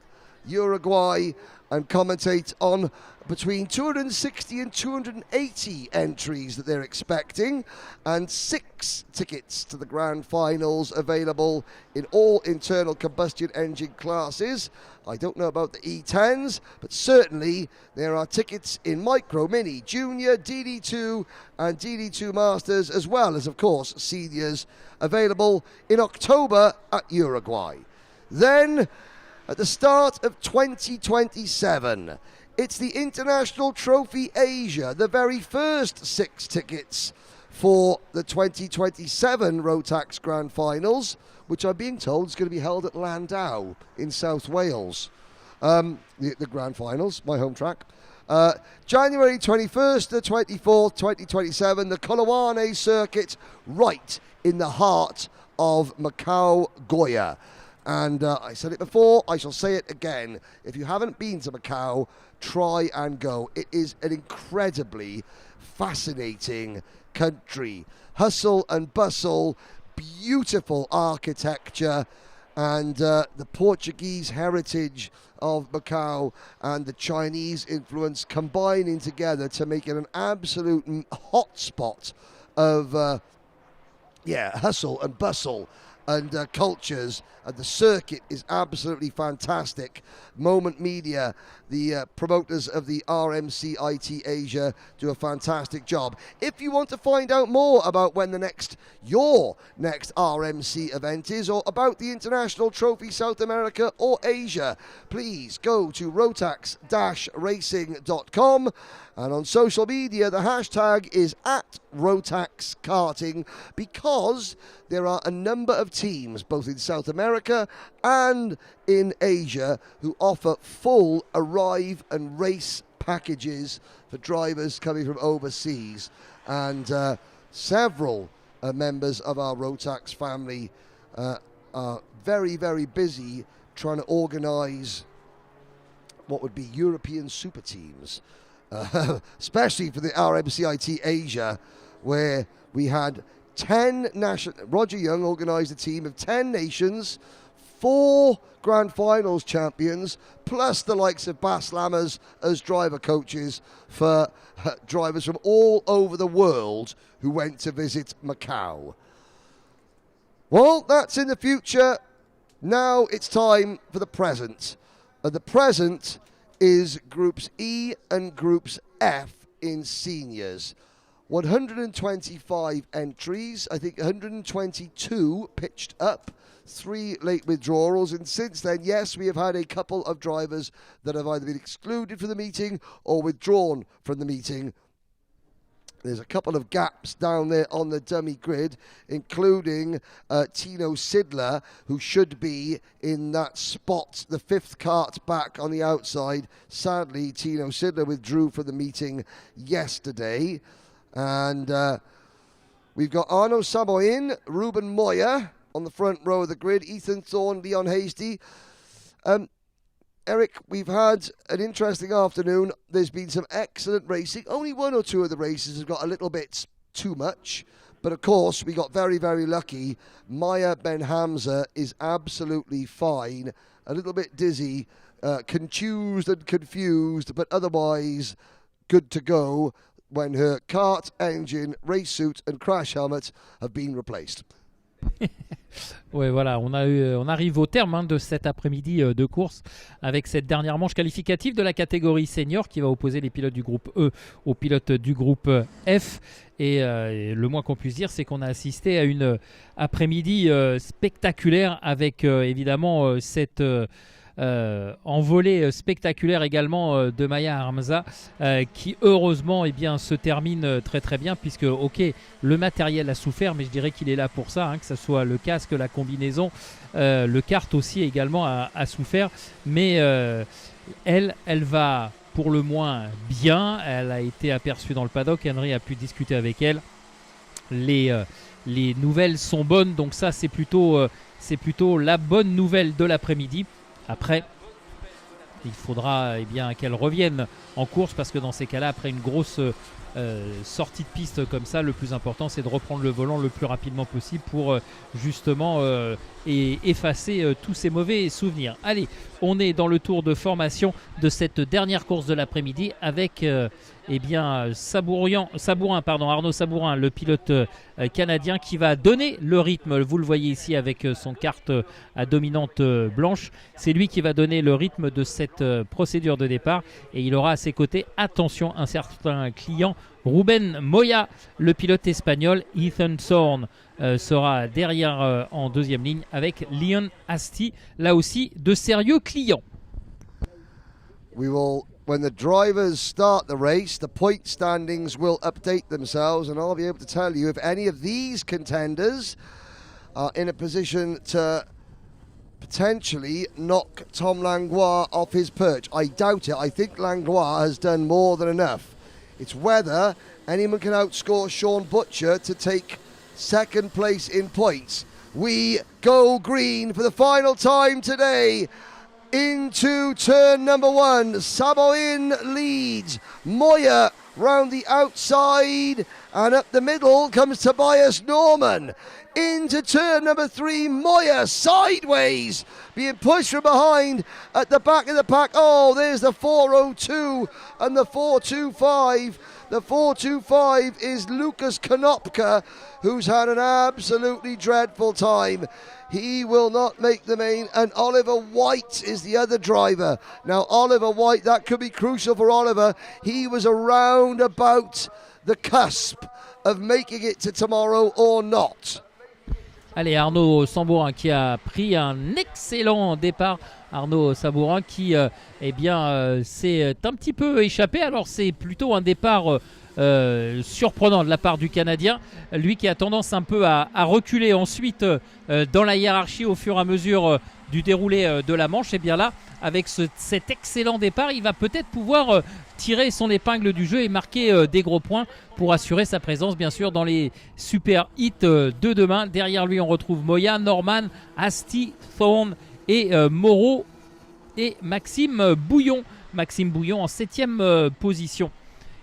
A: Uruguay and commentate on between 260 and 280 entries that they're expecting, and 6 tickets to the grand finals available in all internal combustion engine classes. I don't know about the E10s, but certainly there are tickets in Micro, Mini, Junior, DD2 and DD2 Masters, as well as, of course, Seniors, available in October at Uruguay. Then, at the start of 2027, it's the International Trophy Asia, the very first 6 tickets for the 2027 Rotax Grand Finals, which I'm being told is going to be held at Landau in South Wales. The Grand Finals, my home track. January 21st to 24th, 2027, the Koloane Circuit, right in the heart of Macau, Goya. And I said it before, I shall say it again. If you haven't been to Macau, try and go. It is an incredibly fascinating country. Hustle and bustle, beautiful architecture, and the Portuguese heritage of Macau and the Chinese influence combining together to make it an absolute hotspot of hustle and bustle and cultures, and the circuit is absolutely fantastic. Moment Media, the promoters of the RMCIT Asia, do a fantastic job. If you want to find out more about when your next RMC event is, or about the International Trophy South America or Asia, please go to rotax-racing.com And on social media, the hashtag is @Rotax Karting, because there are a number of teams, both in South America and in Asia, who offer full arrive and race packages for drivers coming from overseas. And several members of our Rotax family are very, very busy trying to organise what would be European super teams, especially for the RMCIT Asia, where we had 10 Roger Young organised a team of 10 nations, 4 Grand Finals champions, plus the likes of Bas Lammers as driver coaches for drivers from all over the world who went to visit Macau. Well, that's in the future. Now it's time for the present. The present is Groups E and Groups F in seniors. 125 entries, I think 122 pitched up, 3 late withdrawals, and since then, yes, we have had a couple of drivers that have either been excluded from the meeting or withdrawn from the meeting. There's a couple of gaps down there on the dummy grid, including Tino Sidler, who should be in that spot, the 5th cart back on the outside. Sadly, Tino Sidler withdrew from the meeting yesterday. And we've got Arno Saboin, Ruben Moya on the front row of the grid, Ethan Thorne, Leon Hasty. Eric, we've had an interesting afternoon. There's been some excellent racing. Only 1 or 2 of the races have got a little bit too much. But of course, we got very, very lucky. Maya Ben Hamza is absolutely fine. A little bit dizzy, confused and confused, but otherwise good to go when her kart, engine, race suit and crash helmet have been replaced.
B: Ouais, voilà, on arrive au terme de cet après-midi de course avec cette dernière manche qualificative de la catégorie senior qui va opposer les pilotes du groupe E aux pilotes du groupe F. Et le moins qu'on puisse dire, c'est qu'on a assisté à une après-midi spectaculaire avec évidemment cette envolée spectaculaire également de Maya Hamza qui heureusement se termine très très bien, puisque ok, le matériel a souffert, mais je dirais qu'il est là pour ça, que ce soit le casque, la combinaison, le kart aussi également a souffert, mais elle va pour le moins bien. Elle a été aperçue dans le paddock, Henry a pu discuter avec elle, les nouvelles sont bonnes, donc ça c'est plutôt la bonne nouvelle de l'après-midi. Après, il faudra qu'elle revienne en course, parce que dans ces cas-là, après une grosse sortie de piste comme ça, le plus important c'est de reprendre le volant le plus rapidement possible pour justement effacer tous ces mauvais souvenirs. Allez, on est dans le tour de formation de cette dernière course de l'après-midi avec Arnaud Sabourin, le pilote canadien, qui va donner le rythme. Vous le voyez ici avec son kart à dominante blanche. C'est lui qui va donner le rythme de cette procédure de départ, et il aura à ses côtés, attention, un certain client, Ruben Moya. Le pilote espagnol Ethan Thorne sera derrière en deuxième ligne avec Leon Hasty, là aussi de sérieux clients.
A: When the drivers start the race, the point standings will update themselves, and I'll be able to tell you if any of these contenders are in a position to potentially knock Tom Langlois off his perch. I doubt it. I think Langlois has done more than enough. It's whether anyone can outscore Sean Butcher to take second place in points. We go green for the final time today. Into turn number 1, Saboin leads, Moya round the outside, and up the middle comes Tobias Norman. Into turn number 3, Moya sideways, being pushed from behind at the back of the pack. Oh, there's the 402 and the 425. The 425 is Lucas Konopka, who's had an absolutely dreadful time. He will not make the main, and Oliver White is the other driver. Now, Oliver White, that could be crucial for Oliver. He was around about the cusp of making it to tomorrow or not.
B: Allez, Arnaud Sambourin qui a pris un excellent départ. Arnaud Sambourin qui s'est un petit peu échappé. Alors c'est plutôt un départ surprenant de la part du Canadien. Lui qui a tendance un peu à reculer ensuite dans la hiérarchie au fur et à mesure du déroulé de la manche. Et bien là, avec cet excellent départ, il va peut-être pouvoir tirer son épingle du jeu et marquer des gros points pour assurer sa présence bien sûr dans les super hits de demain. Derrière lui on retrouve Moya, Norman, Asti, Thorne et Moreau et Maxime Bouillon. Maxime Bouillon en 7e position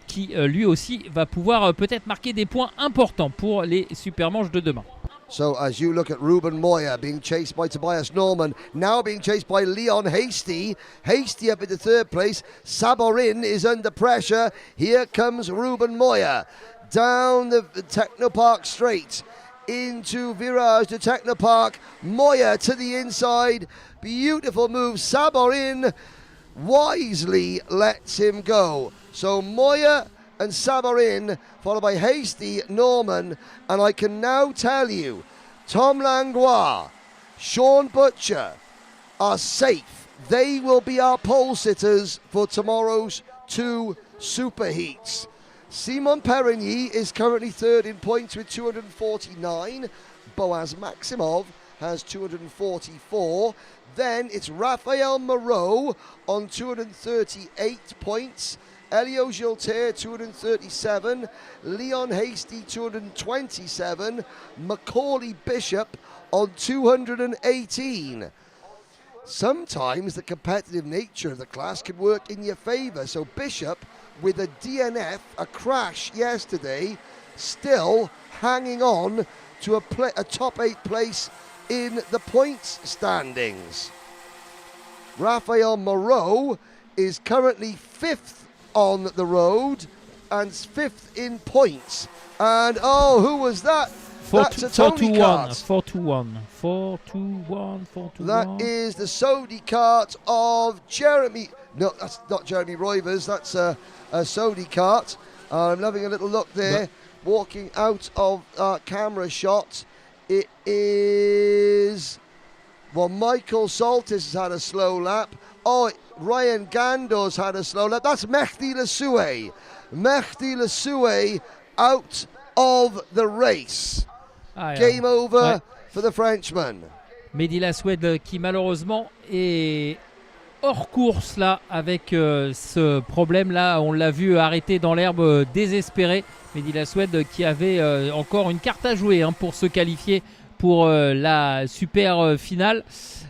B: qui lui aussi va pouvoir peut-être marquer des points importants pour les super manches de demain.
A: So as you look at Ruben Moya being chased by Tobias Norman, now being chased by Leon Hasty. Hasty up in the third place. Saborin is under pressure. Here comes Ruben Moya down the Technopark straight into Virage to Technopark. Moya to the inside. Beautiful move. Saborin wisely lets him go. So Moya and Saborin, followed by Hasty, Norman, and I can now tell you, Tom Langlois, Sean Butcher are safe. They will be our pole sitters for tomorrow's 2 superheats. Simon Perigny is currently third in points with 249. Boaz Maximov has 244. Then it's Raphael Moreau on 238 points. Elio Gilter 237, Leon Hasty 227, Macaulay Bishop on 218. Sometimes the competitive nature of the class can work in your favour. So Bishop with a DNF, a crash yesterday, still hanging on to a top 8 place in the points standings. Raphael Moreau is currently 5th on the road and 5th in points. And who was that? That's a Tony cart.
B: 4-2-1.
A: That is the Sodi cart of Jeremy. No, that's not Jeremy Roivers. That's a Sodi cart. I'm having a little look there. Walking out of camera shot. It is... Well, Michael Soltis has had a slow lap. Ryan Gando's had a slow lap. That's Mehdi Lesue. Mehdi Lesue out of the race. Game over for the Frenchman.
B: Mehdi Lesue qui malheureusement est hors course là avec ce problème là. On l'a vu arrêter dans l'herbe désespéré. Mehdi Lesue qui avait encore une carte à jouer pour se qualifier pour la super finale,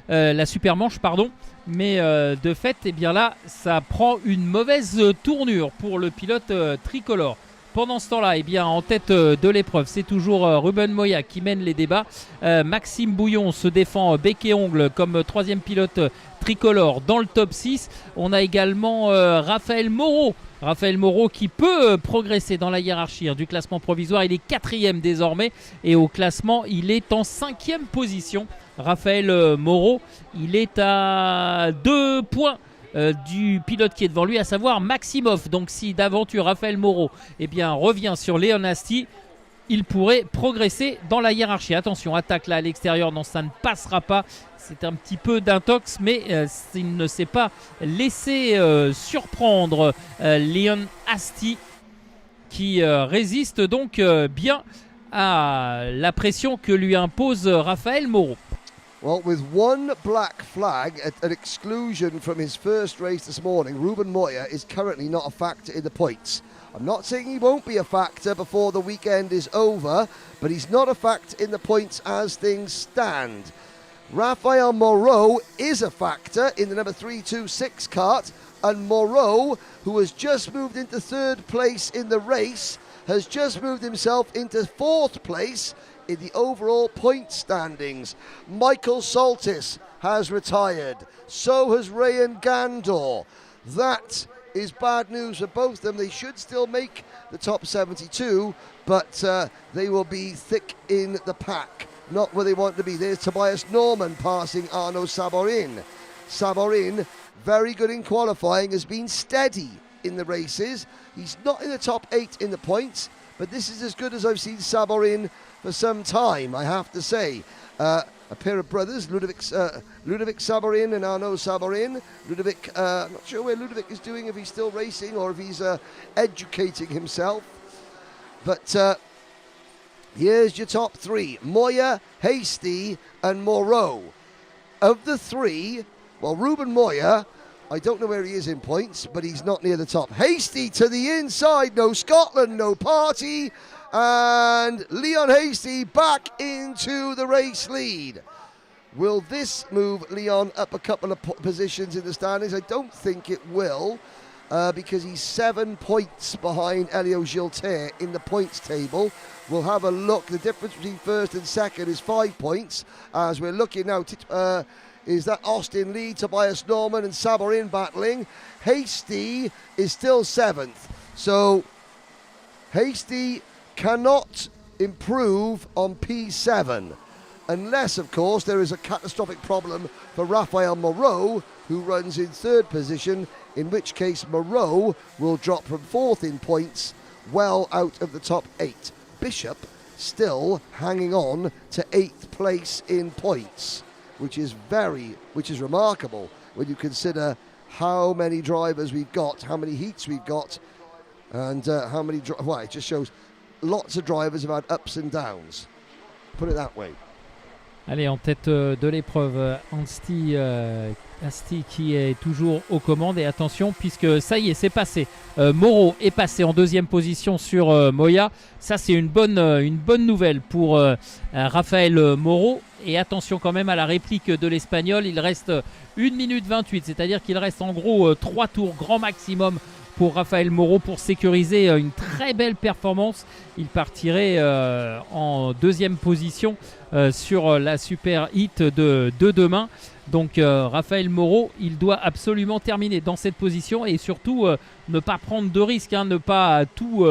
B: la super manche pardon. Mais de fait, eh bien là, ça prend une mauvaise tournure pour le pilote tricolore. Pendant ce temps-là, eh bien, en tête de l'épreuve, c'est toujours Ruben Moya qui mène les débats. Maxime Bouillon se défend bec et ongle comme 3e pilote tricolore dans le top 6. On a également Raphaël Moreau. Raphaël Moreau qui peut progresser dans la hiérarchie du classement provisoire. Il est 4e désormais et au classement, il est en 5e position. Raphaël Moreau, il est à 2 points du pilote qui est devant lui, à savoir Maximov. Donc si d'aventure Raphaël Moreau revient sur Léon Asti, il pourrait progresser dans la hiérarchie. Attention, attaque là à l'extérieur, non ça ne passera pas. C'est un petit peu d'intox, mais il ne s'est pas laissé surprendre Léon Asti qui résiste donc bien à la pression que lui impose Raphaël Moreau.
A: Well, with one black flag, an exclusion from his first race this morning, Ruben Moya is currently not a factor in the points. I'm not saying he won't be a factor before the weekend is over, but he's not a factor in the points as things stand. Raphael Moreau is a factor in the number 326 kart, and Moreau, who has just moved into 3rd place in the race, has just moved himself into 4th place in the overall point standings. Michael Soltis has retired. So has Rayan Gandor. That is bad news for both of them. They should still make the top 72, but they will be thick in the pack. Not where they want to be. There's Tobias Norman passing Arnaud Saborin. Saborin, very good in qualifying, has been steady in the races. He's not in the top 8 in the points, but this is as good as I've seen Saborin for some time, I have to say. A pair of brothers, Ludovic Saborin and Arnaud Saborin. Ludovic, I'm not sure where Ludovic is doing, if he's still racing or if he's educating himself. But here's your top three: Moya, Hasty and Moreau. Of the three, well, Ruben Moya, I don't know where he is in points, but he's not near the top. Hasty to the inside, no Scotland, no party. And Leon Hasty back into the race lead. Will this move Leon up a couple of positions in the standings? I don't think it will, because he's 7 points behind Elio Gilter in the points table. We'll have a look. The difference between first and second is 5 points. As we're looking now, is that Austin Lee, Tobias Norman and Saborin battling. Hasty is still 7th. So Hasty cannot improve on P7 unless, of course, there is a catastrophic problem for Raphael Moreau, who runs in 3rd position, in which case Moreau will drop from 4th in points, well out of the top 8. Bishop still hanging on to 8th place in points, which is remarkable when you consider how many drivers we've got, how many heats we've got, and how many well, it just shows lots of drivers have had ups and downs. Put it that way.
B: Allez, en tête de l'épreuve, Asti qui est toujours aux commandes. Et attention, puisque ça y est, c'est passé. Moreau est passé en 2e position sur Moya. Ça, c'est une bonne nouvelle pour Raphaël Moreau. Et attention quand même à la réplique de l'Espagnol. Il reste 1 minute 28, c'est-à-dire qu'il reste en gros 3 tours grand maximum pour Raphaël Moreau pour sécuriser une très belle performance. Il partirait en 2e position sur la super hit de demain. Donc Raphaël Moreau, il doit absolument terminer dans cette position et surtout ne pas prendre de risques, ne pas tout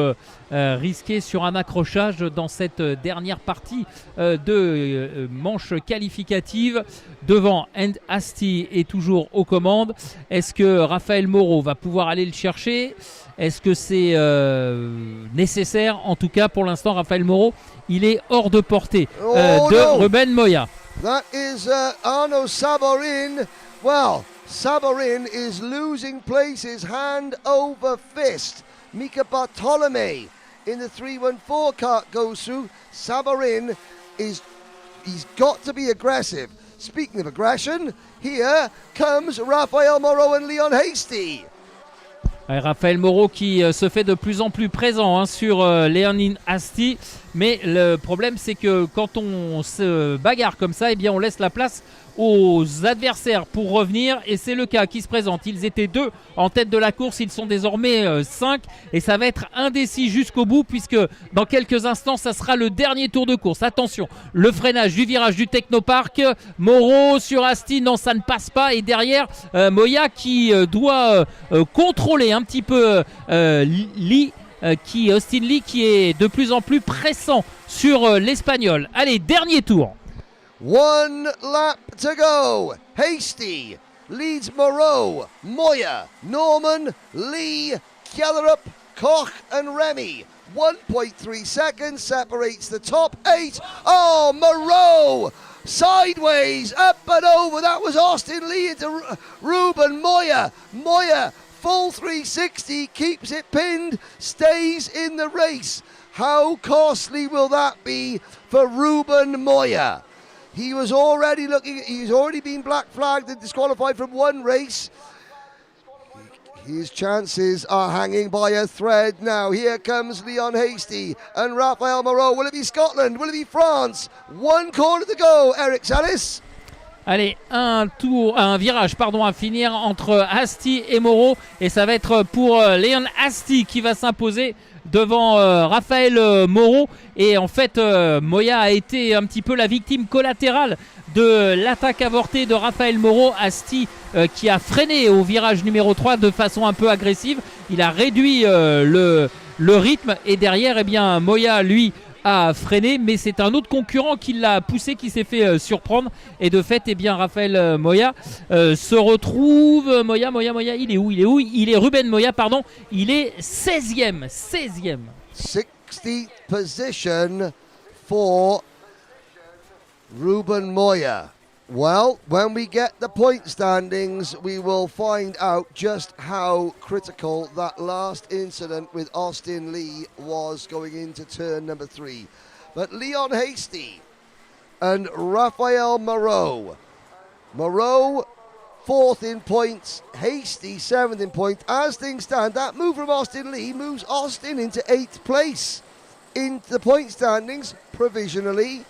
B: risquer sur un accrochage dans cette dernière partie de manche qualificative. Devant, Asti est toujours aux commandes. Est-ce que Raphaël Moreau va pouvoir aller le chercher ? Est-ce que c'est nécessaire ? En tout cas, pour l'instant, Raphaël Moreau, il est hors de portée de Ruben Moya.
A: That is Arnaud Saborin. Well, Saborin is losing places hand over fist. Mika Bartolome in the 314 kart goes through. Saborin he's got to be aggressive. Speaking of aggression, here comes Raphael Moreau and Leon Hasty.
B: Raphaël Moreau qui se fait de plus en plus présent sur Leonin Asti, mais le problème c'est que quand on se bagarre comme ça, eh bien on laisse la place aux adversaires pour revenir, et c'est le cas qui se présente. Ils étaient 2 en tête de la course, ils sont désormais 5 et ça va être indécis jusqu'au bout, puisque dans quelques instants ça sera le dernier tour de course. Attention, le freinage du virage du Technopark, Moreau sur Asti, non ça ne passe pas, et derrière Moya qui doit contrôler un petit peu Austin Lee qui est de plus en plus pressant sur l'Espagnol. Allez, dernier tour.
A: 1 lap to go. Hasty leads Moreau, Moya, Norman, Lee, Kellerup, Koch and Remy. 1.3 seconds separates the top 8. Oh, Moreau! Sideways, up and over. That was Austin Lee into Ruben Moya. Moya, full 360, keeps it pinned, stays in the race. How costly will that be for Ruben Moya? He's already been black flagged and disqualified from 1 race. His chances are hanging by a thread now. Here comes Leon Hasty and Raphael Moreau. Will it be Scotland? Will it be France? 1 corner to go, Eric Salis.
B: Allez, un virage à finir entre Asti et Moreau, et ça va être pour Leon Asti qui va s'imposer devant Raphaël Moreau. Et en fait, Moya a été un petit peu la victime collatérale de l'attaque avortée de Raphaël Moreau. Asti qui a freiné au virage numéro 3 de façon un peu agressive. Il a réduit le rythme, et derrière, eh bien, Moya, lui, a freiné, mais c'est un autre concurrent qui l'a poussé, qui s'est fait surprendre, et de fait, eh bien, Raphaël Moya se retrouve. Moya, il est où? Il est Ruben Moya, pardon, il est 16e.
A: 16th position for Ruben Moya. Well, when we get the point standings, we will find out just how critical that last incident with Austin Lee was going into turn number 3. But Leon Hasty and Raphael Moreau. Moreau 4th in points, Hasty 7th in points. As things stand, that move from Austin Lee moves Austin into 8th place in the point standings provisionally.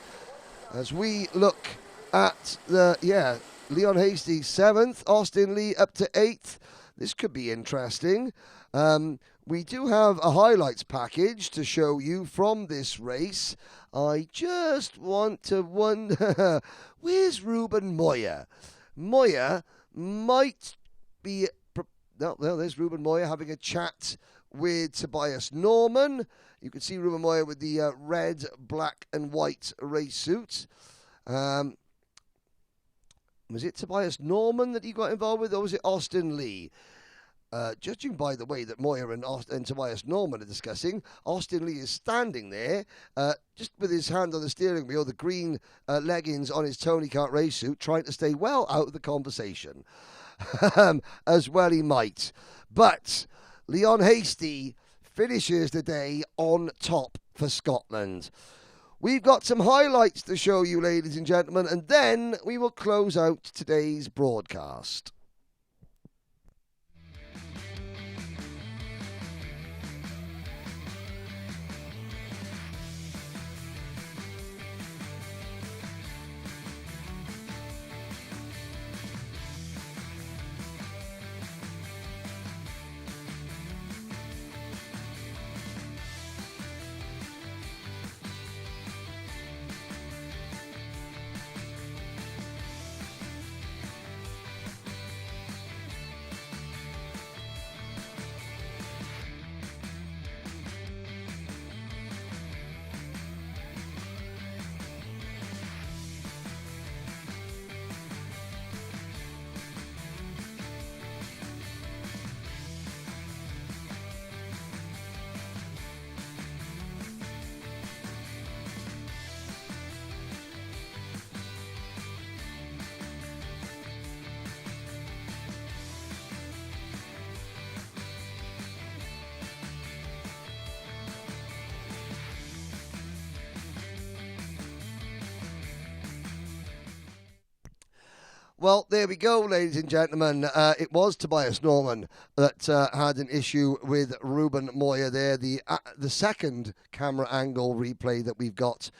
A: As we look at Leon Hasty 7th, Austin Lee up to 8th. This could be interesting. We do have a highlights package to show you from this race. I just want to wonder, where's Ruben Moya? Moya might be... there's Ruben Moya having a chat with Tobias Norman. You can see Ruben Moya with the red, black and white race suit. Was it Tobias Norman that he got involved with, or was it Austin Lee? Judging by the way that Moya and Tobias Norman are discussing, Austin Lee is standing there, just with his hand on the steering wheel, the green leggings on his Tony Kart race suit, trying to stay well out of the conversation. As well he might. But Leon Hasty finishes the day on top for Scotland. We've got some highlights to show you, ladies and gentlemen, and then we will close out today's broadcast. Well, there we go, ladies and gentlemen. It was Tobias Norman that had an issue with Ruben Moya there. The second camera angle replay that we've got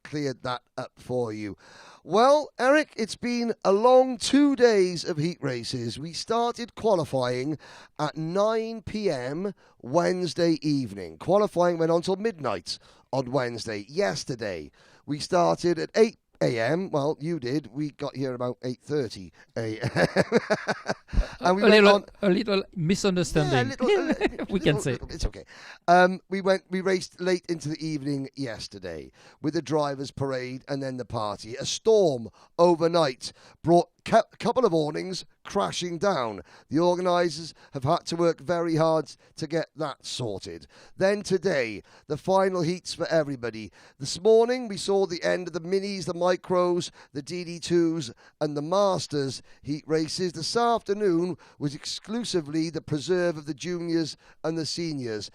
A: cleared that up for you. Well, Eric, it's been a long 2 days of heat races. We started qualifying at 9 p.m. Wednesday evening. Qualifying went on till midnight on Wednesday. Yesterday, we started at 8 a.m. Well, you did. We got here about 8:30 a.m. And we
B: a little misunderstanding. We can say
A: it's okay. We raced late into the evening yesterday with the drivers' parade and then the party. A storm overnight brought a couple of awnings crashing down. The organisers have had to work very hard to get that sorted. Then today, the final heats for everybody. This morning, we saw the end of the minis, the micros, the DD2s and the Masters heat races. This afternoon was exclusively the preserve of the juniors and the seniors.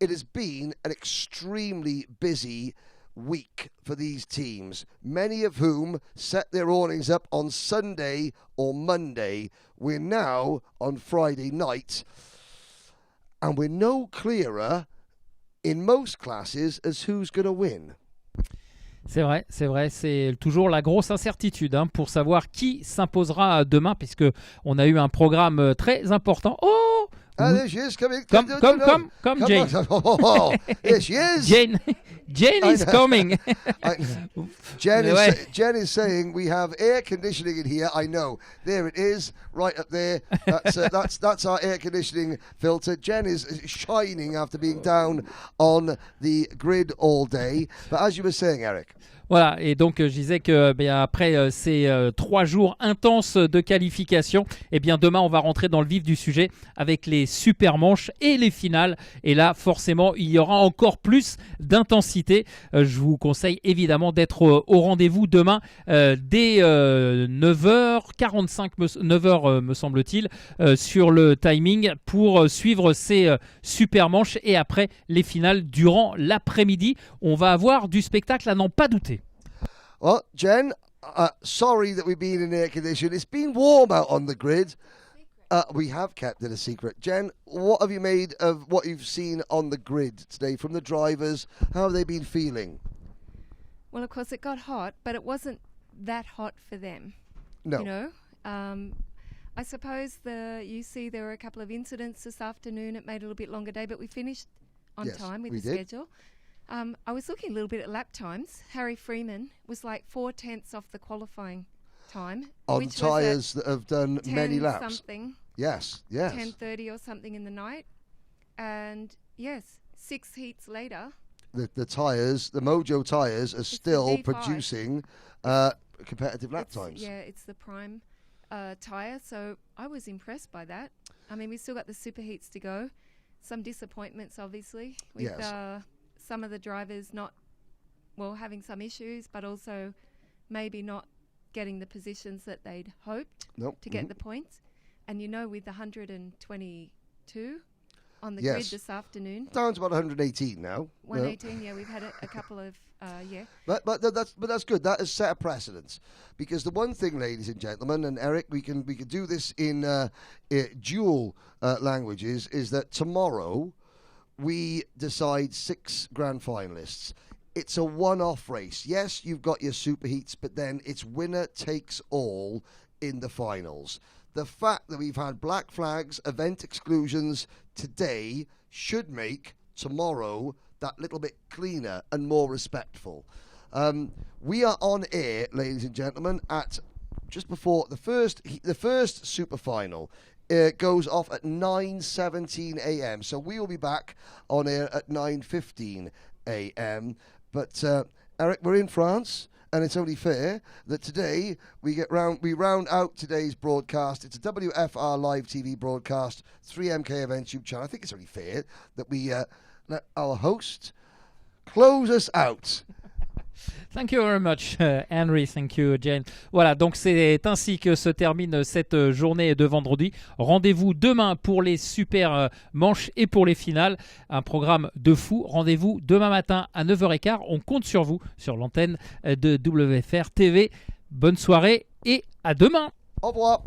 A: It has been an extremely busy week for these teams, many of whom set their awnings up on Sunday or Monday. We're now on Friday night, and we're no clearer in most classes as who's going to win.
B: C'est vrai, c'est toujours la grosse incertitude pour savoir qui s'imposera demain, puisque on a eu un programme très important. Oh,
A: there she is coming.
B: Come, Jane.
A: Oh, there she is.
B: Jane is coming.
A: Jen is saying we have air conditioning in here. I know. There it is, right up there. That's our air conditioning filter. Jen is shining after being down on the grid all day. But as you were saying, Eric.
B: Voilà, et donc je disais que après ces 3 jours intenses de qualification, demain on va rentrer dans le vif du sujet avec les super manches et les finales. Et là, forcément, il y aura encore plus d'intensité. Je vous conseille évidemment d'être au rendez-vous demain dès 9h45, 9h me semble-t-il, sur le timing pour suivre ces super manches et après les finales durant l'après-midi. On va avoir du spectacle à n'en pas douter.
A: Well, Jen, sorry that we've been in air condition. It's been warm out on the grid. We have kept it a secret. Jen, what have you made of what you've seen on the grid today from the drivers? How have they been feeling?
C: Well, of course, it got hot, but it wasn't that hot for them.
A: No.
C: You know, I suppose you see there were a couple of incidents this afternoon. It made a little bit longer day, but we finished on time with the schedule. I was looking a little bit at lap times. Harry Freeman was like 4/10 off the qualifying time.
A: On tyres that have done many laps.
C: Something.
A: Yes.
C: 10:30 or something in the night. And yes, 6 heats later.
A: The tyres, the Mojo tyres are still producing competitive lap times.
C: Yeah, it's the prime tyre. So I was impressed by that. I mean, we've still got the super heats to go. Some disappointments, obviously, with some of the drivers having some issues, but also maybe not getting the positions that they'd hoped to get the points. And with the 122 on the grid this afternoon.
A: Down to about 118 now.
C: 118, yeah, we've had a couple of,
A: But that's good. That has set a precedence. Because the one thing, ladies and gentlemen, and Eric, we can do this in dual languages, is that tomorrow we decide 6 grand finalists. It's a one-off race. Yes, you've got your super heats, but then it's winner takes all in the finals. The fact that we've had black flags, event exclusions today should make tomorrow that little bit cleaner and more respectful. We are on air, ladies and gentlemen, at just before the first super final. Goes off at 9:17 a.m. So we will be back on air at 9:15 a.m. But Eric, we're in France, and it's only fair that today we round out today's broadcast. It's a WFR live TV broadcast, 3MK Events YouTube channel. I think it's only fair that we let our host close us out.
B: Thank you very much, Henry. Thank you, Jane. Voilà, donc c'est ainsi que se termine cette journée de vendredi. Rendez-vous demain pour les super manches et pour les finales. Un programme de fou. Rendez-vous demain matin à 9h15. On compte sur vous sur l'antenne de WFR TV. Bonne soirée et à demain.
A: Au revoir.